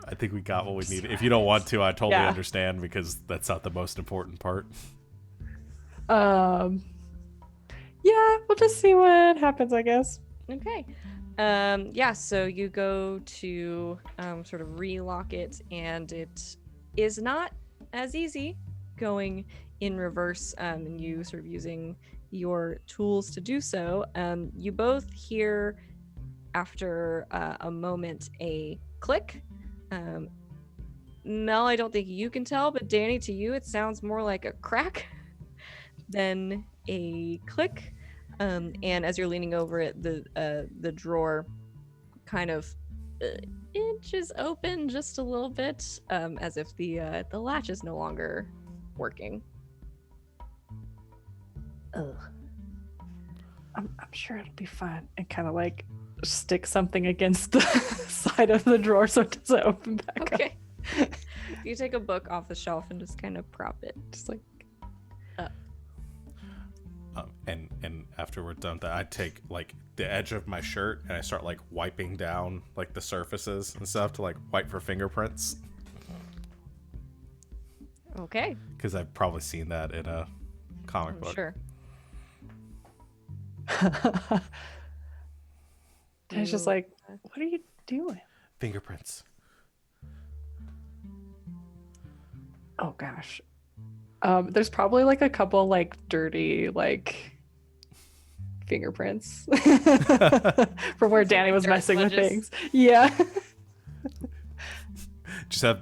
I think we got what we needed. If you don't want to, I totally Yeah. understand because that's not the most important part. Yeah, we'll just see what happens, I guess. Okay. So you go to sort of relock it, and it is not as easy going in reverse, and you sort of using your tools to do so. You both hear after a moment a click. Mel, I don't think you can tell, but Danny, to you, it sounds more like a crack than a click. And as you're leaning over it, the drawer kind of inches open just a little bit, as if the latch is no longer working. Ugh. I'm sure it'll be fine. And kind of like stick something against the side of the drawer so it doesn't open back up. Okay. You take a book off the shelf and just kind of prop it. Just like And after we're done, that I take like the edge of my shirt and I start like wiping down like the surfaces and stuff to like wipe for fingerprints Okay. because I've probably seen that in a comic I'm book. sure. I was just like, what are you doing? Fingerprints. Oh gosh. There's probably like a couple like dirty like fingerprints from where Danny was Dirt messing with smudges. things. Yeah.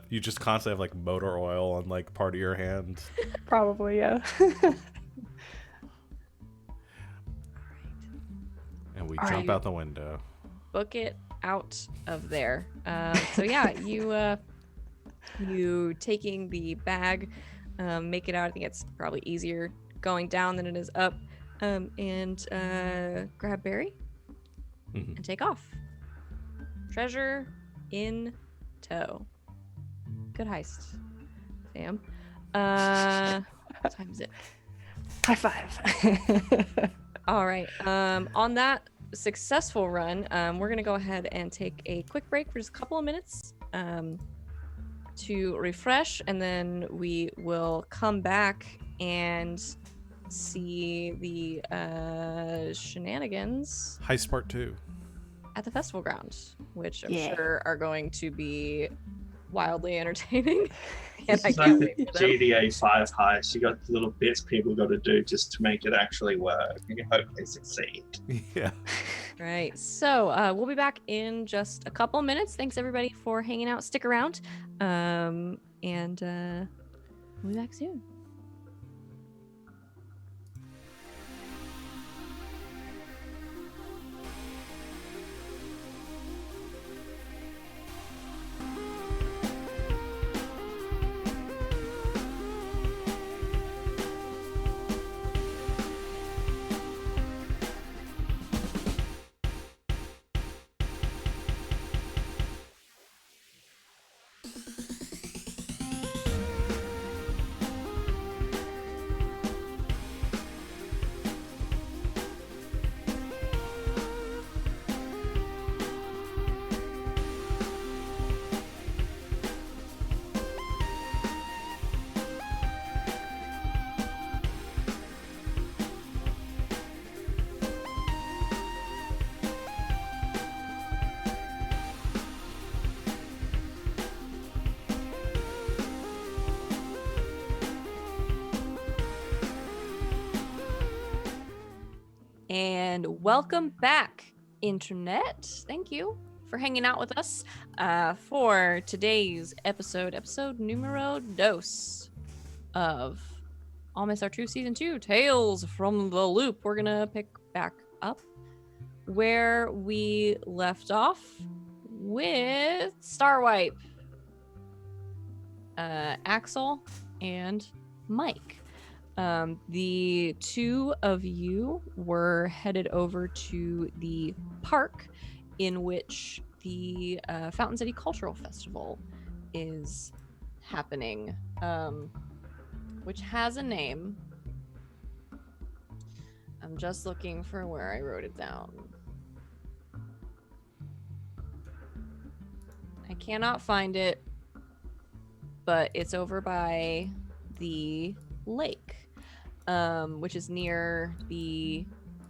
You just constantly have like motor oil on like part of your hand. Probably, yeah. And we All jump right. out the window. Book it out of there. So yeah, you taking the bag, make it out. I think it's probably easier going down than it is up. And grab Barry. Mhm. and take off. Treasure in tow. Good heist, fam. What time is it? High five. All right. On that successful run, we're gonna go ahead and take a quick break for just a couple of minutes to refresh, and then we will come back and see the shenanigans Heist Part 2. at the festival grounds, which I'm Yeah. sure are going to be wildly entertaining. And It's I like can't the wait for them. GTA 5 heist. You got the little bits people got to do just to make it actually work. And you hope they succeed. Yeah. Right. So we'll be back in just a couple minutes. Thanks everybody for hanging out. Stick around. And we'll be back soon. And welcome back, Internet. Thank you for hanging out with us for today's episode numero dos of Almost Our True Season 2, Tales from the Loop. We're going to pick back up where we left off with Starwipe, Axel, and Mike. The two of you were headed over to the park in which the Fountain City Cultural Festival is happening, which has a name. I'm just looking for where I wrote it down. I cannot find it, but it's over by the lake. Which is near the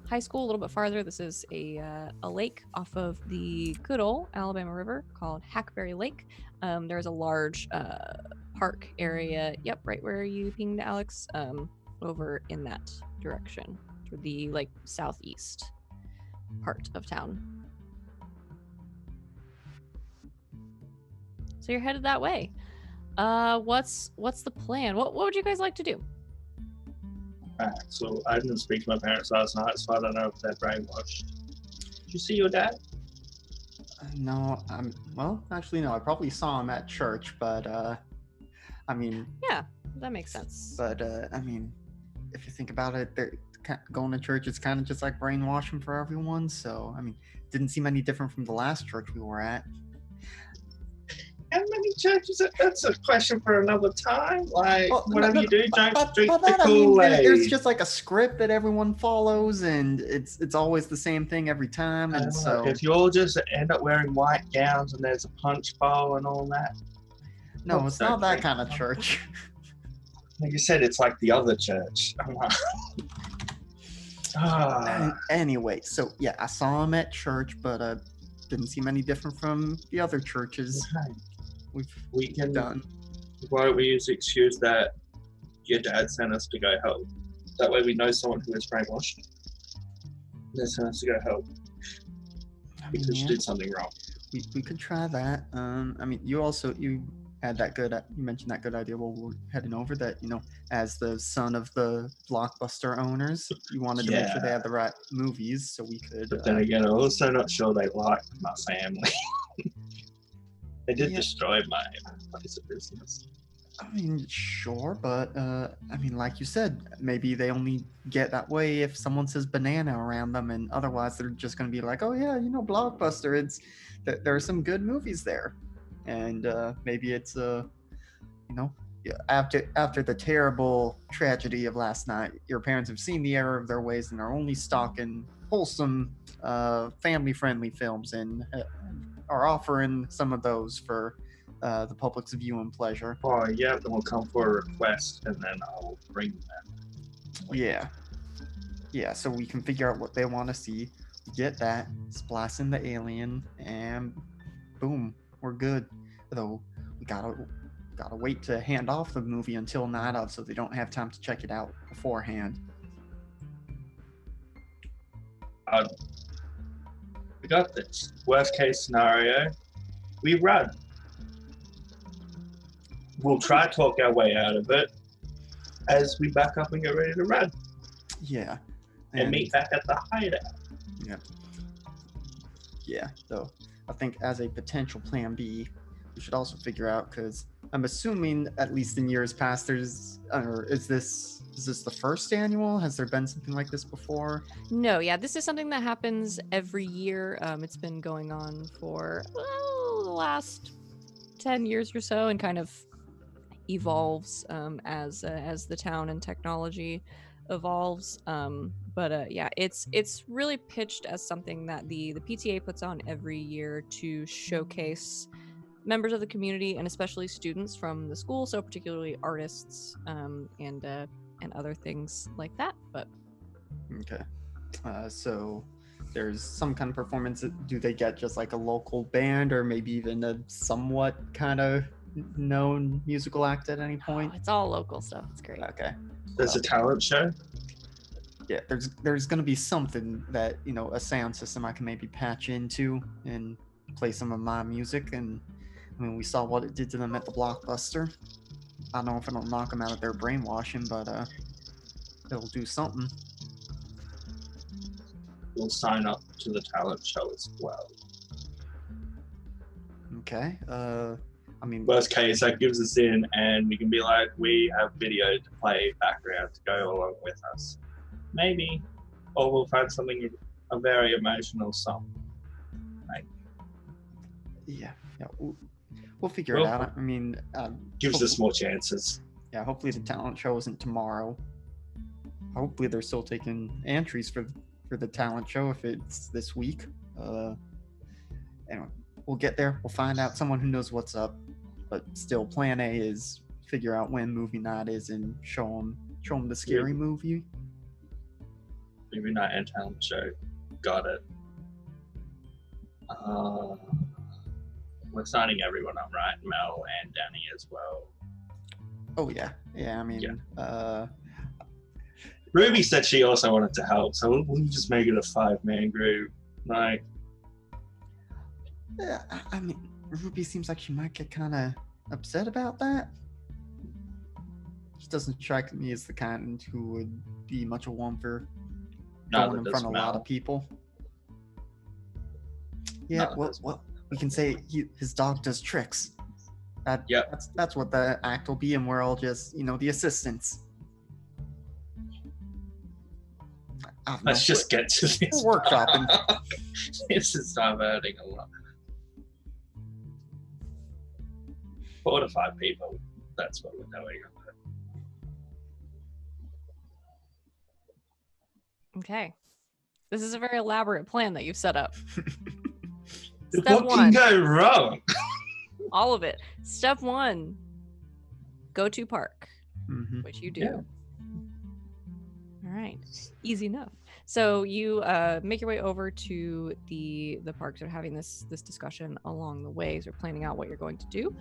high school, a little bit farther. This is a lake off of the good old Alabama River called Hackberry Lake. There's a large park area, yep, right where you pinged, Alex, over in that direction, to the like southeast part of town. So you're headed that way. What's the plan? What would you guys like to do? So I didn't speak to my parents last night, so I don't know if they're brainwashed. Did you see your dad? No, well, actually, no. I probably saw him at church, but I mean, Yeah, that makes sense. but I mean, if you think about it, going to church is kind of just like brainwashing for everyone. So I mean, didn't seem any different from the last church we were at. How many churches? That's a question for another time. Like, Well, whatever you do, don't drink the that, I mean, Kool-Aid. there's just like a script that everyone follows, and it's always the same thing every time. And so, if you all just end up wearing white gowns and there's a punch bowl and all that, no, it's don't not that drink. kind of church. Like you said, it's like the other church. I'm like, Anyway, so yeah, I saw him at church, but didn't seem any different from the other churches we can done. Why don't we use the excuse that your dad sent us to go help? That way we know someone who is brainwashed. They sent us to go help I mean, because yeah, you did something wrong. we could try that. I mean, you had that good. You mentioned that good idea while we were heading over. That as the son of the Blockbuster owners, you wanted to make sure they had the right movies, so we could. But then again, I'm also not sure they like my family. They did Yeah. destroy my place of business. I mean, sure, but I mean, like you said, maybe they only get that way if someone says banana around them, and otherwise they're just gonna be like, oh yeah, Blockbuster. There are some good movies there, and maybe it's you know, yeah, after the terrible tragedy of last night, your parents have seen the error of their ways and are only stocking wholesome, family-friendly films and are offering some of those for the public's view and pleasure. Oh, yeah, then we'll come for a request and then I'll bring them. Yeah. Yeah, so we can figure out what they want to see. We get that, splice in the alien, and boom, we're good. Though we gotta wait to hand off the movie until night of, so they don't have time to check it out beforehand. We got this. Worst case scenario, we run. We'll try to talk our way out of it as we back up and get ready to run Yeah. and meet back at the hideout. Yeah, so I think as a potential plan B, we should also figure out, because I'm assuming, at least in years past, there's, or is this the first annual? Has there been something like this before? No, yeah, this is something that happens every year. It's been going on for the last 10 years or so, and kind of evolves as the town and technology evolves. But yeah, it's really pitched as something that the PTA puts on every year to showcase members of the community and especially students from the school, so particularly artists and other things like that. But Okay. So there's some kind of performance. Do they get just like a local band or maybe even a somewhat kind of known musical act at any point? it's all local stuff. It's great. Okay. There's a talent show. Yeah, there's gonna be something that, a sound system I can maybe patch into and play some of my music. And I mean, we saw what it did to them at the Blockbuster. I don't know if it'll knock them out of their brainwashing, but it'll do something. We'll sign up to the talent show as well. Okay. I mean, Worst case, that gives us in, and we can be like, we have video to play background to go along with us. Maybe, or we'll find something, a very emotional song. yeah, we'll figure it out. I mean, Gives us more chances. Yeah, hopefully the talent show isn't tomorrow. Hopefully they're still taking entries for the talent show if it's this week. Anyway, we'll get there. We'll find out someone who knows what's up. But still, plan A is figure out when movie night is and show them the scary movie. Movie night and talent show. Got it. We're signing everyone up, right? Mel and Danny as well. Oh yeah. I mean, Ruby said she also wanted to help, so we'll just make it a 5-man group. Like, yeah, I mean, Ruby seems like she might get kind of upset about that. She doesn't strike me as the kind who would be much of one for going in front of a lot of people. Yeah, well, we can say his dog does tricks. That's what the act will be, and we're all just, the assistants. Let's just get to this. We're workshopping. This is diverting a lot. 4 to 5 people. That's what we're doing. Okay. This is a very elaborate plan that you've set up. What can go wrong? All of it. Step 1, go to park, Mm-hmm. which you do. Yeah. All right. Easy enough. So you make your way over to the parks. They're having this discussion along the way. So planning out what you're going to do.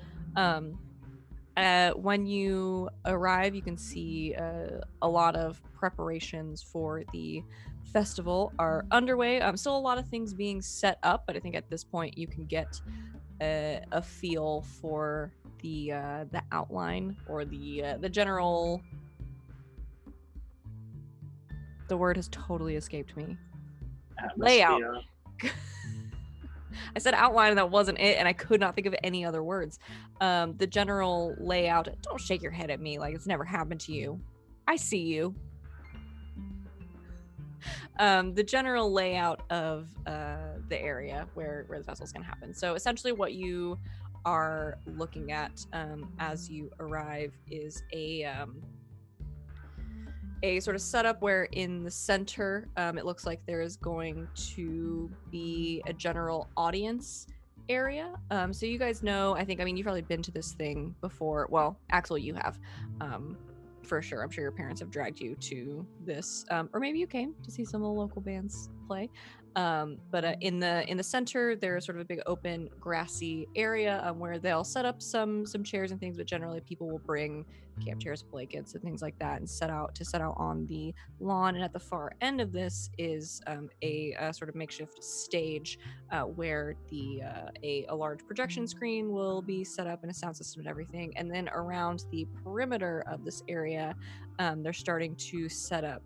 When you arrive, you can see a lot of preparations for the festival are underway. Still a lot of things being set up, but I think at this point you can get a feel for the outline or the general. The word has totally escaped me. Atmosphere. Layout. I said outline and that wasn't it, and I could not think of any other words. The general layout. Don't shake your head at me like it's never happened to you. I see you. The general layout of the area where the festival's going to happen. So essentially what you are looking at as you arrive is a sort of setup where in the center it looks like there is going to be a general audience area. So you guys know, I mean, you've probably been to this thing before. Well, Axel, you have. For sure. I'm sure your parents have dragged you to this, or maybe you came to see some of the local bands play. But in the center, there's sort of a big open grassy area where they'll set up some chairs and things, but generally people will bring camp chairs, blankets, and things like that, and set out on the lawn. And at the far end of this is a sort of makeshift stage where a large projection screen will be set up and a sound system and everything. And then around the perimeter of this area, they're starting to set up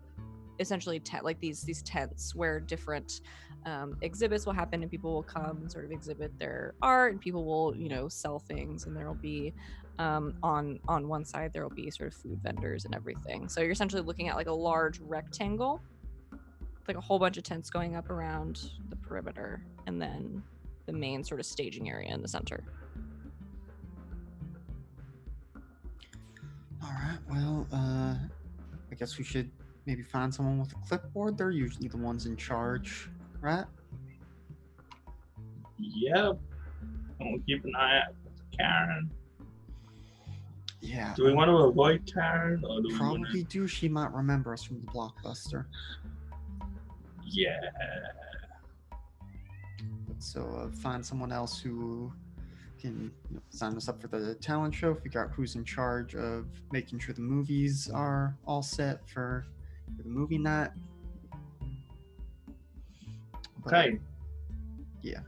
essentially like these tents where different exhibits will happen, and people will come and sort of exhibit their art, and people will sell things, and there will be on one side there will be sort of food vendors and everything. So you're essentially looking at like a large rectangle, like a whole bunch of tents going up around the perimeter, and then the main sort of staging area in the center. All right. Well, I guess we should maybe find someone with a clipboard. They're usually the ones in charge, right? Yep. And we'll keep an eye out for Karen. Yeah. Do we want to avoid Karen, or do we want Probably do. She might remember us from the blockbuster. Yeah. So find someone else who can sign us up for the talent show, figure out who's in charge of making sure the movies are all set for the movie night. But, Okay. yeah.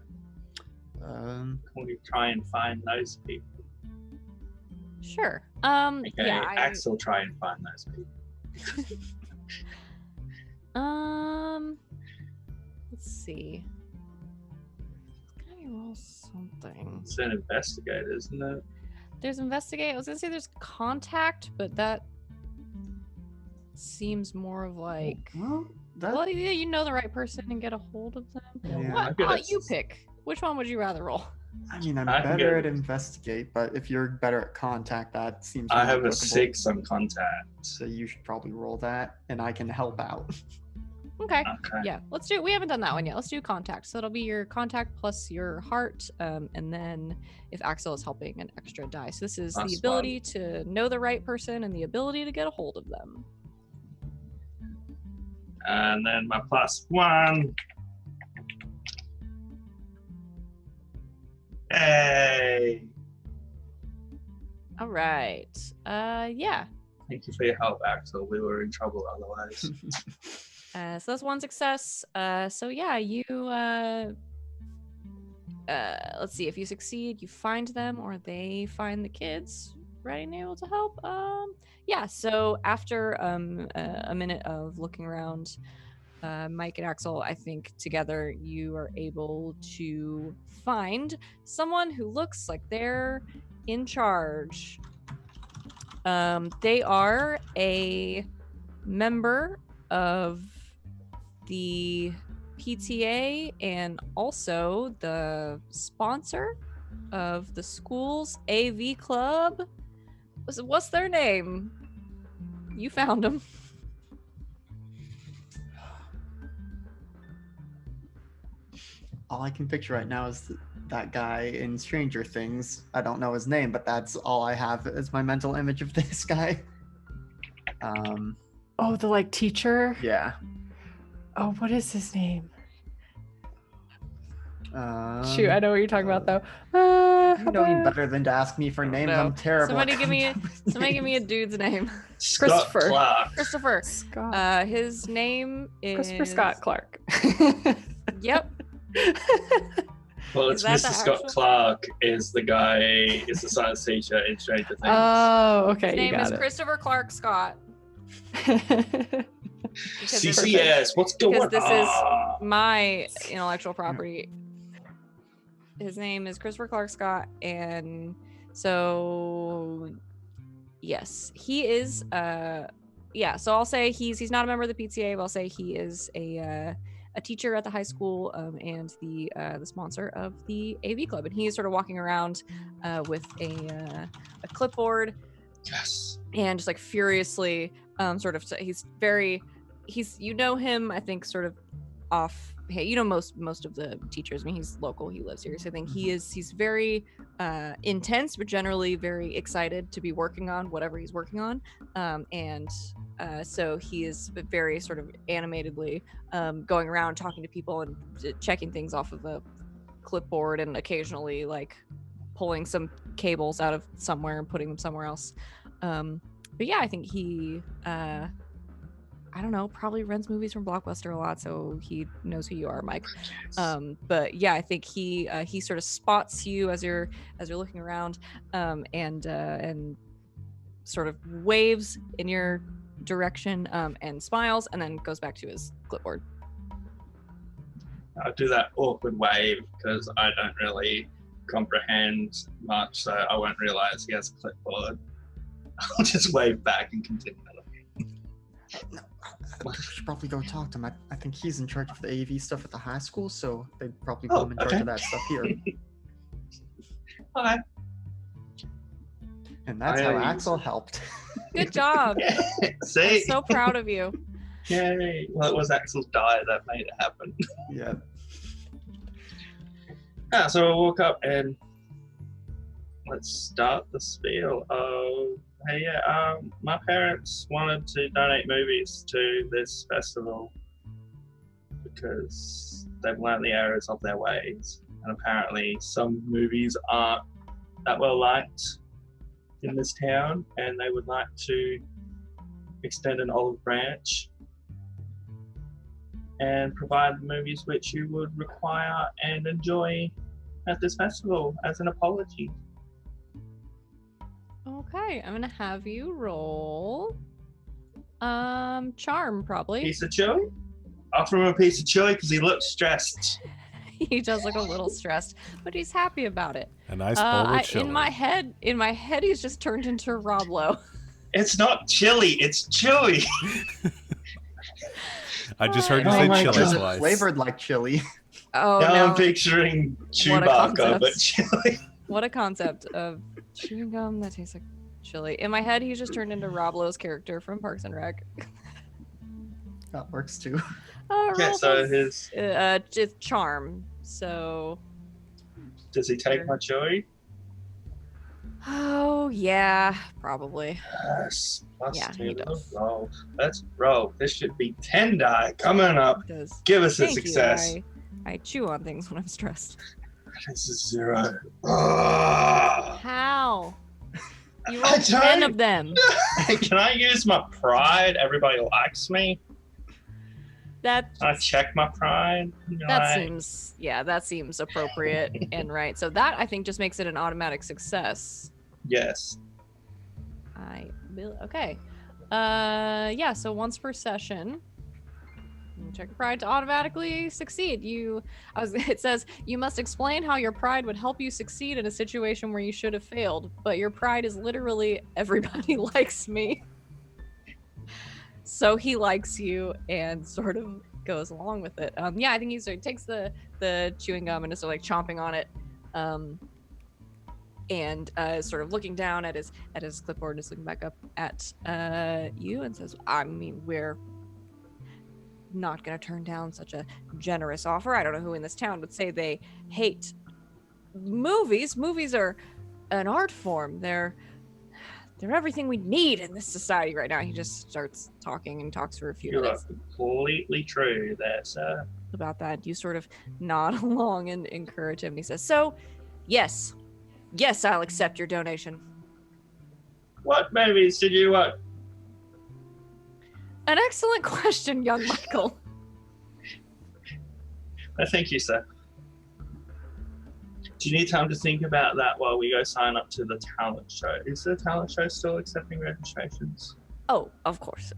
Can we try and find those people? Sure. Okay, Yeah. Axel try and find those people. Let's see. Can I roll something? It's an investigator, isn't it? There's investigate. I was gonna say there's contact, but that seems more of like, Well, that, well, yeah, you know the right person and get a hold of them. yeah. What? Okay, You pick. Which one would you rather roll? I mean, I'm I can better get at investigate, but if you're better at contact, that seems I more have a applicable. 6 on contact. So you should probably roll that, and I can help out. Okay. Okay. Yeah, let's do. We haven't done that one yet. Let's do contact. So it'll be your contact plus your heart, and then if Axel is helping, an extra die. So this is Plus the ability to know the right person and the ability to get a hold of them. And then my +1. Hey! All right. Yeah. Thank you for your help, Axel. We were in trouble otherwise. So that's one success. So yeah, you let's see, if you succeed, you find them or they find the kids ready and able to help. Yeah, so after a minute of looking around, Mike and Axel, I think together you are able to find someone who looks like they're in charge. They are a member of the PTA and also the sponsor of the school's AV club. What's their name? You found them. All I can picture right now is that guy in Stranger Things. I don't know his name, but that's all I have as my mental image of this guy. Oh, the like teacher. Yeah. Oh, what is his name? Shoot, I know what you're talking about though. You know me better than to ask me for names. No. I'm terrible. Somebody at give me coming up with Somebody give me a names. dude's name. Scott Christopher. Clark. Christopher. Scott. His name is Christopher Scott Clark. Yep. Well, Is it's that Mr. the Scott actual- Clark is the guy, is the science teacher in Stranger Things. Oh, okay. His you name got is it. Christopher Clark Scott. Because CCS, what's going because this is on? my intellectual property. His name is Christopher Clark Scott, and so yes, he is. Yeah. So I'll say he's not a member of the PTA, but I'll say he is a teacher at the high school, and the sponsor of the AV club, and he is sort of walking around with a clipboard Yes. and just like furiously, he's you know him, I think, sort of off. Hey, you know most of the teachers. I mean, he's local. He lives here. So I think he's very intense, but generally very excited to be working on whatever he's working on. And so he is very sort of animatedly going around talking to people and checking things off of a clipboard, and occasionally like pulling some cables out of somewhere and putting them somewhere else. But yeah, I think he I don't know, probably rents movies from Blockbuster a lot, so he knows who you are, Mike. But yeah, I think he sort of spots you as you're looking around, and sort of waves in your direction, and smiles, and then goes back to his clipboard. I'll do that awkward wave because I don't really comprehend much, so I won't realize he has a clipboard. I'll just wave back and continue. No, we should probably go talk to him. I think he's in charge of the AV stuff at the high school, so they'd probably put him in charge of that stuff here. Okay. And that's how Axel helped. Good job. See? I'm so proud of you. Yay. Well, it was Axel's diet that made it happen. Yeah. Yeah, so we'll walk up and let's start the spiel of, hey, yeah, my parents wanted to donate movies to this festival because they've learned the errors of their ways. And apparently some movies aren't that well liked in this town, and they would like to extend an olive branch and provide the movies which you would require and enjoy at this festival as an apology. Okay, I'm gonna have you roll charm, probably. Piece of chili? Offer him a piece of chili because he looks stressed. He does look a little stressed, but he's happy about it. A nice bowl of chili. In my head, he's just turned into Rob Lowe. It's not chili, it's chili. I just heard you Oh say my chili God. slice. Flavored like chili. Oh Now no! I'm picturing What a Chewbacca, concept. but chili. What a concept of chewing gum that tastes like chili. In my head, he's just turned into Rob Lowe's character from Parks and Rec. That works too. Okay, so his, it's charm. So, does he take my chili? oh yeah, probably. Yes. Plus Yeah, 2 he to does. roll. Let's roll. This should be 10 die coming up. He does. Give us a Thank success. you. I chew on things when I'm stressed. This is 0. Ah. How? You I rolled 10 don't- of them. Can I use my pride? Everybody likes me. That Can I check my pride? that seems appropriate and right. So that, I think, just makes it an automatic success. Yes. Okay. Yeah, so once per session, you check your pride to automatically succeed. It says you must explain how your pride would help you succeed in a situation where you should have failed, but your pride is literally everybody likes me. So he likes you and sort of goes along with it. Yeah, I think he sort of takes the chewing gum and is sort of like chomping on it, and sort of looking down at his clipboard and is looking back up at you and says, I mean, we're not going to turn down such a generous offer. I don't know who in this town would say they hate movies. Movies are an art form. They're everything we need in this society right now. He just starts talking and talks for a few You are minutes completely true there, sir. about that. You sort of nod along and encourage him. And he says, so, yes, I'll accept your donation. What movies did you watch? An excellent question, young Michael. Thank you, sir. Do you need time to think about that while we go sign up to the talent show? Is the talent show still accepting registrations? Oh, of course.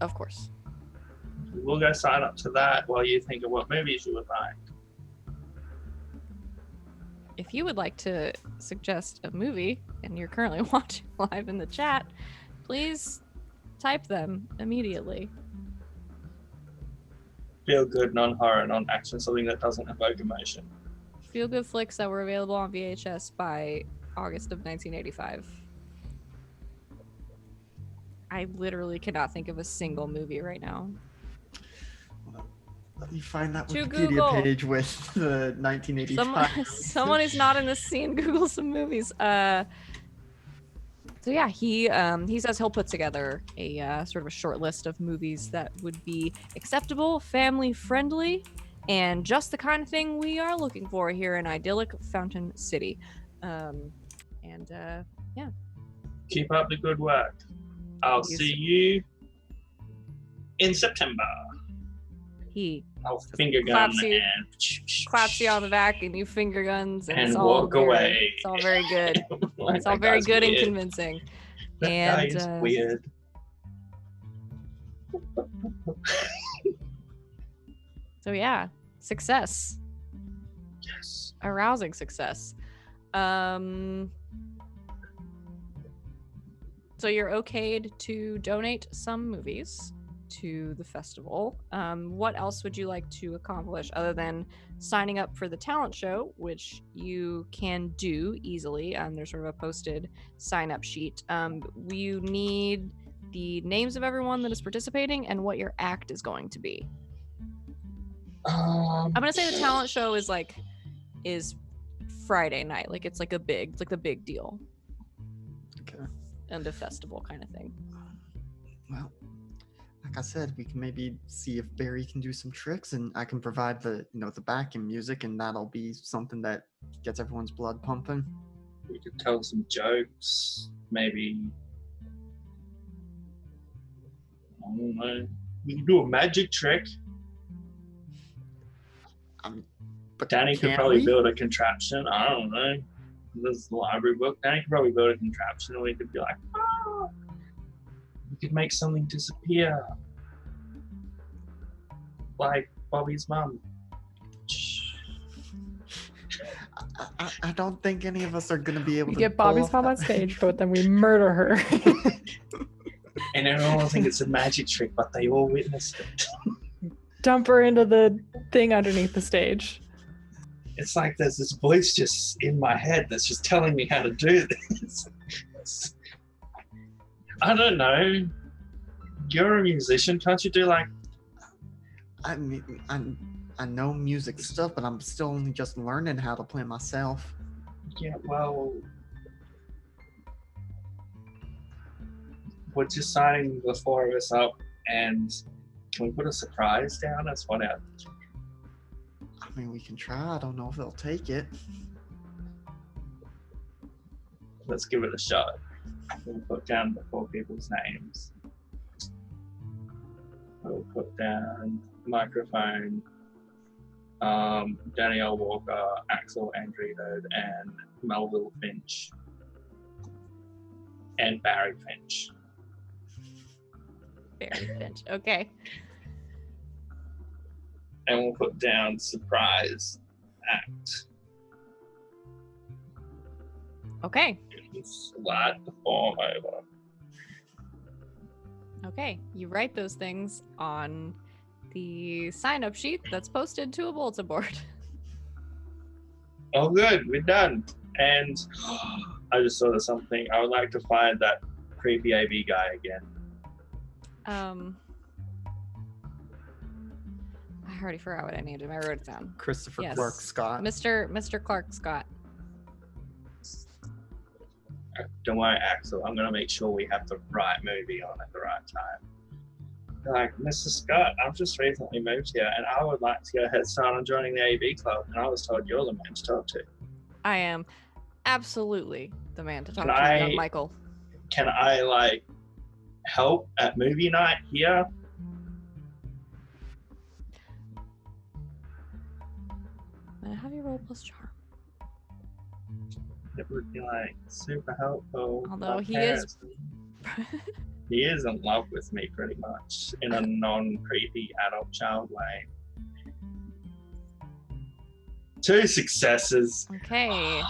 We'll go sign up to that while you think of what movies you would like. if you would like to suggest a movie and you're currently watching live in the chat, please type them immediately. Feel good, non-horror, non-action, something that doesn't evoke emotion. Feel good flicks that were available on VHS by August of 1985. I literally cannot think of a single movie right now. Let me find that To Wikipedia Google. page with the 1985. Someone who's not in the scene, Google some movies. So yeah, he says he'll put together a sort of a short list of movies that would be acceptable, family friendly, and just the kind of thing we are looking for here in idyllic Fountain City. Yeah. Keep up the good work. I'll see you in September. He I'll finger gun claps you- and claps you on the back and you finger guns and, And it's all walk very, away. It's all very good. Like, It's all that very guy's good and weird. convincing. That guy is weird. So yeah, success. Yes. Arousing success. So you're okayed to donate some movies to the festival. What else would you like to accomplish other than signing up for the talent show, which you can do easily? There's sort of a posted sign-up sheet. You need the names of everyone that is participating and what your act is going to be. I'm gonna say the talent show is Friday night. Like it's the big deal. Okay. And a festival kind of thing. Well, like I said, we can maybe see if Barry can do some tricks, and I can provide the backing music, and that'll be something that gets everyone's blood pumping. We could tell some jokes, maybe. I don't know. We can do a magic trick. But Danny could can't probably we? build a contraption. I don't know. There's the library book. Danny could probably build a contraption, and we could be like, ah! We could make something disappear. Like Bobby's mum. I don't think any of us are gonna be able We to get pull Bobby's off mom on that. stage, but then we murder her. And everyone will think it's a magic trick, but they all witnessed it. Dump her into the thing underneath the stage. It's like there's this voice just in my head that's just telling me how to do this. I don't know. You're a musician, can't you do like... I mean, I know music stuff, but I'm still only just learning how to play myself. Yeah, well... We're just signing the four of us up, and can we put a surprise down as one out? I mean, we can try. I don't know if they'll take it. Let's give it a shot. We'll put down the four people's names. We'll put down microphone, Danielle Walker, Axel Andredo, and Melville Finch. And Barry Finch. Barry Finch. Okay. And we'll put down surprise act. Okay. Slide the form over. Okay. You write those things on the sign-up sheet that's posted to a bulletin board. Oh, good, we're done. And I just thought of something. I would like to find that creepy AV guy again. I already forgot what I named him. I wrote it down. Christopher Yes. Clark Scott. Mr. Clark Scott. Don't worry, Axel. I'm gonna make sure we have the right movie on at the right time. Like, Mr. Scott, I've just recently moved here, and I would like to go ahead and start on joining the AV club. And I was told you're the man to talk to. I am absolutely the man to talk Can to, young I- Michael. Can I help at movie night here? I'm gonna have you roll plus charm. It would be super helpful. Although My he is- parents- He is in love with me pretty much in a non-creepy adult child way. 2 successes. Okay.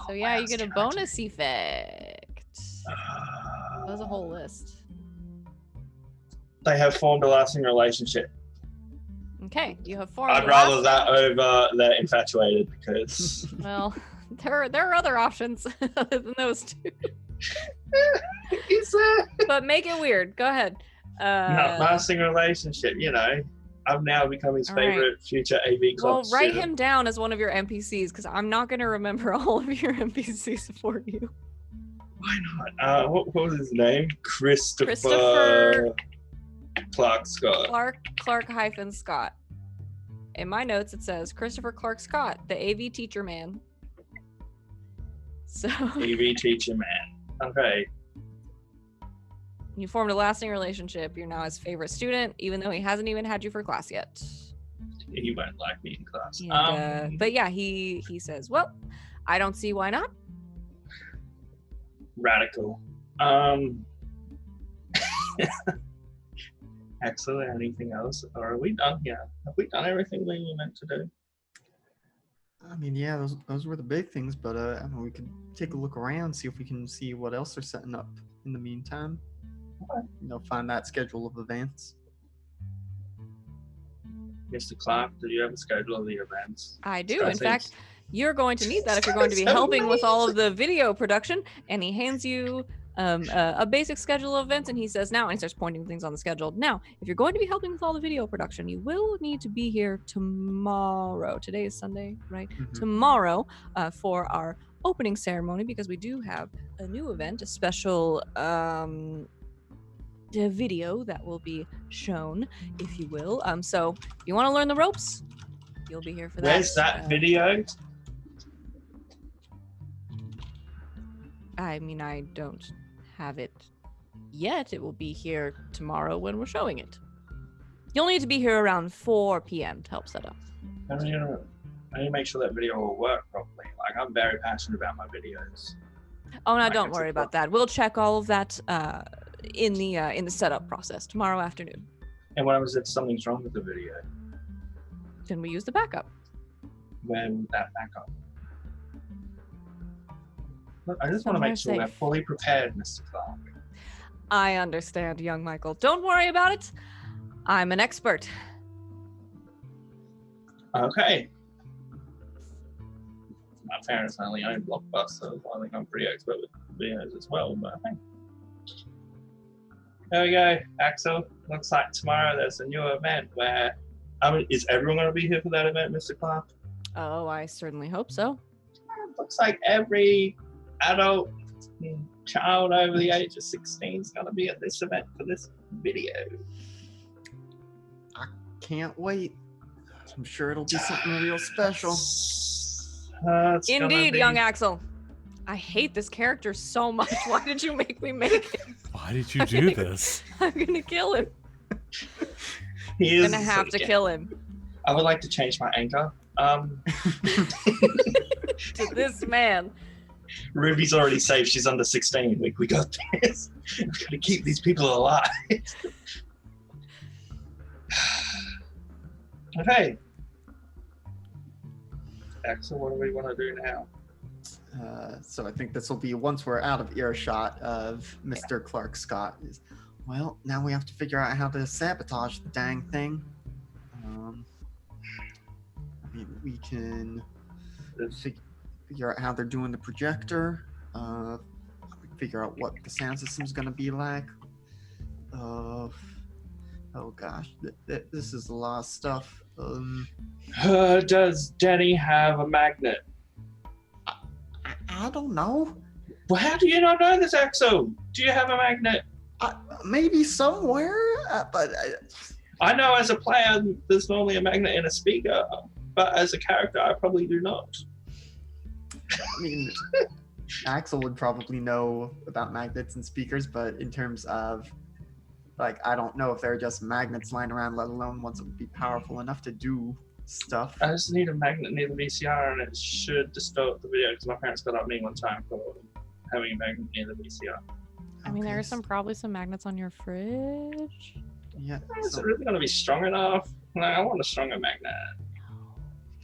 So yeah, you get a bonus effect. That was a whole list. They have formed a lasting relationship. Okay, you have formed. I'd rather that over they're infatuated because. Well, there are other options other than those two. Is there? But make it weird. Go ahead. Not lasting relationship, you know. I'm now become his All right. favorite future AV club Well, write student. him down as one of your NPCs because I'm not going to remember all of your NPCs for you. Why not? What was his name? Christopher Clark Scott. Clark Scott. In my notes, it says Christopher Clark Scott, the AV teacher man. So AV teacher man. Okay. you formed a lasting relationship. You're now his favorite student, even though he hasn't even had you for class yet. He won't like me in class. And, but yeah, he says, well, I don't see why not. Radical. Excellent. Anything else? Or are we done here? Have we done everything we were meant to do? I mean, yeah, those were the big things, but I mean, we could take a look around, see if we can see what else they're setting up in the meantime. Okay. You know, find that schedule of events. Mr. Clark, do you have a schedule of the events? I do. That In fact, seems- you're going to need that if you're going to be That's helping with all of amazing. the video production. And he hands you a basic schedule of events, and he says, now, and he starts pointing things on the schedule. Now, if you're going to be helping with all the video production, you will need to be here tomorrow. Today is Sunday, right? Mhm. Tomorrow for our opening ceremony, because we do have a new event, a special video that will be shown, if you will. So if you want to learn the ropes, you'll be here for that. Where's that video? I mean, I don't have it yet. It will be here tomorrow when we're showing it. You'll need to be here around 4 p.m. to help set up. I need to make sure that video will work properly. Like, I'm very passionate about my videos. Oh, no, Like, don't it's worry a about that. We'll check all of that in the setup process tomorrow afternoon. And what happens if something's wrong with the video? Then we use the backup. Where would that back up? Look, I just want to Somewhere make sure we're safe. fully prepared, Mr. Clark. I understand, young Michael. Don't worry about it. I'm an expert. Okay. My parents only own Blockbuster, so I think I'm pretty expert with videos as well, but hey. There we go, Axel. Looks like tomorrow there's a new event where, is everyone going to be here for that event, Mr. Clark? Oh, I certainly hope so. Looks like every adult child over the age of 16 is going to be at this event for this video. Can't wait. I'm sure it'll be something real special. It's gonna Indeed, be- young Axel. I hate this character so much. Why did you make me make it? Why did you do this? I'm gonna kill him. He I'm is, gonna have to kill him. I would like to change my anchor. To this man. Ruby's already safe. She's under 16. We got this. We gotta keep these people alive. Okay. Axel, what do we want to do now? So I think this will be once we're out of earshot of Mr. Clark Scott. Well, now we have to figure out how to sabotage the dang thing. I mean, we can figure out how they're doing the projector. Figure out what the sound system's gonna be like. Oh gosh, this is a lot of stuff. Does Denny have a magnet? I don't know. Well, how do you not know this, Axel? Do you have a magnet? Maybe somewhere, but I know as a player, there's normally a magnet in a speaker, but as a character, I probably do not. I mean, Axel would probably know about magnets and speakers, but in terms of, like, I don't know if they're just magnets lying around, let alone ones that would be powerful enough to do stuff. I just need a magnet near the VCR, and it should distort the video, because my parents got at me one time for having a magnet near the VCR. I mean, there Okay, are probably some magnets on your fridge. Yeah. Is So, it really going to be strong enough? No, I want a stronger magnet.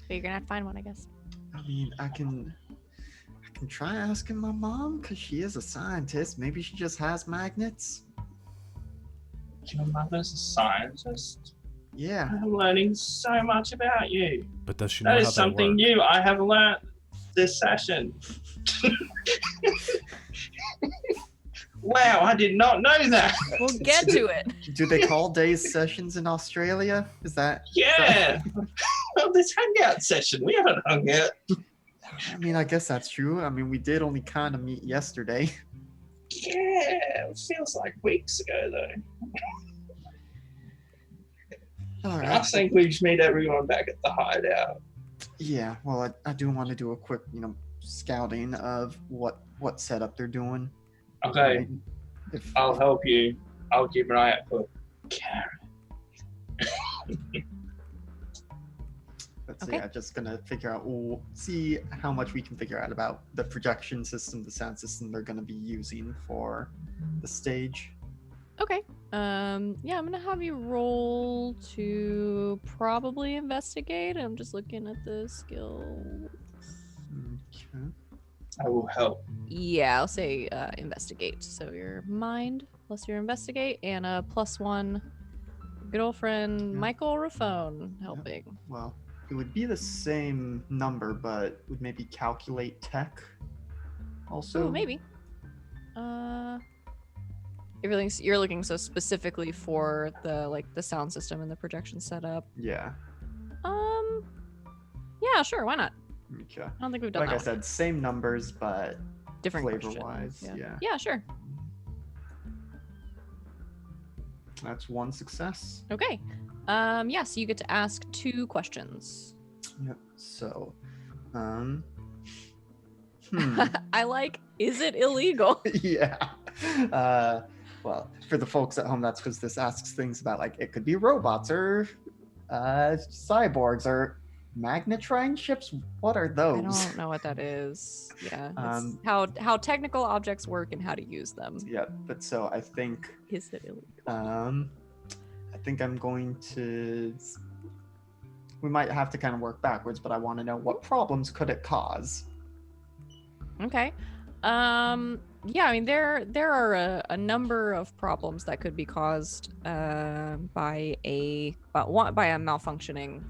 But you're gonna have to find one, I guess. I mean, I can try asking my mom because she is a scientist. Maybe she just has magnets. Your mother's a scientist. Yeah. I'm learning so much about you. But does she know That how is something work? new I have learned this session. Wow, I did not know that. We'll get to it. Do they call days sessions in Australia? Is that? Yeah. Well, this hangout session, we haven't hung out. I mean, I guess that's true. I mean, we did only kind of meet yesterday. Yeah, it feels like weeks ago though. All I right. think we should meet everyone back at the hideout. Yeah. Well, I do want to do a quick, scouting of what setup they're doing. Okay, Right? If, I'll help you. I'll keep an eye out for Karen. Let's Okay. see. I'm just gonna figure out. We'll see how much we can figure out about the projection system, the sound system they're gonna be using for the stage. Okay. Yeah, I'm gonna have you roll to probably investigate. I'm just looking at the skills. Okay. I will help. Yeah, I'll say investigate. So your mind plus your investigate and a +1. Good old friend Yeah. Michael Raffone helping. Well, it would be the same number, but would maybe calculate tech. Also, Oh, maybe. You're looking so specifically for the sound system and the projection setup. Yeah. Yeah, sure, why not? Okay. I don't think we've done Like that I one. said, same numbers, but Different flavor-wise, question. yeah. Yeah, sure. That's one success. Okay. Yeah, so you get to ask 2 questions. Yep. So, I like, is it illegal? yeah. Well, for the folks at home, that's because this asks things about it could be robots or cyborgs or magnetron ships. What are I those? don't know what that is. Yeah. It's Um, how technical objects work and how to use them. Yeah, but so I think Is it illegal? I think I'm going to. We might have to kind of work backwards, but I want to know what problems could it cause. Okay. Yeah, I mean there are a number of problems that could be caused by a malfunctioning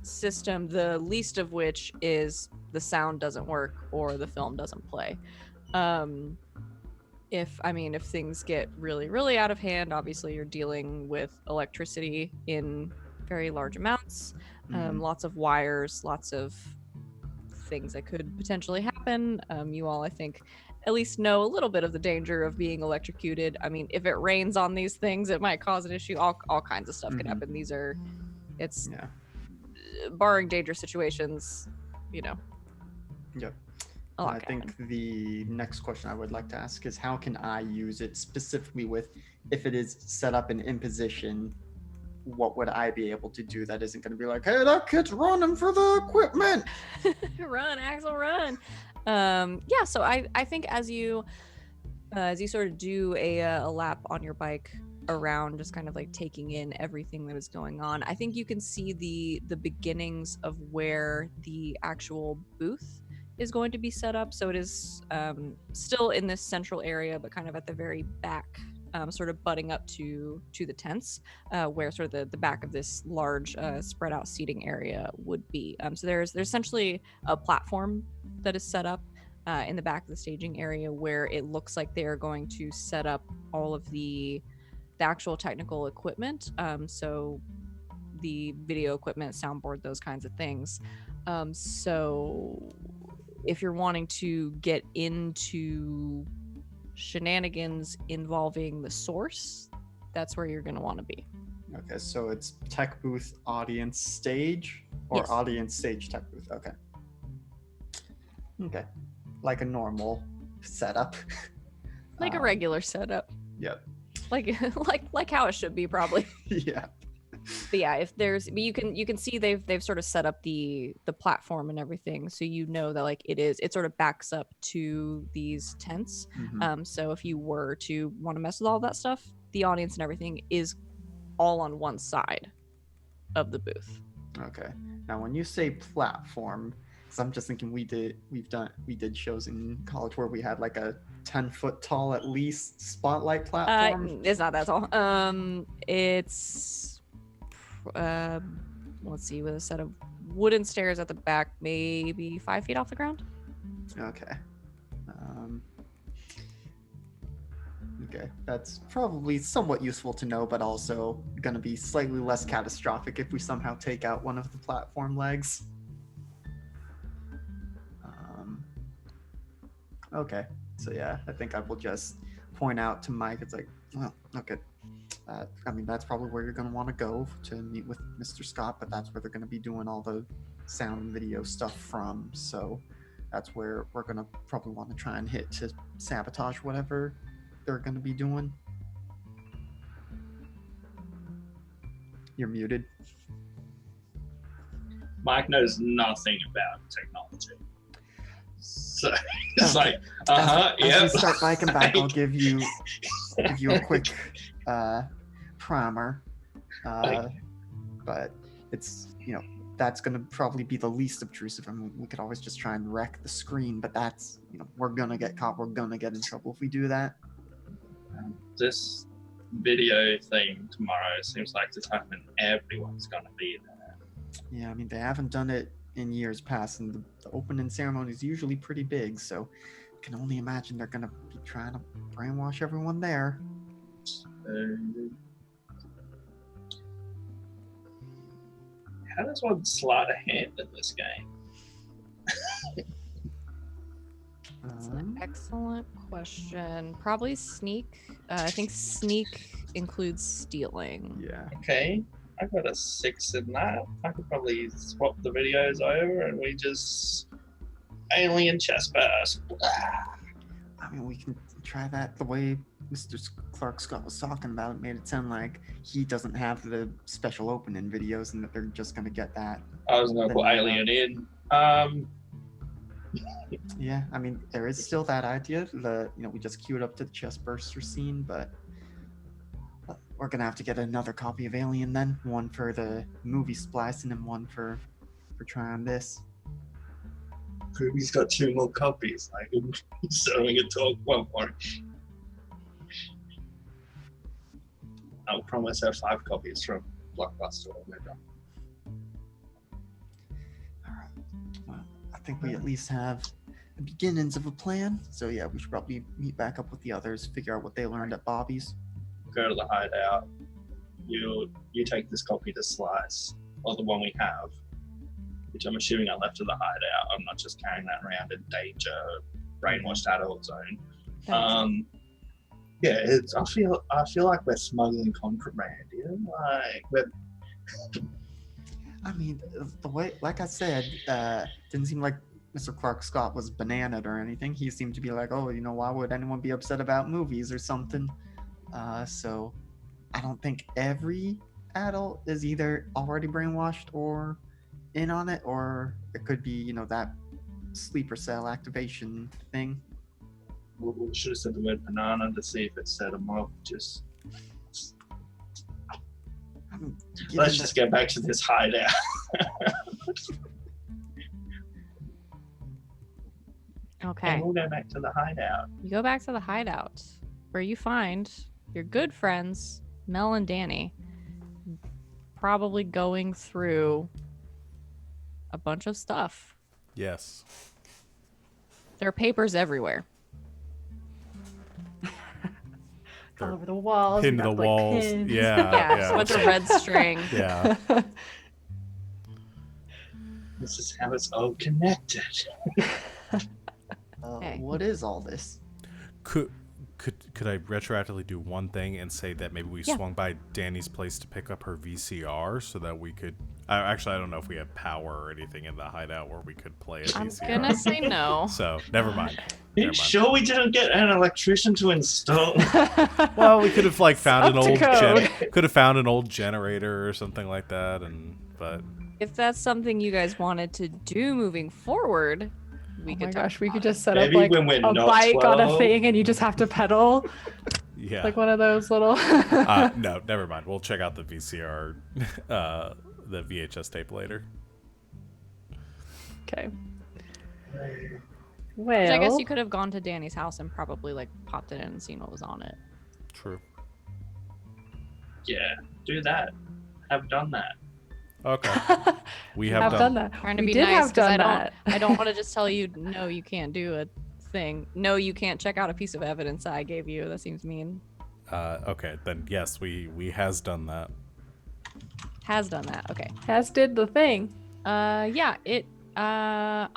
system, the least of which is the sound doesn't work or the film doesn't play. If things get really, really out of hand, obviously you're dealing with electricity in very large amounts, lots of wires, lots of things that could potentially happen. You all, I think, at least know a little bit of the danger of being electrocuted. I mean, if it rains on these things, it might cause an issue. All kinds of stuff could happen. It's Yeah. barring dangerous situations, Yep. a lot I can think happen. the next question I would like to ask is how can I use it specifically with if it is set up and in position, what would I be able to do that isn't going to be like, hey, that kid's running for the equipment? Run, Axel, run. Yeah, so I think as you sort of do a lap on your bike around, just kind of taking in everything that is going on, I think you can see the beginnings of where the actual booth is going to be set up. So it is still in this central area, but kind of at the very back, sort of butting up to the tents, where sort of the back of this large spread out seating area would be. So there's essentially a platform that is set up in the back of the staging area where it looks like they are going to set up all of the actual technical equipment. So the video equipment, soundboard, those kinds of things. So if you're wanting to get into shenanigans involving the source, that's where you're going to want to be. Okay, so it's tech booth, audience, stage, or Yes. audience, stage, tech booth. Okay. Okay. Like a normal setup. Like a regular setup. Yep. Like how it should be, probably. Yeah. But yeah, you can see they've sort of set up the platform and everything, so you know that it sort of backs up to these tents. So if you were to want to mess with all that stuff, the audience and everything is all on one side of the booth. Okay. Now, when you say platform, because I'm just thinking we did shows in college where we had like a 10-foot tall at least spotlight platform. It's not that tall. It's let's see, with a set of wooden stairs at the back, maybe 5 feet off the ground. Okay. Okay, that's probably somewhat useful to know, but also going to be slightly less catastrophic if we somehow take out one of the platform legs. Okay, so yeah, I think I will just point out to Mike, it's like, well, okay, I mean, that's probably where you're going to want to go to meet with Mr. Scott, but that's where they're going to be doing all the sound and video stuff from, so that's where we're going to probably want to try and hit to sabotage whatever they're going to be doing. You're muted. Mike knows nothing about technology. So it's like, As yeah. we start biking back, I'll give you a quick primer. But it's, that's going to probably be the least obtrusive. I mean, we could always just try and wreck the screen, but that's, we're going to get caught. We're going to get in trouble if we do that. This video thing tomorrow seems like the time when everyone's going to be there. Yeah, I mean, they haven't done it in years past, and the opening ceremony is usually pretty big, so I can only imagine they're going to be trying to brainwash everyone there. How does one sleight of hand in this game? That's an excellent question. Probably sneak. I think sneak includes stealing. Yeah. Okay, I got a 6 in that. I could probably swap the videos over and we just alien chest burst. I mean, we can try that the way Mr. Clark Scott was talking about. It made it sound like he doesn't have the special opening videos and that they're just going to get that. I was going to put alien in. Yeah, I mean, there is still that idea. We just queued up to the chest burster scene, but we're gonna have to get another copy of Alien then. One for the movie splicing and one for trying this. Ruby's got 2 more copies. I can showing a talk one more. I'll promise her 5 copies from Blockbuster or Mega. Alright. Well, I think we at least have the beginnings of a plan. So yeah, we should probably meet back up with the others, figure out what they learned at Bobby's. Go to the hideout. You take this copy to Slice, or the one we have, which I'm assuming I left to the hideout. I'm not just carrying that around in danger, brainwashed adult zone. Yeah, I feel like we're smuggling contraband. I mean, the way, like I said, didn't seem like Mr. Clark Scott was bananaed or anything. He seemed to be like, oh, why would anyone be upset about movies or something? So I don't think every adult is either already brainwashed or in on it, or it could be, that sleeper cell activation thing. We should have said the word banana to see if it set them off. Let's just get back to this hideout. Okay. And we'll go back to the hideout. You go back to the hideout, where you find your good friends, Mel and Danny, probably going through a bunch of stuff. Yes. There are papers everywhere. All over the walls. Pinned to the got, like, walls. pins. Yeah. A bunch of red string. Yeah. This is how it's all connected. Okay. What is all this? Could I retroactively do one thing and say that maybe we swung by Danny's place to pick up her VCR so that we could... Actually, I don't know if we have power or anything in the hideout where we could play a VCR. I'm gonna say no. So, never mind. You sure we didn't get an electrician to install? Well, we could have found Up to an old generator or something like that, but If that's something you guys wanted to do moving forward, we could talk we could about just set Maybe up like when we're a not bike on a 12. thing and you just have to pedal. yeah. Like one of those little No, never mind. We'll check out the VCR the VHS tape later. Okay. Which Well, I guess you could have gone to Danny's house and probably like popped it in and seen what was on it. True. Yeah, do that. Have done that. Okay. We have I've done. done that. Trying to We be did nice have because done I that. don't want to just tell you no, you can't do a thing. No, you can't check out a piece of evidence I gave you. That seems mean. Okay, then yes, we has done that. Has done that. Okay. Has did the thing. Yeah, it I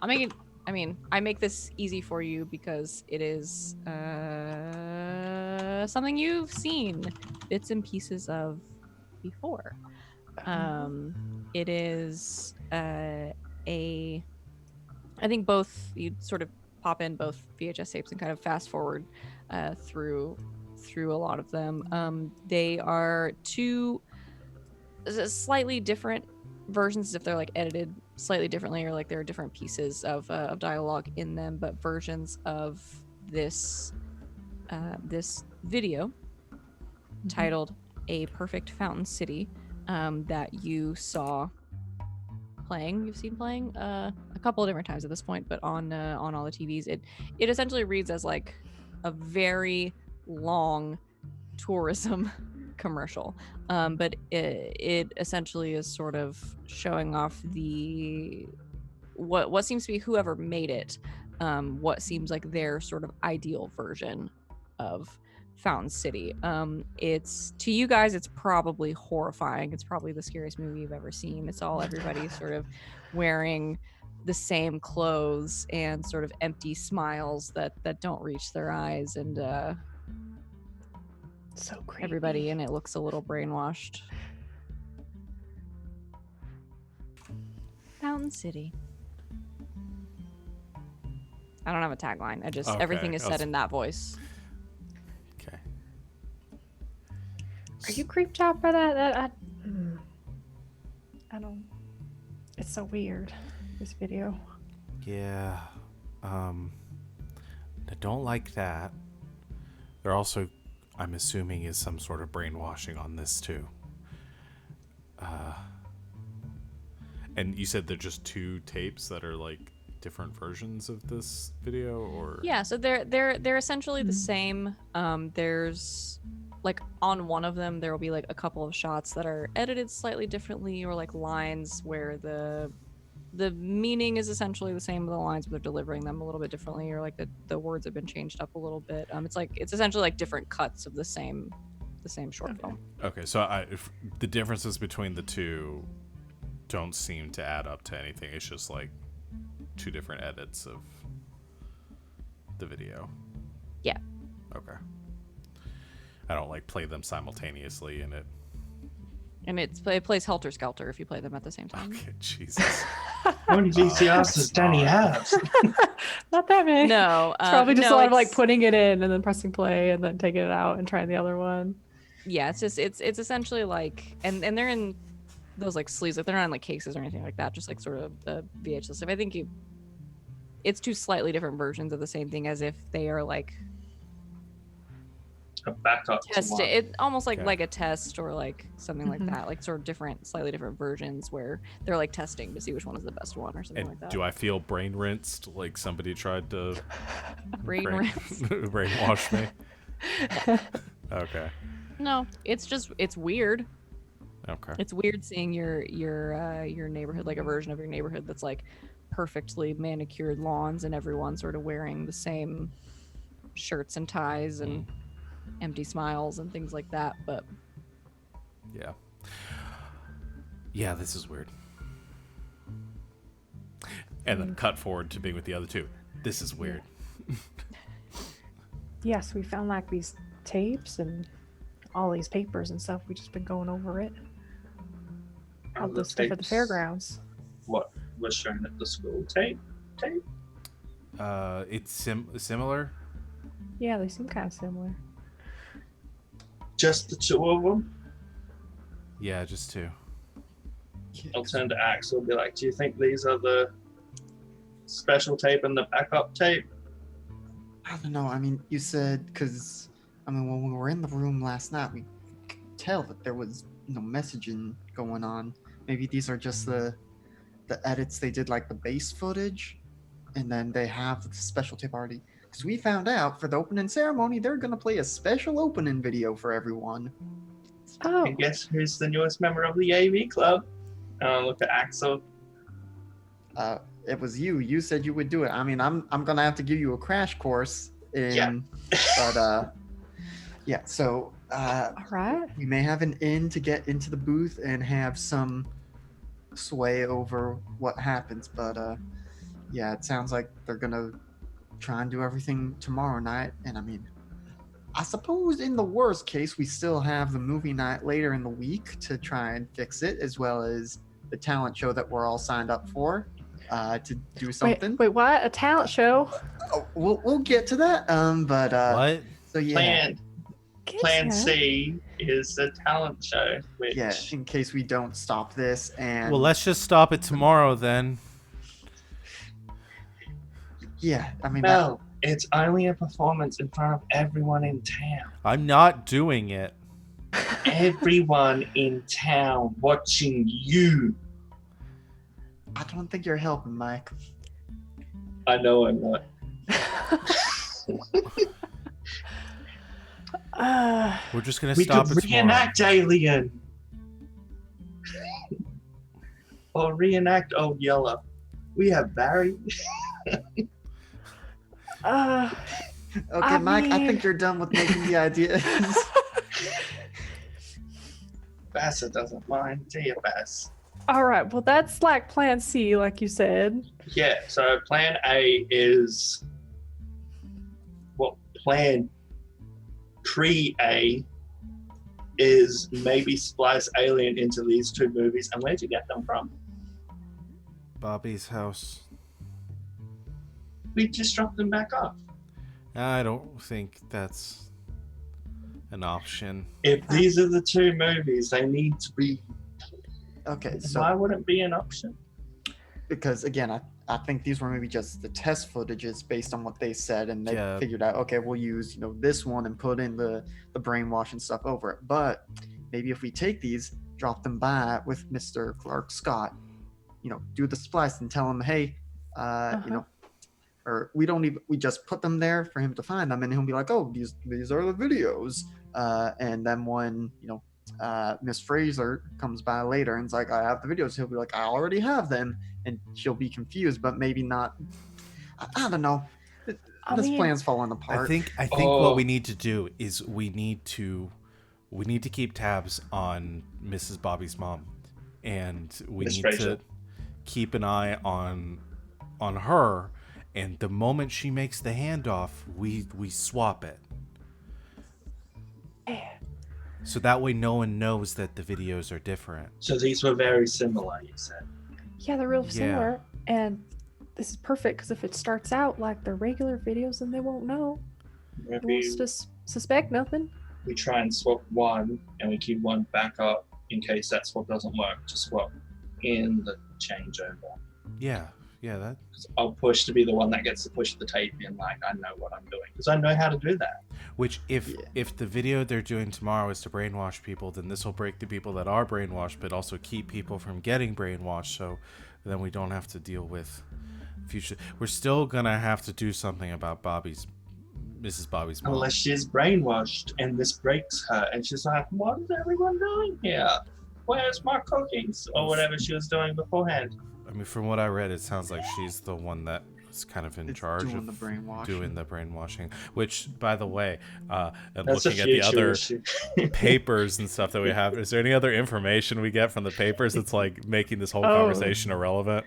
make this easy for you because it is something you've seen bits and pieces of before. It is I think both you sort of pop in both VHS tapes and kind of fast forward through a lot of them. They are two slightly different versions, as if they're like edited slightly differently, or like there are different pieces of dialogue in them, but versions of this this video titled "A Perfect Fountain City" that you saw playing. You've seen playing a couple of different times at this point, but on all the TVs, it essentially reads as like a very long tourism commercial, but it essentially is sort of showing off the what seems to be whoever made it, what seems like their sort of ideal version of Fountain City. It's, to you guys, it's probably horrifying. It's probably the scariest movie you've ever seen. It's all everybody sort of wearing the same clothes and sort of empty smiles that don't reach their eyes, and So creepy. everybody in it looks a little brainwashed. Fountain City. I don't have a tagline. Okay, Everything is I said was- in that voice. Okay. Are you creeped out by that? I don't. It's so weird. This video. Yeah. I don't like that. There also, I'm assuming, is some sort of brainwashing on this too. And you said they're just two tapes that are like different versions of this video, or Yeah, so they're essentially the same. There's like on one of them there will be like a couple of shots that are edited slightly differently, or like lines where the meaning is essentially the same, but the lines, but they're delivering them a little bit differently, or like the words have been changed up a little bit. It's essentially like different cuts of the same short film. Okay, so the differences between the two don't seem to add up to anything. It's just like two different edits of the video. Yeah. Okay. I don't like play them simultaneously in it. And it plays Helter Skelter if you play them at the same time. Okay, Jesus. How many VCRs does Danny have? Not that many. No, It's probably just no, a lot of like it's- putting it in and then pressing play and then taking it out and trying the other one. Yeah, it's essentially like, and they're in those like sleeves, like they're not in like cases or anything like that, just like sort of the VHS stuff. I think it's two slightly different versions of the same thing, as if they are like A backup. to test one. it, almost like Okay. like a test, or like something like Mhm. that, like sort of different, slightly different versions where they're like testing to see which one is the best one or something And like that. do I feel brain rinsed like somebody tried to Brain rinse? brainwash me? Okay. No, it's weird. Okay. It's weird seeing your neighborhood, like a version of your neighborhood that's like perfectly manicured lawns and everyone sort of wearing the same shirts and ties and empty smiles and things like that. But Yeah. Yeah, this is weird. And then cut forward to being with the other two. This is weird. Yes, we found like these tapes and all these papers and stuff. We just been going over it. All the the stuff at the tapes. fairgrounds. What was shown at the school? Tape? It's similar. Yeah, they seem kind of similar. Just the two of them? Yeah, just two. I'll turn to Axel and be like, do you think these are the special tape and the backup tape? I don't know. I mean, you said, because, I mean, when we were in the room last night, we could tell that there was no messaging going on. maybe these are just the edits they did, like the base footage, and then they have the special tape already. Because we found out for the opening ceremony, they're gonna play a special opening video for everyone. Oh, And guess who's the newest member of the AV club? Look at Axel. It was you. You said you would do it. I mean, I'm gonna have to give you a crash course in, Yeah. but yeah. So all right. we may have an in to get into the booth and have some sway over what happens, but yeah, it sounds like they're gonna try and do everything tomorrow night. And I mean, I suppose in the worst case, we still have the movie night later in the week to try and fix it, as well as the talent show that we're all signed up for to do something. Wait, what? A talent show? Oh, we'll get to that. But What? so yeah, Plan C is the talent show, which yeah. In case we don't stop this, and Well, let's just stop it tomorrow then. yeah, I mean, no, it's only a performance in front of everyone in town. I'm not doing it. Everyone in town watching you. I don't think you're helping, Mike. I know I'm not. We're just gonna We stop could it tomorrow. reenact Alien. Or reenact Old Yeller. We have Barry. Okay, I Mike, I mean- think you're done with making the ideas. Bassett doesn't mind, do you, Bass? All right. Well, that's like Plan C, like you said. Yeah, so plan A is plan pre-A is maybe splice Alien into these two movies. And where'd you get them from? Bobby's house. We just dropped them back off. I don't think that's an option. If these are the two movies, they need to be. Okay, Why so would it be an option? because again, I think these were maybe just the test footages based on what they said, and they Yeah. figured out, okay, we'll use this one and put in the brainwash and stuff over it. But maybe if we take these, drop them by with Mr. Clark Scott, do the splice and tell him, hey, or we just put them there for him to find them, and he'll be like, oh, these are the videos, and then when Miss Fraser comes by later and it's like, I have the videos, he'll be like, I already have them, and she'll be confused, but maybe not. I don't know. This plan's falling apart. I think what we need to do is we need to keep tabs on Mrs. Bobby's mom, and we Miss need Fraser. to keep an eye on her. And the moment she makes the handoff, we swap it. So that way no one knows that the videos are different. So these were very similar, you said. Yeah, they're real Yeah. similar. And this is perfect because if it starts out like the regular videos, then they won't know. They Maybe won't suspect nothing. we try and swap one and we keep one back up in case that swap doesn't work to swap in the changeover. Yeah, that. I'll push to be the one that gets to push the tape in, like I know what I'm doing because I know how to do that. Which if the video they're doing tomorrow is to brainwash people, then this will break the people that are brainwashed, but also keep people from getting brainwashed. So then we don't have to deal with future. We're still gonna have to do something about Mrs. Bobby's mom. Unless she's brainwashed and this breaks her and she's like, what is everyone doing here? Where's my cookies? Or whatever she was doing beforehand. I mean, from what I read, it sounds like she's the one that is kind of in It's charge doing of the brainwashing. doing the brainwashing. Which, by the way, and That's looking a at the future other issue. papers and stuff that we have, is there any other information we get from the papers that's like making this whole conversation irrelevant?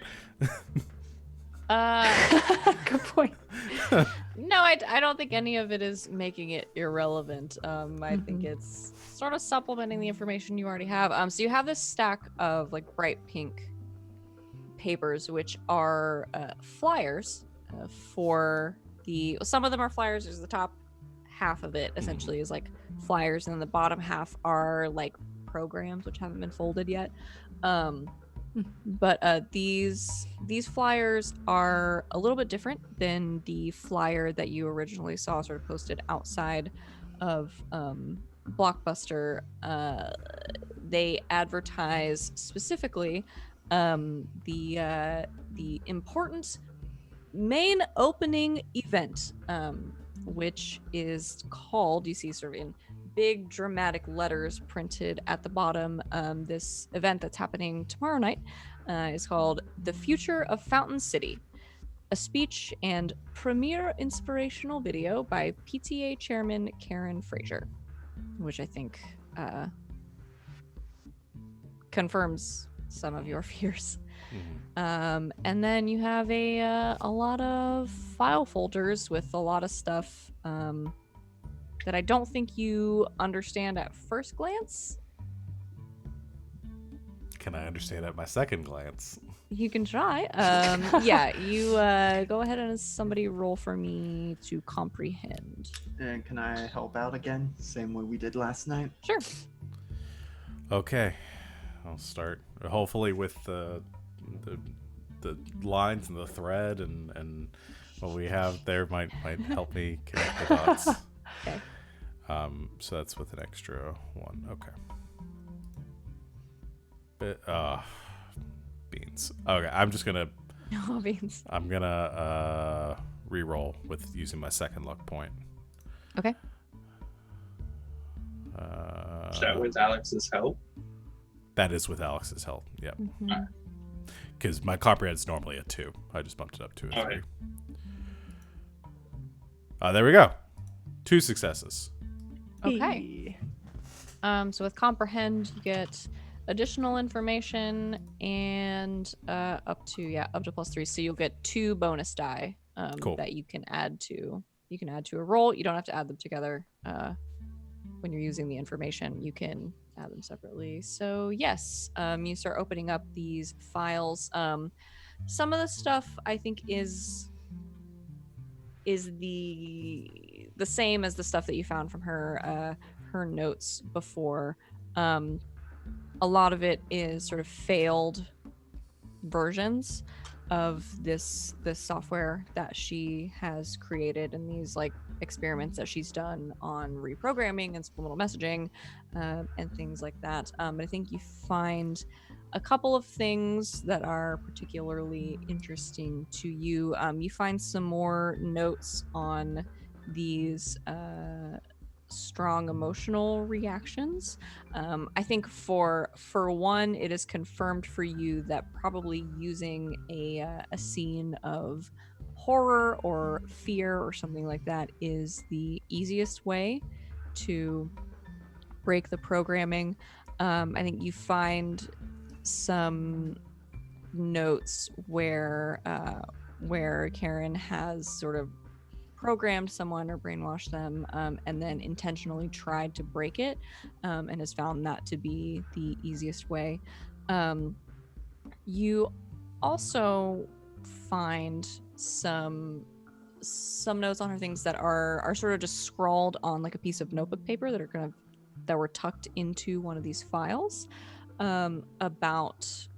Good point. No, I don't think any of it is making it irrelevant. I think it's sort of supplementing the information you already have. So you have this stack of like bright pink papers, which are flyers for some of them are flyers. There's the top half of it essentially is like flyers, and then the bottom half are like programs which haven't been folded yet. But these flyers are a little bit different than the flyer that you originally saw sort of posted outside of Blockbuster. they advertise specifically the important main opening event, which is called, you see sort of in big dramatic letters printed at the bottom, this event that's happening tomorrow night is called The Future of Fountain City, a speech and premiere inspirational video by PTA Chairman Karen Fraser, which I think confirms some of your fears. And then you have a lot of file folders with a lot of stuff that I don't think you understand at first glance. Can I understand at my second glance? You can try. Yeah, you go ahead and somebody roll for me to comprehend. And can I help out again? Same way we did last night? Sure. Okay, I'll start. Hopefully with the lines and the thread and what we have there might help me connect the dots. Okay. So that's with an extra one. Okay. Beans. Okay, I'm just gonna. No beans. I'm gonna re-roll with using my second luck point. Okay. Is that with Alex's help? That is with Alex's help. Yep. Mhm. Because my comprehend's normally a 2. I just bumped it up to a 3. Alright. There we go. 2 successes. Okay. So with comprehend, you get additional information and up to +3. So you'll get 2 bonus die Cool. that you can add to a roll. You don't have to add them together when you're using the information. You can add them separately. So yes, you start opening up these files. Some of the stuff I think is the same as the stuff that you found from her notes before. A lot of it is sort of failed versions of this software that she has created, and these like experiments that she's done on reprogramming and subliminal messaging and things like that. But I think you find a couple of things that are particularly interesting to you. You find some more notes on these strong emotional reactions. I think for one, it is confirmed for you that probably using a scene of horror or fear or something like that is the easiest way to break the programming. I think you find some notes where Karen has sort of programmed someone or brainwashed them and then intentionally tried to break it and has found that to be the easiest way. You also find some notes on her things that are sort of just scrawled on like a piece of notebook paper that were tucked into one of these files about,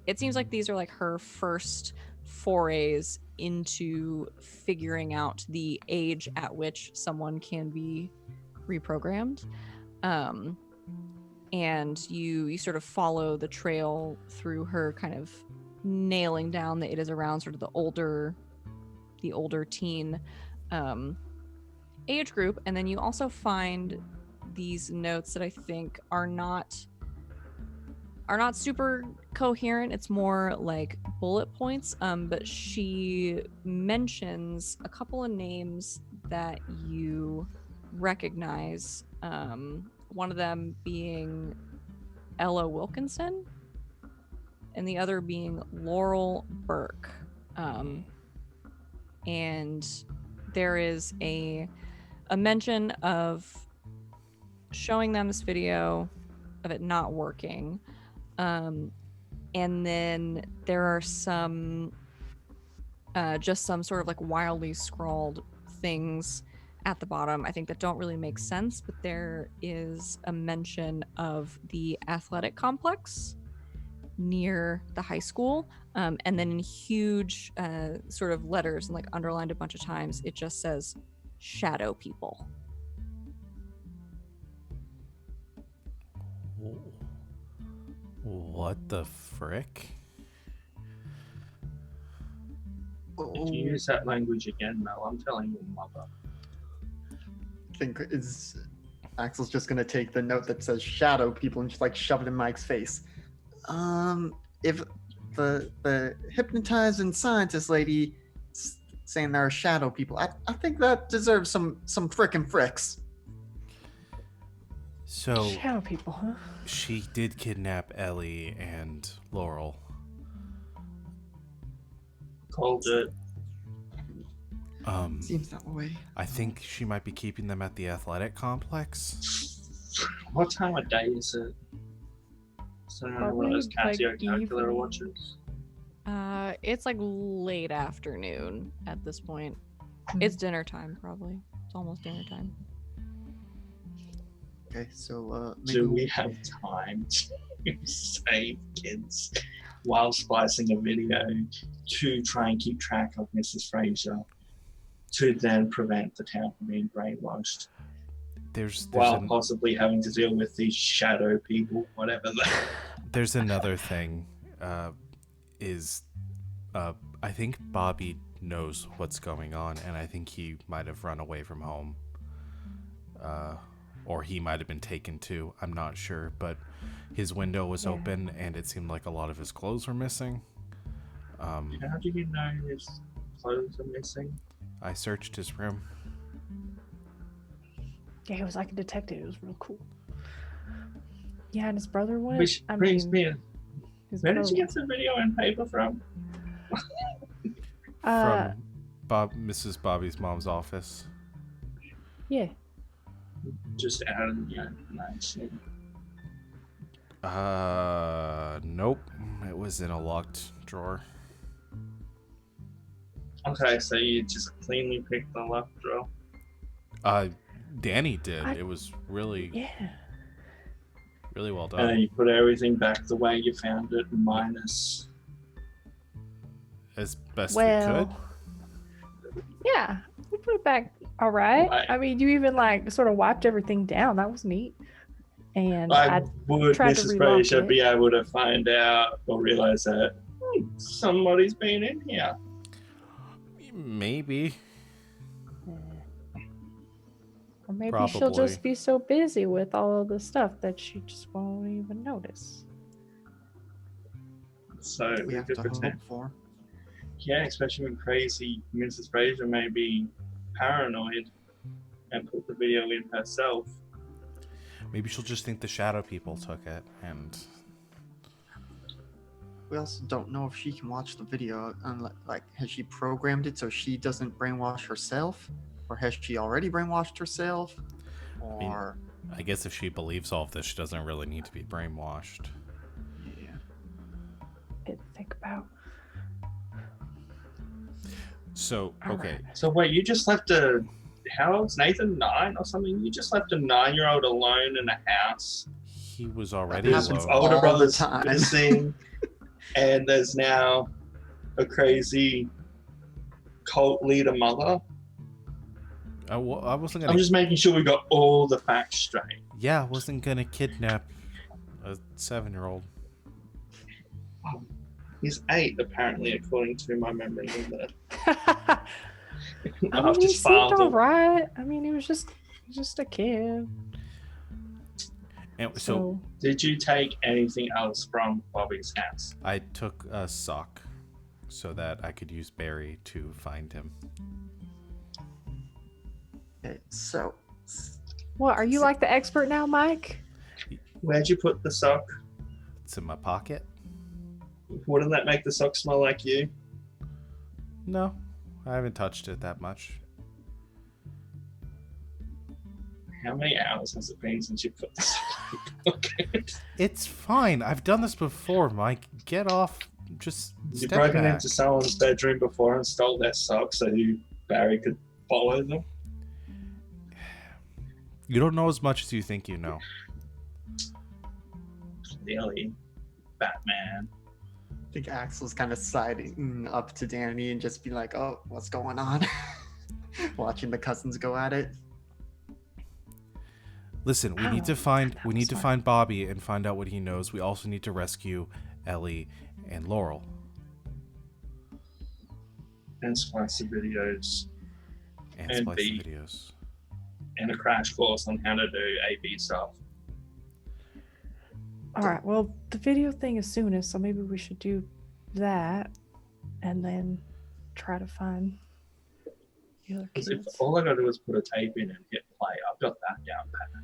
it seems like these are like her first forays into figuring out the age at which someone can be reprogrammed. And you sort of follow the trail through her kind of nailing down that it is around sort of the older teen age group. And then you also find these notes that I think are not super coherent. It's more like bullet points, but she mentions a couple of names that you recognize, one of them being Ella Wilkinson and the other being Laurel Burke. And there is a mention of showing them this video of it not working. And then there are some just some sort of like wildly scrawled things at the bottom, I think, that don't really make sense, but there is a mention of the athletic complex near the high school, and then in huge sort of letters and like underlined a bunch of times, it just says shadow people. What the frick? If you use that language again, Mel, I'm telling your mother. I think is Axel's just gonna take the note that says shadow people and just like shove it in Mike's face. If the hypnotizing scientist lady saying there are shadow people, I think that deserves some frickin' fricks. So Shadow people, huh? she did kidnap Ellie and Laurel. Called it. Seems that way. I think she might be keeping them at the athletic complex. What time of day is it? So one of those Probably, Casio like, calculator evening. watches. It's like late afternoon at this point. It's dinner time, probably. It's almost dinner time. Okay, so Do we have time to save kids while splicing a video to try and keep track of Mrs. Fraser to then prevent the town from being brainwashed There's while possibly having to deal with these shadow people, whatever there's another thing. I think Bobby knows what's going on, and I think he might have run away from home. Or he might have been taken too. I'm not sure, but his window was open, and it seemed like a lot of his clothes were missing. How do you know his clothes are missing? I searched his room. Yeah, he was like a detective. It was real cool. Yeah, and his brother went. Which brings me. his Where did brother you get the video and paper from? went. From Mrs. Bobby's mom's office. Yeah. Just out of the information. Nope. It was in a locked drawer. Okay, so you just cleanly picked the left drawer. Danny did. It was really Yeah. well And then done. you put everything back the way you found it, minus. As best Well. we could. Yeah. We put it back all right. Right. I mean, you even like sort of wiped everything down. That was neat. And Like, would tried to Mrs. relock Fraser it. be able to find out or realize that somebody's been in here? Maybe. or maybe she'll Probably. just be so busy with all of the stuff that she just won't even notice. So we have could to pretend. hope for. Yeah, especially when crazy Mrs. Fraser may be paranoid and put the video in herself. Maybe she'll just think the shadow people took it, and We also don't know if she can watch the video. Like, has she programmed it so she doesn't brainwash herself, or has she already brainwashed herself? mean- Or I guess if she believes all of this, she doesn't really need to be brainwashed. yeah. Bit to think about. So, All okay. right. So wait, you just left how old's Nathan? 9 or something? You just left a 9-year-old alone in a house. He was already happens His alone. all older the brother's time. missing, and there's now a crazy cult leader mother. I wasn't I'm gonna. just making sure we got all the facts straight. Yeah, I wasn't gonna kidnap a 7-year-old. He's 8, apparently, according to my memory of that. I mean, I've he just seemed filed all it. right. I mean, he was just a kid. And so So Did you take anything else from Bobby's house? I took a sock so that I could use Barry to find him. Okay, so what? Are you like the expert now, Mike? Where'd you put the sock? It's in my pocket. Wouldn't that make the sock smell like you? No, I haven't touched it that much. How many hours has it been since you put the sock in your pocket? It's fine. I've done this before, Mike. Get off. Just You step broken back. into someone's bedroom before and stole their socks so Barry could follow them? You don't know as much as you think you know. Clearly, Batman. I think Axel's kind of siding up to Danny and just be like, "Oh, what's going on?" Watching the cousins go at it. Listen, we need to find Bobby and find out what he knows. We also need to rescue Ellie and Laurel. And splice the videos. And And splice B. the videos. And a crash course on how to do A/B stuff. All right. Well, the video thing is soonest, so maybe we should do that, and then try to find the other Because kids. if all I gotta do is put a tape in and hit play, I've got that down pat.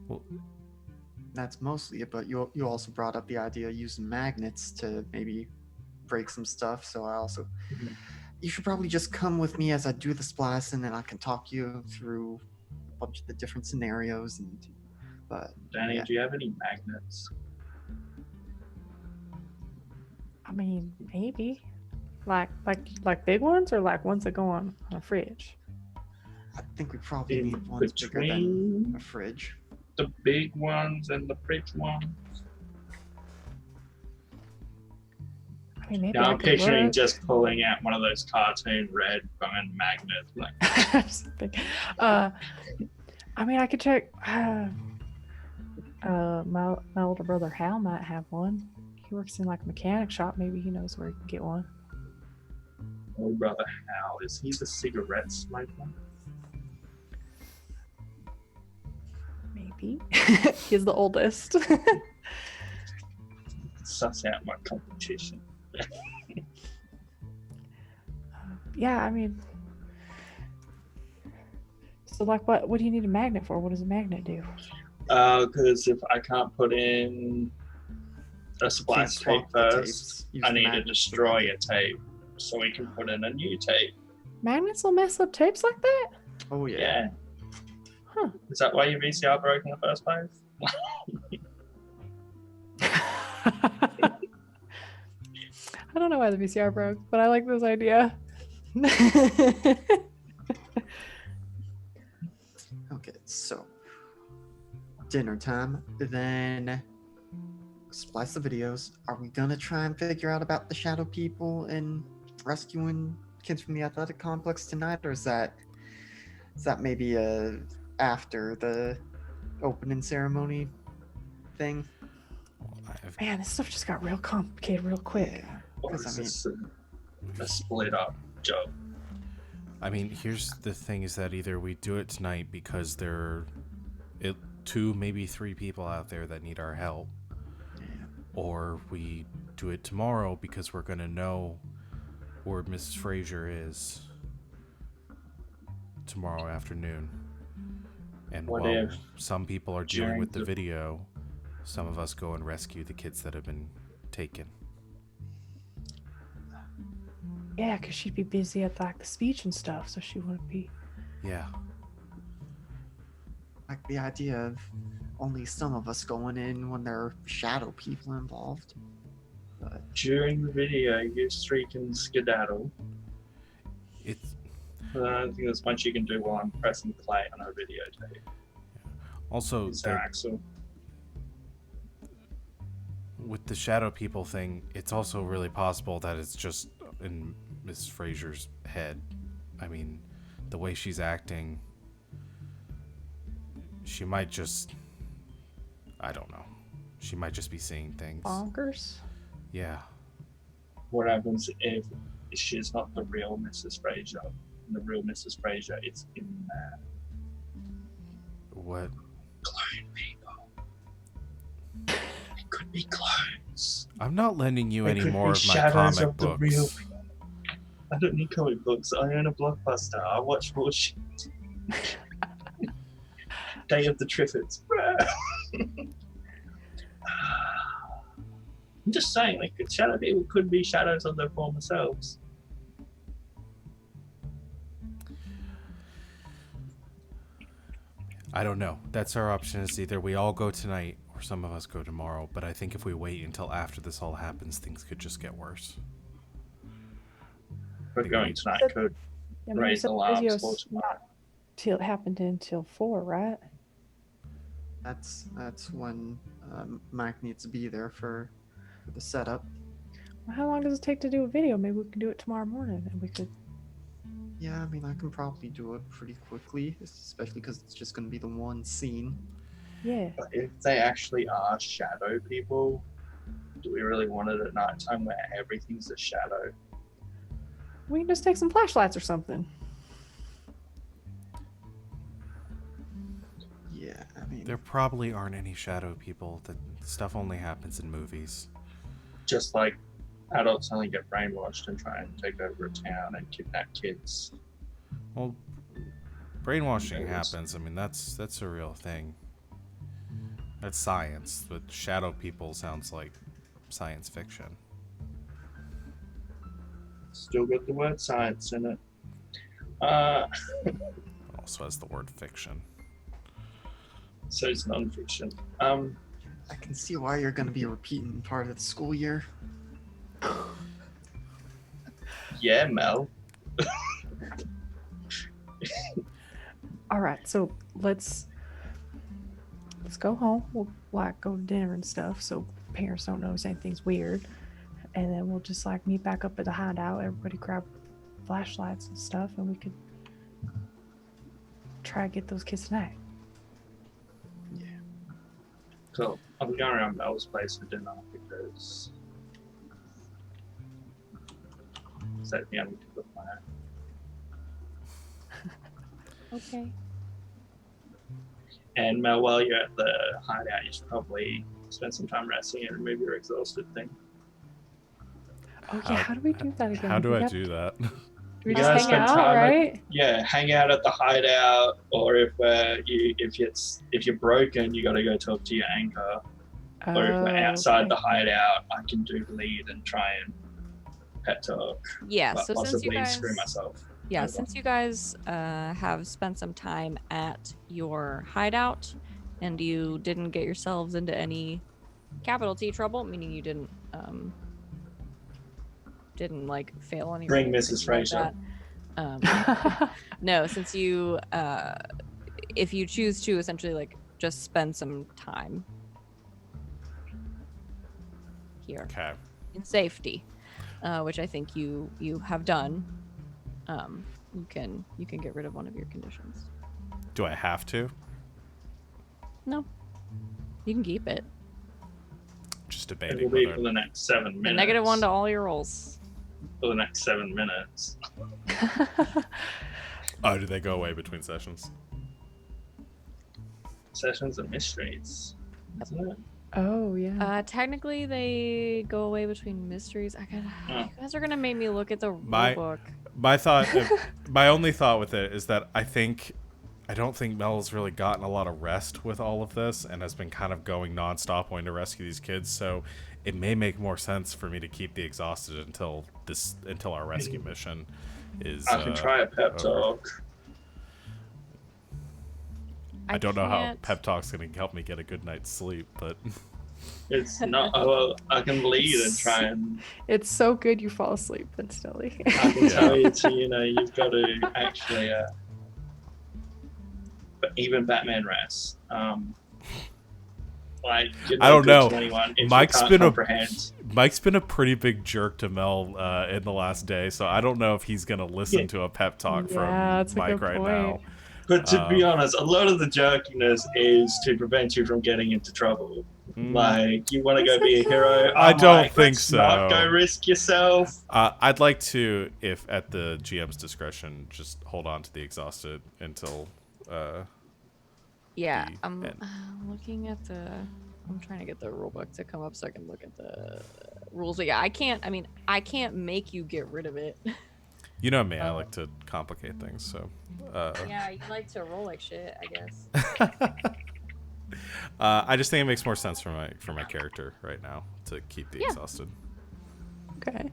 Well, That's mostly it, but you also brought up the idea of using magnets to maybe break some stuff. So Mhm. you should probably just come with me as I do the splice, and then I can talk you through a bunch of the different scenarios. But Danny, yeah. do you have any magnets? I mean, maybe like big ones, or like ones that go on a fridge. I think we probably In need ones bigger than between a fridge. the big ones and the fridge ones? I mean, maybe Now I I'm could picturing look. just pulling out one of those cartoon red bone magnets. Like, Something. I mean, I could check. My older brother Hal might have one. He works in like a mechanic shop. Maybe he knows where he can get one. oh, brother Hal, is he the cigarette smoker? Maybe he's the oldest. Suss out my competition. Yeah, I mean, so like, what do you need a magnet for? What does a magnet do? Because if I can't put in a splice tape swap the first, tapes, use I the need to magnets for destroy that. a tape so we can put in a new tape. Magnets will mess up tapes like that? Oh yeah. Yeah. Huh. Is that why your VCR broke in the first place? I don't know why the VCR broke, but I like this idea. Okay, so dinner time, then splice the videos. Are we gonna try and figure out about the shadow people and rescuing kids from the athletic complex tonight, or is that maybe after the opening ceremony thing? Man, this stuff just got real complicated real quick. Yeah, Or 'cause is I this a split up job? I mean, here's the thing: is that either we do it tonight because there are 2, maybe 3 people out there that need our help, or we do it tomorrow because we're gonna know where Mrs. Fraser is tomorrow afternoon. And What while if some people are dealing during with the the- video, some of us go and rescue the kids that have been taken. Yeah, because she'd be busy at like the speech and stuff, so she wouldn't be. Yeah. like the idea of only some of us going in when there are shadow people involved. But During the video, you 3 can skedaddle. It's I think there's much you can do while I'm pressing play on a videotape. also Is there, Axel? with the shadow people thing, it's also really possible that it's just in Miss Fraser's head. I mean, the way she's acting, she might just, I don't know. She might just be seeing things. Bonkers. Yeah. What happens if she's not the real Mrs. Fraser? And the real Mrs. Fraser is in there. What? Clone people. It could be clones. I'm not lending you It any could more be of my shadows comic of the real books. people. I don't need comic books. I own a Blockbuster. I watch bullshit. Day of the Triffids. I'm just saying, like, shadow people could be shadows of their former selves. I don't know. That's our option. Is either we all go tonight or some of us go tomorrow. But I think if we wait until after this all happens, things could just get worse. But going tonight could Yeah, but you raise said the alarms video's for tomorrow. not till it happened until 4, right? that's when Mike needs to be there for the setup. Well, how long does it take to do a video? Maybe we can do it tomorrow morning, and we could. Yeah, I mean, I can probably do it pretty quickly, especially because it's just going to be the one scene. Yeah. But if they actually are shadow people, do we really want it at nighttime where everything's a shadow? We can just take some flashlights or something. Yeah, I mean, There probably aren't any shadow people. That stuff only happens in movies. Just like adults only get brainwashed and try and take over a town and kidnap kids. Well, brainwashing There is. happens. I mean, that's a real thing. That's science. But shadow people sounds like science fiction. Still got the word science in it. Also has the word fiction. So it's non-fiction. I can see why you're going to be repeating part of the school year. Yeah, Mel. All right, so let's go home. We'll like go to dinner and stuff, so parents don't notice anything's weird. And then we'll just like meet back up at the hideout. Everybody grab flashlights and stuff, and we could try to get those kids tonight. Yeah. Cool. I'll be going around Mel's place for dinner because that's the only good plan. Okay. And Mel, while you're at the hideout, you should probably spend some time resting and remove your exhausted thing. Oh yeah, how do we do that again? How do We I got- do that? We You just gotta hang spend out, time at- right? Yeah, hang out at the hideout, or if you're broken, you got to go talk to your anchor. Or if we're outside the hideout, I can do lead and try and pet talk. Yeah. But So since you possibly guys, screw myself. yeah, over. since you guys have spent some time at your hideout, and you didn't get yourselves into any capital T trouble, meaning you didn't like fail any. Bring rolls or Mrs. anything like Fraser. that. No, since you if you choose to essentially like just spend some time here Okay. in safety, which I think you have done, you can get rid of one of your conditions. Do I have to? No, you can keep it. Just It debating will be whether. for the next 7 A minutes. -1 to all your rolls. For the next 7 minutes. Oh, do they go away between sessions? Sessions and mysteries. Isn't it? Oh yeah. Technically, they go away between mysteries. You guys are gonna make me look at the My- rulebook. My thought, my only thought with it is that I don't think Mel's really gotten a lot of rest with all of this and has been kind of going nonstop wanting to rescue these kids. So it may make more sense for me to keep the exhausted until our rescue mission is. I can try a pep over. talk. I don't know how can't- pep talk's going to help me get a good night's sleep, but It's not. Well, I can lead and try and. It's so good you fall asleep instantly. I can Yeah. tell you to, you've got to actually. But even Batman rests. Like you're I don't no good know. to anyone if Mike's you can't been a- comprehend. Mike's been a pretty big jerk to Mel in the last day, so I don't know if he's going to listen Yeah. to a pep talk Yeah, from that's a Mike good right point. now. But to be honest, a lot of the jerkiness is to prevent you from getting into trouble. Mm. Like you want to go Is be a it hero. I I'm don't like, think let's Not so. go risk yourself. I'd like to, if at the GM's discretion, just hold on to the exhausted until. Yeah, the I'm end. looking at the. I'm trying to get the rulebook to come up so I can look at the rules. But yeah, I can't make you get rid of it. You know me, I like to complicate things, so. Yeah, you like to roll like shit, I guess. I just think it makes more sense for my character right now to keep the Yeah. exhausted. Okay.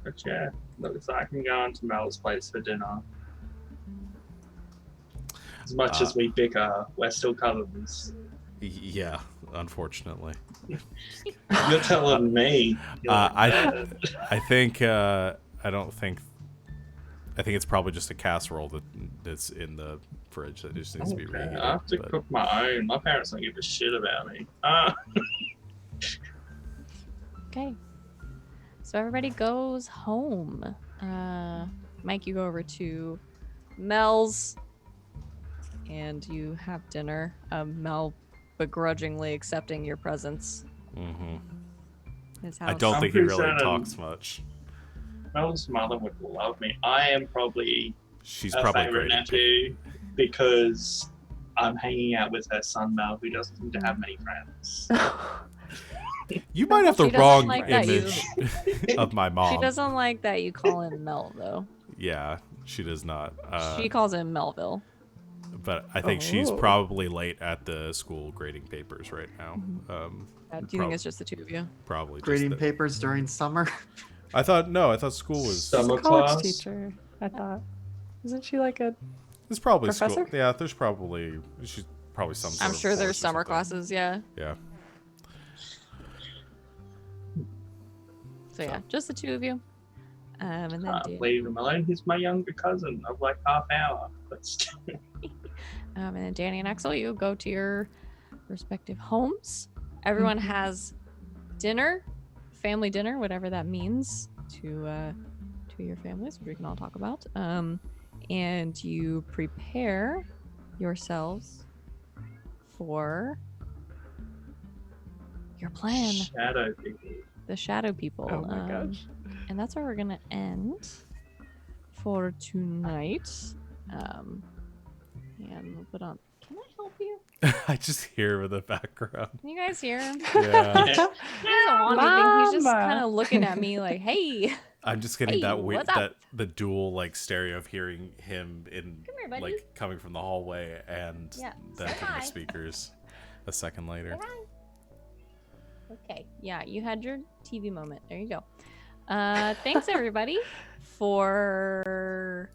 But yeah, looks like I can go on to Mel's place for dinner. As much as we bicker, we're still cousins. Yeah, unfortunately. You're telling me. You're I think I think it's probably just a casserole that's in the fridge that just needs to be okay, reheated. I have to but- cook my own. My parents don't give a shit about me. Okay. So everybody goes home. Mike, you go over to Mel's and you have dinner. Mel begrudgingly accepting your presence. Mm-hmm. His I house. don't I'm think he pretty really certain- talks much. Mel's mother would love me. I am probably She's her probably favorite great. nephew because I'm hanging out with her son Mel, who doesn't seem to have many friends. You might have the She doesn't wrong like that you- image of my mom. She doesn't like that you call him Mel, though. Yeah, she does not. She calls him Melville. But I think she's Oh. probably late at the school grading papers right now. Do you think it's just the two of you? Probably just Grading the- papers during summer. I thought school was. Summer College class. teacher, I thought. Isn't she like a? It's probably Professor? school. Yeah, there's probably she's probably some. Sort I'm of sure course there's or summer something. classes, yeah. Yeah. So yeah, just the two of you. And then Can't leave him alone. He's my younger cousin of like half hour. But still. and then Danny and Axel, you go to your respective homes. Everyone Mm-hmm. has dinner, family dinner, whatever that means to your families, which we can all talk about. And you prepare yourselves for your plan, Shadow people. the shadow people. Oh my gosh. And that's where we're gonna end for tonight. And we'll put on. Can I help you? I just hear in the background. Can you guys hear him? Yeah. He doesn't want anything. He's just Mama. kind of looking at me like, "Hey, I'm just getting Hey, that weird, what's up? that the dual like stereo of hearing him in Come here, buddy. like coming from the hallway and Yeah, then say from the hi. speakers a second later. okay, yeah, you had your TV moment. There you go. Thanks everybody for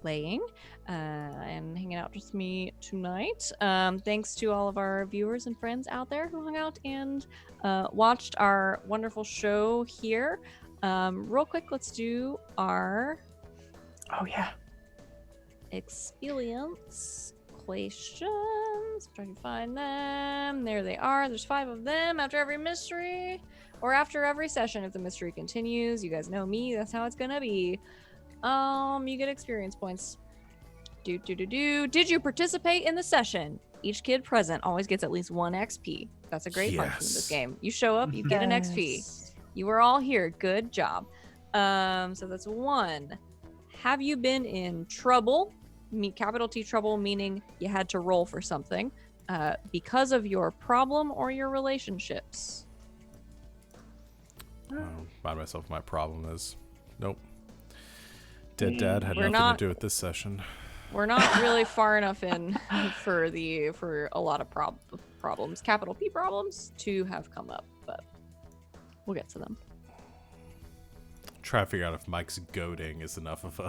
playing and hanging out with me tonight. Thanks to all of our viewers and friends out there who hung out and watched our wonderful show here. Real quick, let's do our Oh yeah. experience questions. Trying to find them. There they are. There's 5 of them after every mystery or after every session if the mystery continues. You guys know me. That's how it's gonna be. You get experience points. Did you participate in the session? Each kid present always gets at least 1 XP. That's a great function in this Yes. game. You show up, you get an XP. Yes. You were all here. Good job. So that's 1. Have you been in trouble? Capital T trouble, meaning you had to roll for something because of your problem or your relationships. I don't remind myself what my problem is. Nope. Dead dad had We're nothing not- to do with this session. We're not really far enough in for a lot of problems, capital P problems, to have come up, but we'll get to them. Try to figure out if Mike's goading is enough of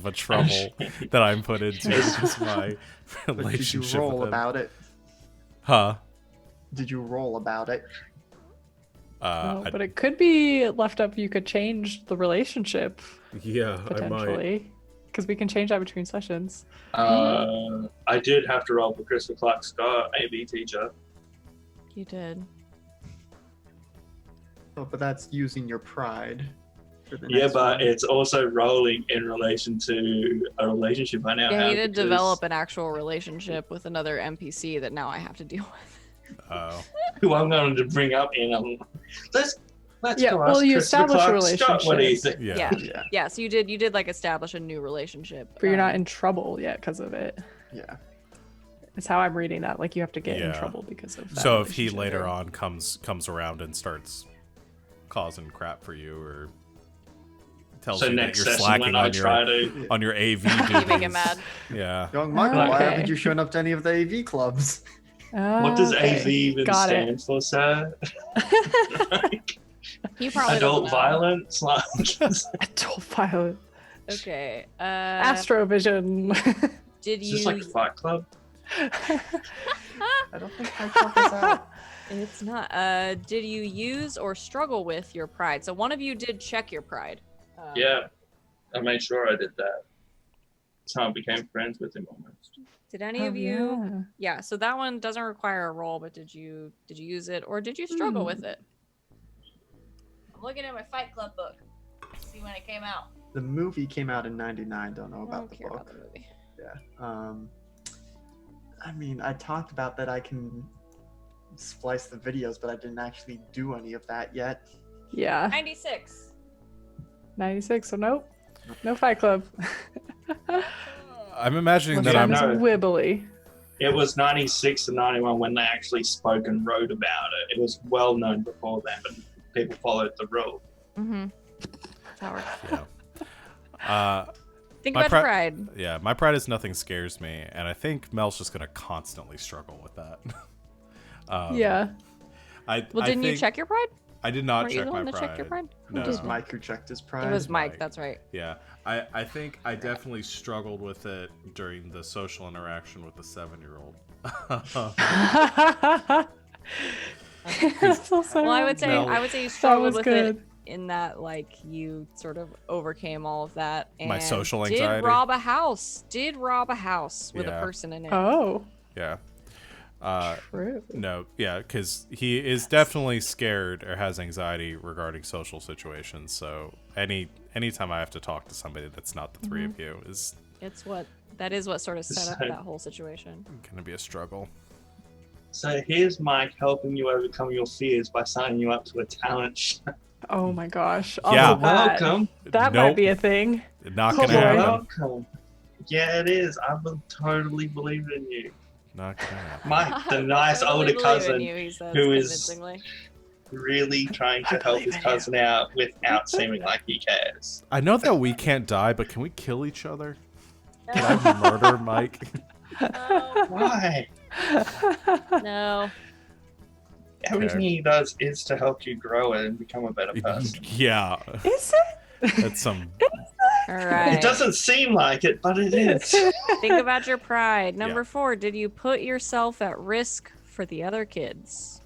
a trouble that I'm put into just my But did you relationship roll with him. about it? Huh? Did you roll about it? No, I- but it could be left up. You could change the relationship yeah, potentially, because we can change that between sessions. I did have to roll for Christopher Clark Scott, AV teacher. You did. Oh, but that's using your pride. For the Yeah, next but one. it's also rolling in relation to a relationship I now Yeah, have. you did because- develop an actual relationship with another NPC that now I have to deal with. Oh. who I'm going to bring up in. Let's Yeah, go well, ask you Christopher establish a Clark Scott what do you relationship. think? Yeah. Yeah. Yeah, so you did like establish a new relationship. But you're not in trouble yet because of it. Yeah. It's how I'm reading that. Like you have to get in Yeah. trouble because of that. So if he relationship. later on comes around and starts causing crap for you or tells So you that next you're session slacking when I on try your to, on your AV You make him duties. mad. Yeah. Young Michael, why Okay. haven't you shown up to any of the AV clubs? what does Okay. AV even Got it. stand for, sir? He probably Adult doesn't know. violence, like Adult violence. Okay. Astrovision. Did is you? this like Fight Club? I don't think I took this out. It's not. Did you use or struggle with your pride? So one of you did check your pride. Yeah, I made sure I did that. That's how I became friends with him almost. Did any Oh, of you? yeah. Yeah. So that one doesn't require a roll, but did you use it or did you struggle with it? I'm looking at my Fight Club book. See when it came out. The movie came out in '99. Don't know I about don't the care book. about the movie. Yeah. I mean, I talked about that I can splice the videos, but I didn't actually do any of that yet. Yeah. 96. 96. So nope. No Fight Club. I'm imagining that Yeah, I'm. no. wibbly. It was 96 and 91 when they actually spoke and wrote about it. It was well known before then, but people followed the rule. Mm-hmm. That works. Yeah. Think My about your pri- pride. Yeah, my pride is nothing scares me, and I think Mel's just gonna constantly struggle with that. Yeah. Well, didn't you check your pride? I did not Weren't you check the my one that pride. checked your pride? Who No. It was did? Mike who checked his pride. It was Mike. Mike. That's right. Yeah, I think I definitely struggled with it during the social interaction with the 7-year-old. So sorry. Well, I would say Mel. you That struggled was with good. it in that like you sort of overcame all of that and My social did anxiety. rob a house with Yeah. a person in it. Oh, Yeah. true. No, yeah, because he is definitely scared or has anxiety regarding social situations. So anytime I have to talk to somebody that's not the 3 of you is That is what sort of set up So- that whole situation. gonna be a struggle. So here's Mike helping you overcome your fears by signing you up to a talent show. Oh my gosh. Yeah. Also that, Welcome. that might be a thing. Not Oh, gonna boy. happen. Welcome. Yeah, it is. I will totally believe in you. Not gonna happen. Mike, the nice Totally older believe in cousin, you, he says who is- convincingly. really trying to I help believe his in you. cousin out without seeming like he cares. I know that we can't die, but can we kill each other? Can I murder Mike? No, Why? no. Everything he does is to help you grow and become a better person. Yeah, Is it? that's some. All right. It doesn't seem like it, but it is. Think about your pride. Number Yeah. 4, did you put yourself at risk for the other kids?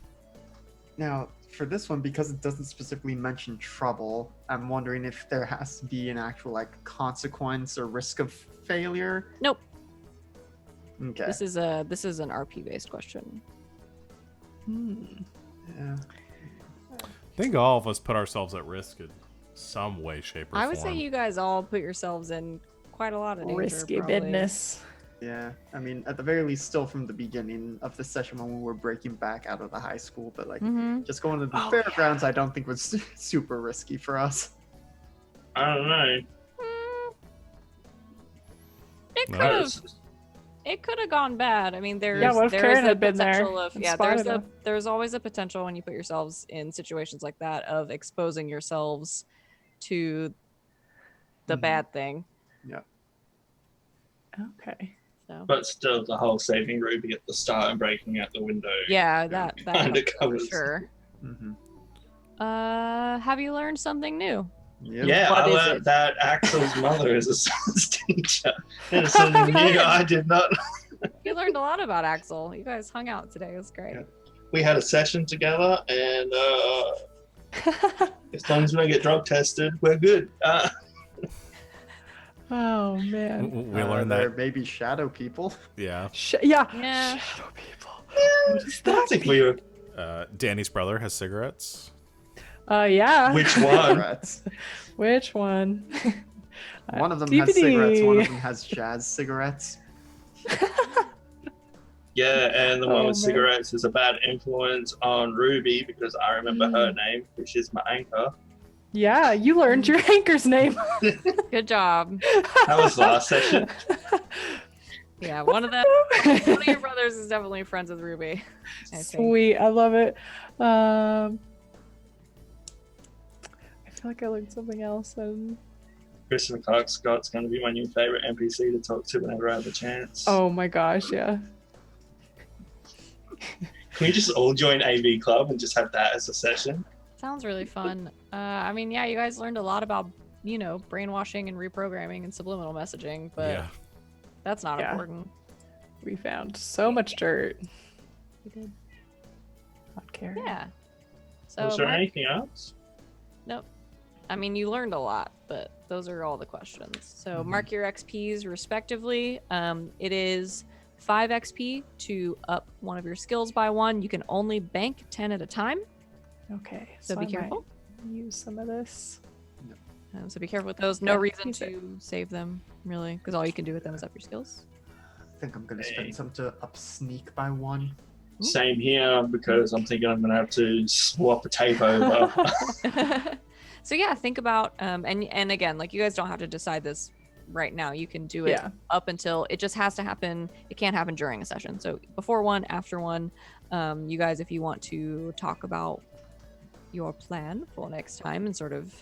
Now, for this one, because it doesn't specifically mention trouble, I'm wondering if there has to be an actual like consequence or risk of failure. Nope. Okay. This is an RP based question. Yeah. I think all of us put ourselves at risk in some way, shape, or I would form. say you guys all put yourselves in quite a lot of danger. Risky probably. business. Yeah. I mean, at the very least, still from the beginning of the session when we were breaking back out of the high school, but like Mhm. just going to the Oh, fairgrounds, I don't think was super risky for us. I don't know. It No. could have. It could have gone bad. I mean, there's Yeah, what if there Karen is the had been there potential of and yeah. spotted them? There's always a potential when you put yourselves in situations like that of exposing yourselves to the Mhm. bad thing. Okay. So But still, the whole saving Ruby at the start and breaking out the window. yeah, that Kinda for covers. sure. Mm-hmm. Have you learned something new? Yep. Yeah, What I is learned it? that Axel's mother is a science teacher. It's something new I did not. You learned a lot about Axel. You guys hung out today. It was great. Yeah. We had a session together, and as long as we don't get drug tested, we're good. Oh man. We learned There that. may be shadow people. Yeah. Yeah. Yeah. Shadow people. I don't think we were. Danny's brother has cigarettes. Yeah. Which one? Cigarettes. Which one? One of them has DVD. cigarettes. One of them has jazz cigarettes. Yeah, and the one Oh, with man. cigarettes is a bad influence on Ruby because I remember her name, which is my anchor. Yeah, you learned your anchor's name. Good job. That was last session. Yeah, one of your brothers is definitely friends with Ruby. I think. Sweet, I love it. I feel like I learned something else. Christopher Clark Scott's going to be my new favorite NPC to talk to whenever I have a chance. Oh my gosh, yeah. Can we just all join AV Club and just have that as a session? Sounds really fun. I mean, yeah, you guys learned a lot about, brainwashing and reprogramming and subliminal messaging, but Yeah. that's not Yeah. important. We found so much dirt. We did. Not caring. Yeah. So, Was there Mark- anything else? Nope. I mean, you learned a lot, but those are all the questions. So mark your XPs respectively. It is 5 XP to up one of your skills by 1. You can only bank 10 at a time, Okay. so be I might careful. use some of this. So be careful with those. No Yeah, reason use it. to save them, really, because all you can do with them is up your skills. I think I'm gonna spend some to up sneak by 1. Same here because I'm thinking I'm gonna have to swap a tape over. So yeah, think about and again, like you guys don't have to decide this right now. You can do it Yeah. up until it just has to happen. It can't happen during a session. So before one, after one, you guys, if you want to talk about your plan for next time and sort of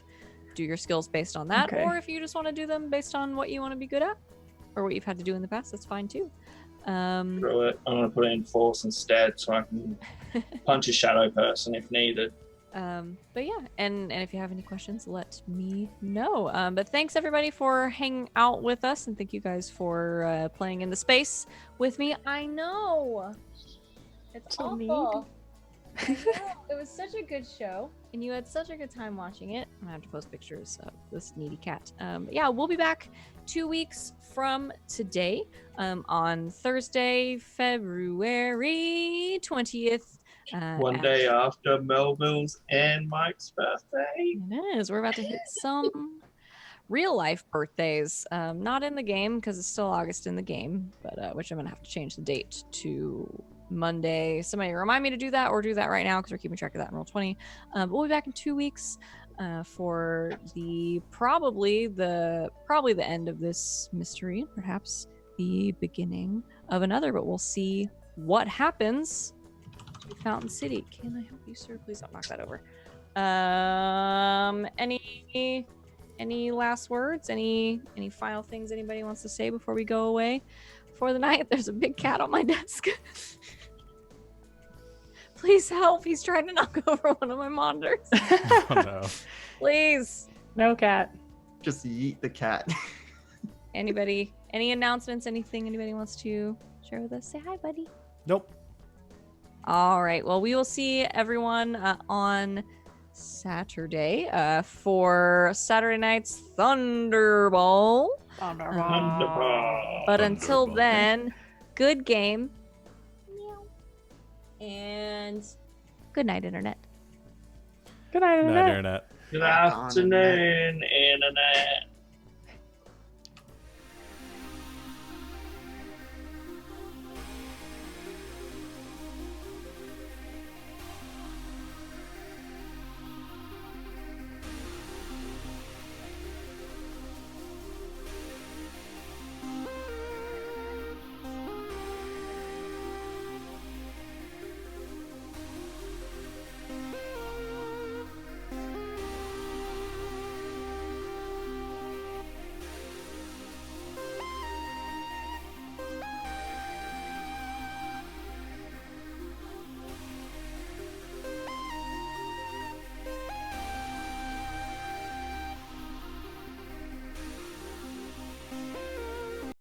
do your skills based on that, Okay. or if you just want to do them based on what you want to be good at or what you've had to do in the past, that's fine too. Screw it. I'm gonna put it in force instead so I can punch a shadow person if needed. But yeah, and if you have any questions, let me know. But thanks everybody for hanging out with us, and thank you guys for playing in the space with me. I know it's So awful. neat. I know. It was such a good show, and you had such a good time watching it. I'm gonna have to post pictures of this needy cat. But yeah, we'll be back 2 weeks from today, on Thursday, February 20th. One day after Melville's and Mike's birthday. It is. We're about to hit some real life birthdays. Not in the game because it's still August in the game, but which I'm gonna have to change the date to Monday. Somebody remind me to do that or do that right now because we're keeping track of that in Roll20. But we'll be back in 2 weeks for the probably the end of this mystery, perhaps the beginning of another. But we'll see what happens. Fountain City. Can I help you, sir? Please don't knock that over. Any last words? Any final things anybody wants to say before we go away for the night? There's a big cat on my desk. Please help. He's trying to knock over one of my monitors. Oh no. Please. No cat. Just yeet the cat. Anybody? Any announcements? Anything anybody wants to share with us? Say hi, buddy. Nope. All right. Well, we will see everyone on Saturday for Saturday night's Thunderball. Thunderball. But until then, good game. Meow. And good night, Internet. Good night, Night, Internet. internet. Good afternoon, Internet.